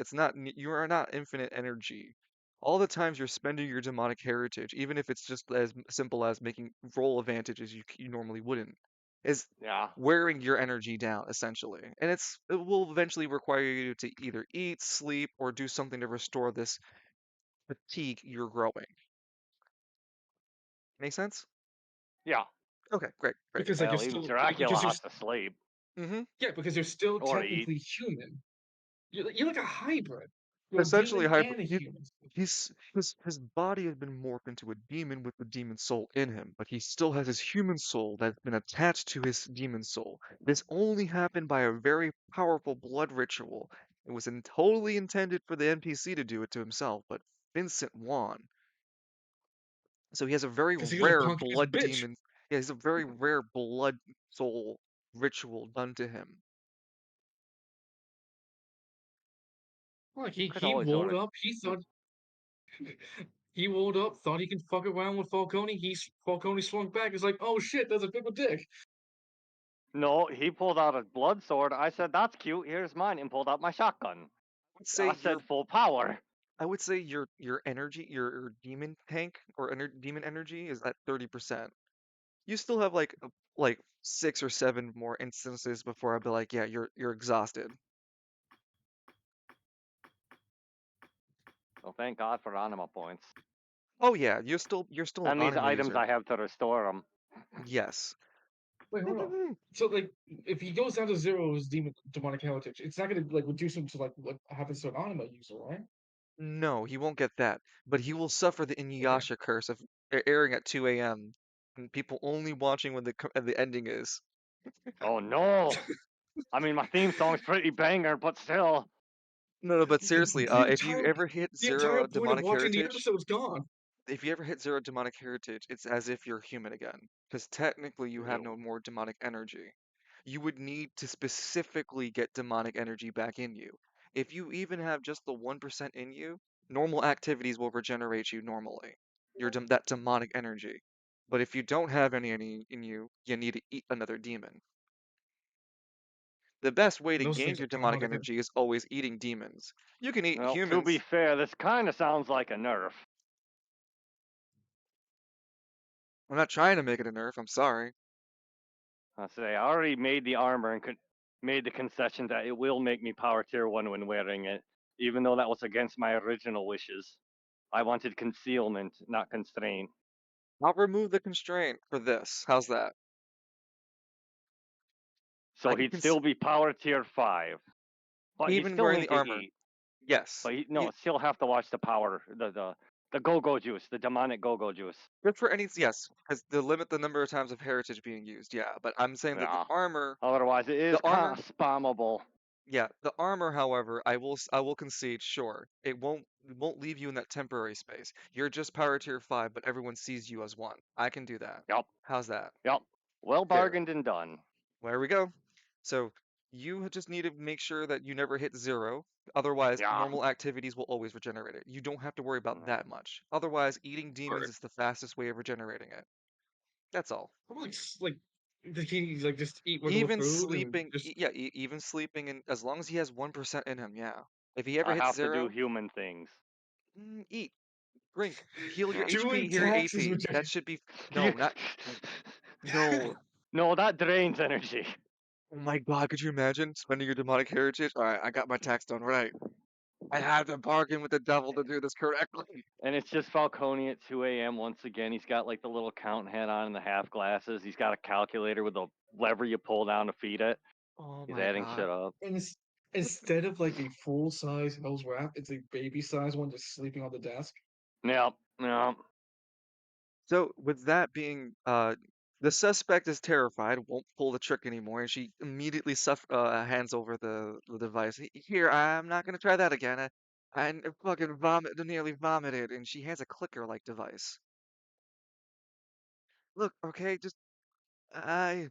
You are not infinite energy. All the times you're spending your demonic heritage, even if it's just as simple as making roll advantages you normally wouldn't, is Yeah. wearing your energy down essentially. And it will eventually require you to either eat, sleep, or do something to restore this fatigue you're growing. Make sense? Yeah. Okay, great, great. Because like you're Hell, even still Dracula because you're has to sleep. Mm-hmm. Yeah, because you're still Or eat. technically human. You're like a hybrid. You're a Essentially, demon hybrid. and a human. His body has been morphed into a demon with the demon soul in him, but he still has his human soul that's been attached to his demon soul. This only happened by a very powerful blood ritual. It was totally intended for the NPC to do it to himself, but Vincent won. So he has a very Because he was a rare punk ass blood bitch. demon. Yeah, he's a very rare blood soul ritual done to him. Like Could he always rolled order. up, he rolled up, thought he could fuck around with Falcone. Falcone swung back. It's like, oh shit, that's a big dick. No, he pulled out a blood sword. I said, "That's cute. Here's mine," and pulled out my shotgun. I'd say I your said, "Full power." I would say your energy, your demon tank or demon energy is at 30%. You still have like 6 or 7 more instances before I'd be like, yeah, you're exhausted. Well, thank God for anima points. Oh yeah, you're still an That means anima items user. I have to restore them. Yes. Wait, hold on. So like, if he goes down to zero his demonic heritage, it's not gonna like reduce him to like what happens to an anima user, right? No, he won't get that, but he will suffer the Okay. Inuyasha curse of airing at 2 a.m. and people only watching when the ending is. Oh no! I mean, my theme song's pretty banger, but still. No, no, but seriously, The if you entire ever hit the entire zero point of demonic watching the heritage, episode is gone. if you ever hit zero demonic heritage, it's as if you're human again. Because technically you have no more demonic energy. You would need to specifically get demonic energy back in you. If you even have just the 1% in you, normal activities will regenerate you normally. That demonic energy. But if you don't have any in you, you need to eat another demon. The best way And to those gain things your are hard demonic to get. energy is always eating demons. You can eat Well, to be humans. fair, this kind of sounds like a nerf. I'm not trying to make it a nerf, I'm sorry. I say, I already made the armor and made the concession that it will make me power tier 1 when wearing it, even though that was against my original wishes. I wanted concealment, not constraint. I'll remove the constraint for this. How's that? I So can he'd still be power tier 5, but he even still wearing need the to armor. eat. Yes. But E- still have to watch the power, the go-go juice, the demonic go-go juice. Good for any, yes, because they limit the number of times of heritage being used. Yeah, but I'm saying that Yeah. Otherwise, it the is kind armor, of spammable. yeah, the armor. However, I will concede. Sure, it won't leave you in that temporary space. You're just power tier 5, but everyone sees you as one. I can do that. Yup. How's that? Yup. Well There. bargained and done. There we go. So you just need to make sure that you never hit zero. Otherwise, Yeah. normal activities will always regenerate it. You don't have to worry about that much. Otherwise, eating demons Right. is the fastest way of regenerating it. That's all. I'm like, can he like just eat regular Even food and sleeping, just yeah, even sleeping, and as long as he has 1% in him, yeah. If he ever I hits have to do zero, human things. eat, drink, heal your Yeah. HP, doing heal your taxes AP. with That should be, no, not, no. No, that drains energy. Oh my God, could you imagine spending your demonic heritage? All right, I got my tax done right. I had to bargain with the devil to do this correctly. And it's just Falcone at 2 a.m. once again. He's got like the little count hat on and the half glasses. He's got a calculator with a lever you pull down to feed it. Oh He's my adding God. shit up. and instead of like a full size nose wrap, it's a baby size one just sleeping on the desk. Yep. Yep. So with that being, the suspect is terrified, won't pull the trick anymore, and she immediately hands over the device. Here, I'm not gonna try that again. I fucking nearly vomited, and she has a clicker-like device. Look, okay, just I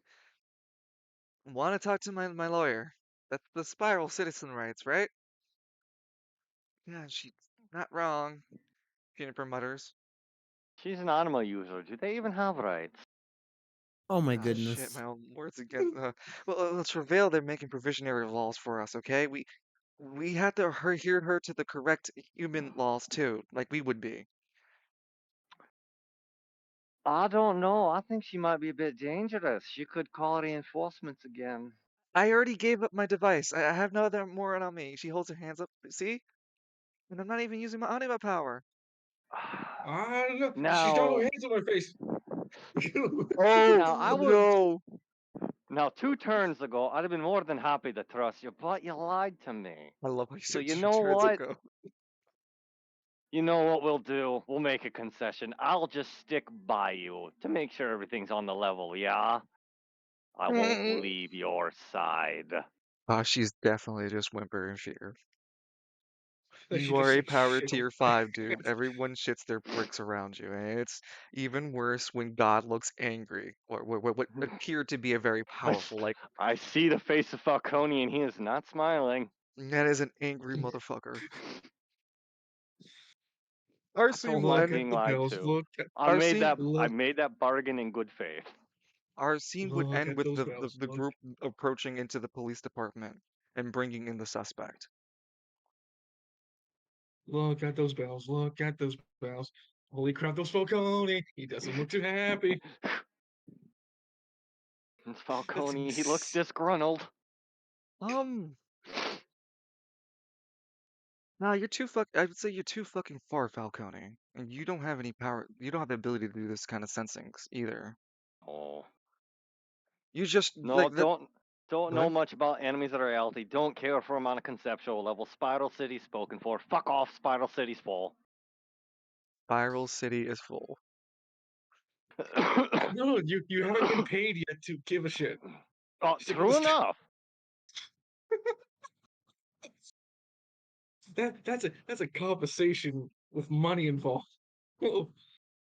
want to talk to my lawyer. That's the spiral citizen rights, right? Yeah, she's not wrong. Juniper mutters. She's an anima user. Do they even have rights? Oh my Ah, shit, goodness. my own words again. Well, let's reveal they're making provisionary laws for us, okay? We had to adhere her to the correct human laws too, like we would be. I don't know. I think she might be a bit dangerous. She could call reinforcements again. I already gave up my device. I have no other more on me. She holds her hands up. See? And I'm not even using my anima power. I don't know. She's got her Now, hands on my face. Oh now I would no! Now, 2 turns ago, I'd have been more than happy to trust you, but you lied to me. I love how you So said you two know turns what? ago. You know what we'll do? We'll make a concession. I'll just stick by you to make sure everything's on the level, yeah? I won't leave your side. She's definitely just whimper in fear. That she You just are a like power shit on tier 5, dude. Everyone shits their bricks around you, and it's even worse when God looks angry, or what appeared to be a very I, s- powerful, like, I see the face of Falcone and he is not smiling. that is an angry motherfucker. I RC don't will like look at end. being the lied bells. to. Look at I Our made scene, that I look made that bargain in good faith. our scene would look end at with those the bells. the Look group approaching into the police department and bringing in the suspect. look at those bells. Look at those bells. Holy crap, those Falcone. He doesn't look too happy. It's That's Falcone. He looks ex- disgruntled. Um, nah, you're too I would say you're too fucking far, Falcone, and you don't have any power. You don't have the ability to do this kind of sensing either. Oh. You just No, like that. don't know What? much about enemies of reality. Don't care for them on a conceptual level. Spiral City's spoken for. Fuck off, Spiral City's full. Spiral City is full. no, you haven't been paid yet to give a shit. Oh, Stick with true the enough. that's a conversation with money involved. Oh,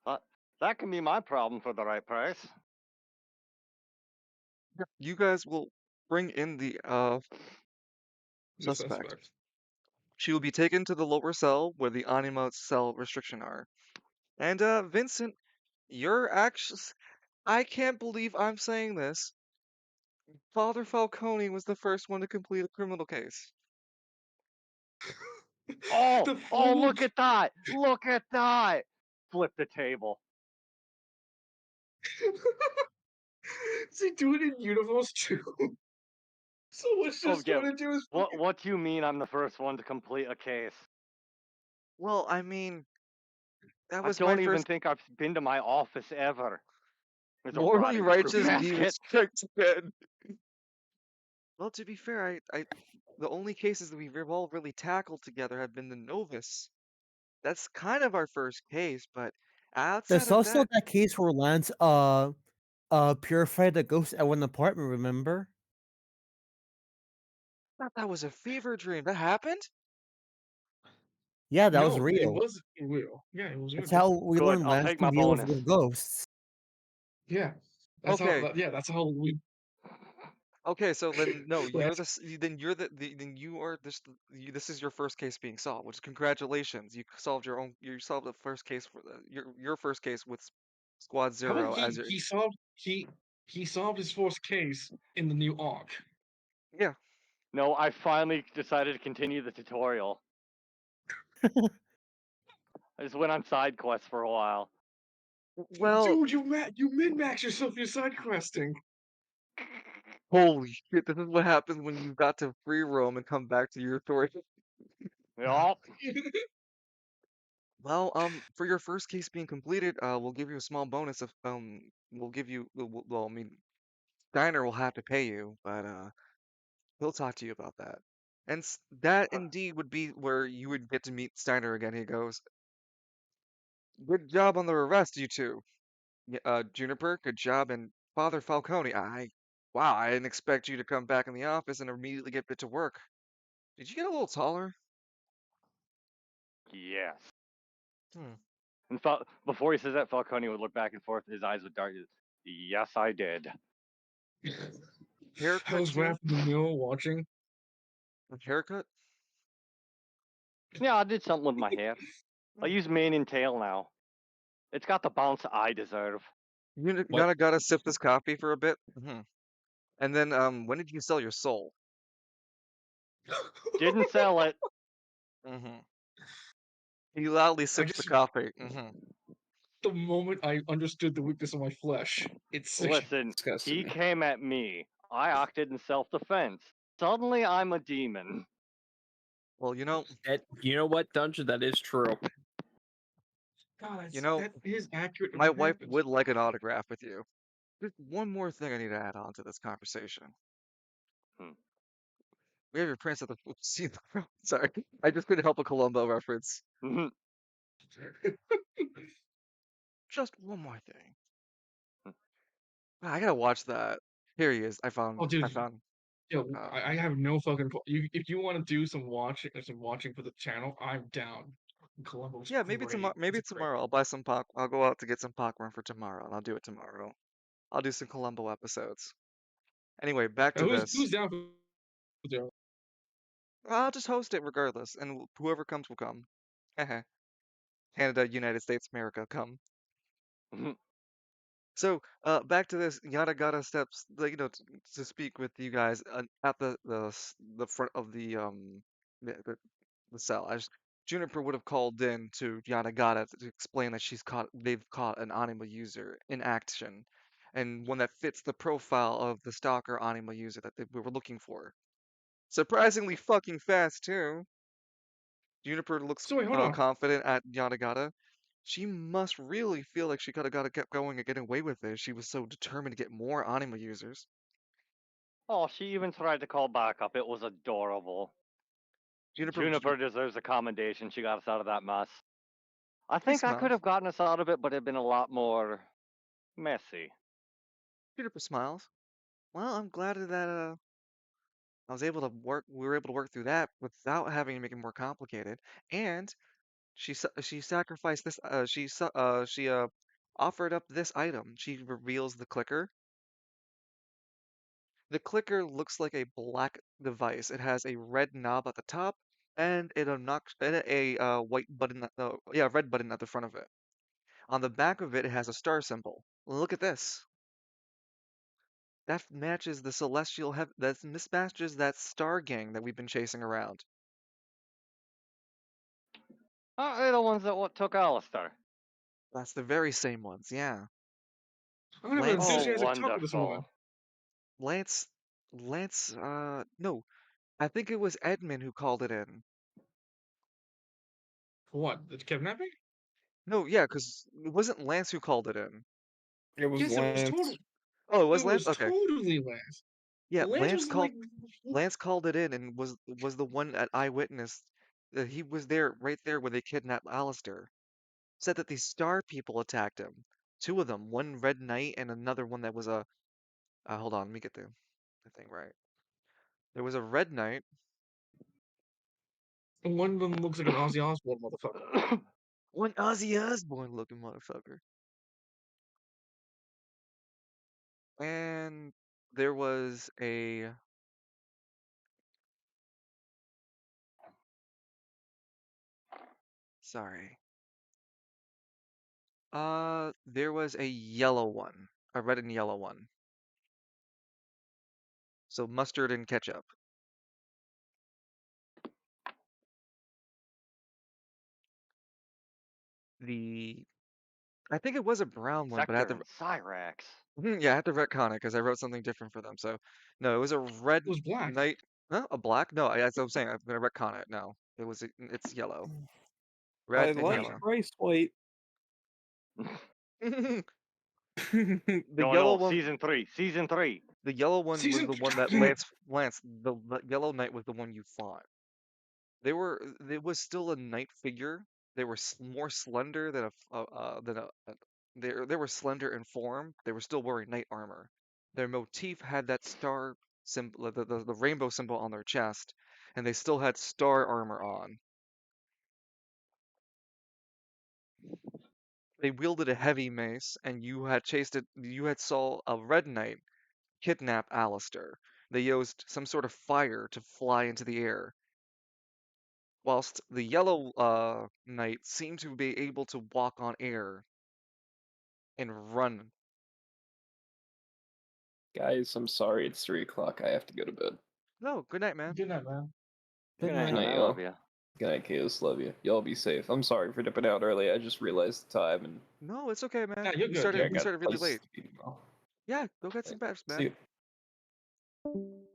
Uh, that can be my problem for the right price. You guys will bring in the the suspect. suspect. She will be taken to the lower cell where the anima cell restriction are. And Vincent, your actions. I can't believe I'm saying this. Father Falcone was the first one to complete a criminal case. Oh, The oh, full look at that. Look at that. Flip the table. See, do it in uniforms too. So let's Oh, just yeah. trying to do is What do you mean I'm the first one to complete a case? Well, I mean, that I was my don't even first think I've been to my office ever. There's a morally rotting fruit righteous basket. demons strikes again. Well, to be fair, the only cases that we've all really tackled together have been the Novus. That's kind of our first case, but outside There's of also that, that case where Lance purified the ghost at one apartment, remember? I thought that was a fever dream. That happened? Yeah, that was no, it real. was real. Yeah, it was real. That's how we Good. learned I'll Lance take my can deal bonus. with ghosts. Yeah, that's how. Okay. Yeah, that's how we. Okay, so then no, you're Lance, the then you're then you are this is your first case being solved, which congratulations. You solved the first case for your first case with Squad how about Zero as your he solved his first case in the new arc. yeah. No, I finally decided to continue the tutorial. I just went on side quests for a while. Well, Dude, you min max yourself. You're side questing. holy shit, this is what happens when you got to free roam and come back to your story. Yup. Well, for your first case being completed, we'll give you a small bonus of we'll give you well, I mean, Steiner will have to pay you, but he'll talk to you about that. And that indeed would be where you would get to meet Steiner again. He goes, "Good job on the arrest, you two. Juniper, good job, and Father Falcone. Wow, I didn't expect you to come back in the office and immediately get fit to work. Did you get a little taller?" Yes. Hmm. And before he says that, Falcone would look back and forth. His eyes would dart. Yes, I did. I Haircut was too? wrapped in the middle watching. Haircut? Yeah, I did something with my hair. I Hmm. use mane and tail now. It's got the bounce I deserve. What? Gotta sip this coffee for a bit. And then, when did you sell your soul? Didn't sell it. hmm He loudly I sips the just coffee. the moment I understood the weakness of my flesh, it's sick. Listen, Disgusted he me. came at me. I acted in self-defense. Suddenly, I'm a demon. Well, You know what, Dungeon? That is true. God, you know, that is accurate of my what wife happened. would like an autograph with you. There's one more thing I need to add on to this conversation. Hmm. We have your Prince of the Sea. Sorry, I just couldn't help a Columbo reference. Mhm. Just one more thing. I gotta watch that. Here he is. I Oh, found. I dude, found. yo, Uh, I have no fucking. If you want to do some watching for the channel, I'm down. Columbo's yeah, maybe tomorrow. great. Maybe He's great. tomorrow. I'll buy some pop. I'll go out to get some popcorn for tomorrow, and I'll do it tomorrow. I'll do some Columbo episodes. Anyway, back to this. Who's down for the I'll just host it regardless, and whoever comes will come. Canada, United States, America, come. Mhm. So, back to this yada yada steps, like, to speak with you guys at the front of the cell. Juniper would have called in to yada yada to explain that they've caught an anima user in action, and one that fits the profile of the stalker anima user that we were looking for. Surprisingly fucking fast too. Juniper looks So wait, hold on. confident at yada yada. She must really feel like she could have got kept going and getting away with it. She was so determined to get more anima users. Oh, she even tried to call backup. It was adorable. Juniper, Juniper deserves a commendation. She got us out of that mess. I he think I could smiles. have gotten us out of it, but it'd been a lot more messy. Juniper smiles. Well, I'm glad that I was able to work. We were able to work through that without having to make it more complicated. And she sacrificed this. She offered up this item. She reveals the clicker. The clicker looks like a black device. It has a red knob at the top and a white button. Red button at the front of it. On the back of it, it has a star symbol. Look at this. That matches the celestial that mismatches that star gang that we've been chasing around. They're the ones that took Alistair. That's the very same ones, yeah. I'm gonna have an Lance, Oh, enthusiastic talk with this woman. wonderful. Lance, Lance. No, I think it was Edmund who called it in. For what? The kidnapping? No, yeah, because it wasn't Lance who called it in. It was Yes, it was Lance. total. Oh, it was It Lance. was Okay, totally Lance. yeah, Lance was like, Lance called it in and was the one at eyewitness. That he was there, right there where they kidnapped Alistair. Said that these star people attacked him. Two of them, one red knight and another one that was a. Hold on, let me get the thing right. There was a red knight. one of them looks like an Ozzy Osbourne motherfucker. One Ozzy Osbourne looking motherfucker. And there was a. Sorry. There was a yellow one. A red and yellow one. So mustard and ketchup. The. I think it was a brown one, but I had Sector to. and Cyrax. Yeah, I had to retcon it because I wrote something different for them. So, no, it was a red It was black. knight. Huh? A black? No, that's what I'm saying. I'm gonna retcon it. No, it's yellow, I red and like yellow. Bryce White. The No, yellow no, one, season 3. Season 3. the yellow one was Season. the one that Lance, the yellow knight was the one you fought. It was still a knight figure. They were more slender than they were slender in form. They were still wearing knight armor. Their motif had that star symbol, the rainbow symbol on their chest, and they still had star armor on. They wielded a heavy mace, and you had chased it. You had saw a red knight kidnap Alistair. They used some sort of fire to fly into the air, whilst the yellow knight seemed to be able to walk on air and run. Guys, I'm sorry, it's 3 o'clock. I have to go to bed. No, good night, man. Good night, man. Good night, Good man. night, I y'all. love you. Good night, Chaos. Love you. Y'all be safe. I'm sorry for dipping out early. I just realized the time and No, it's okay, man. Nah, you're We good, yeah, I started dude. we got started really places late. to be tomorrow. Yeah, go get Yeah. some beds, See man. you.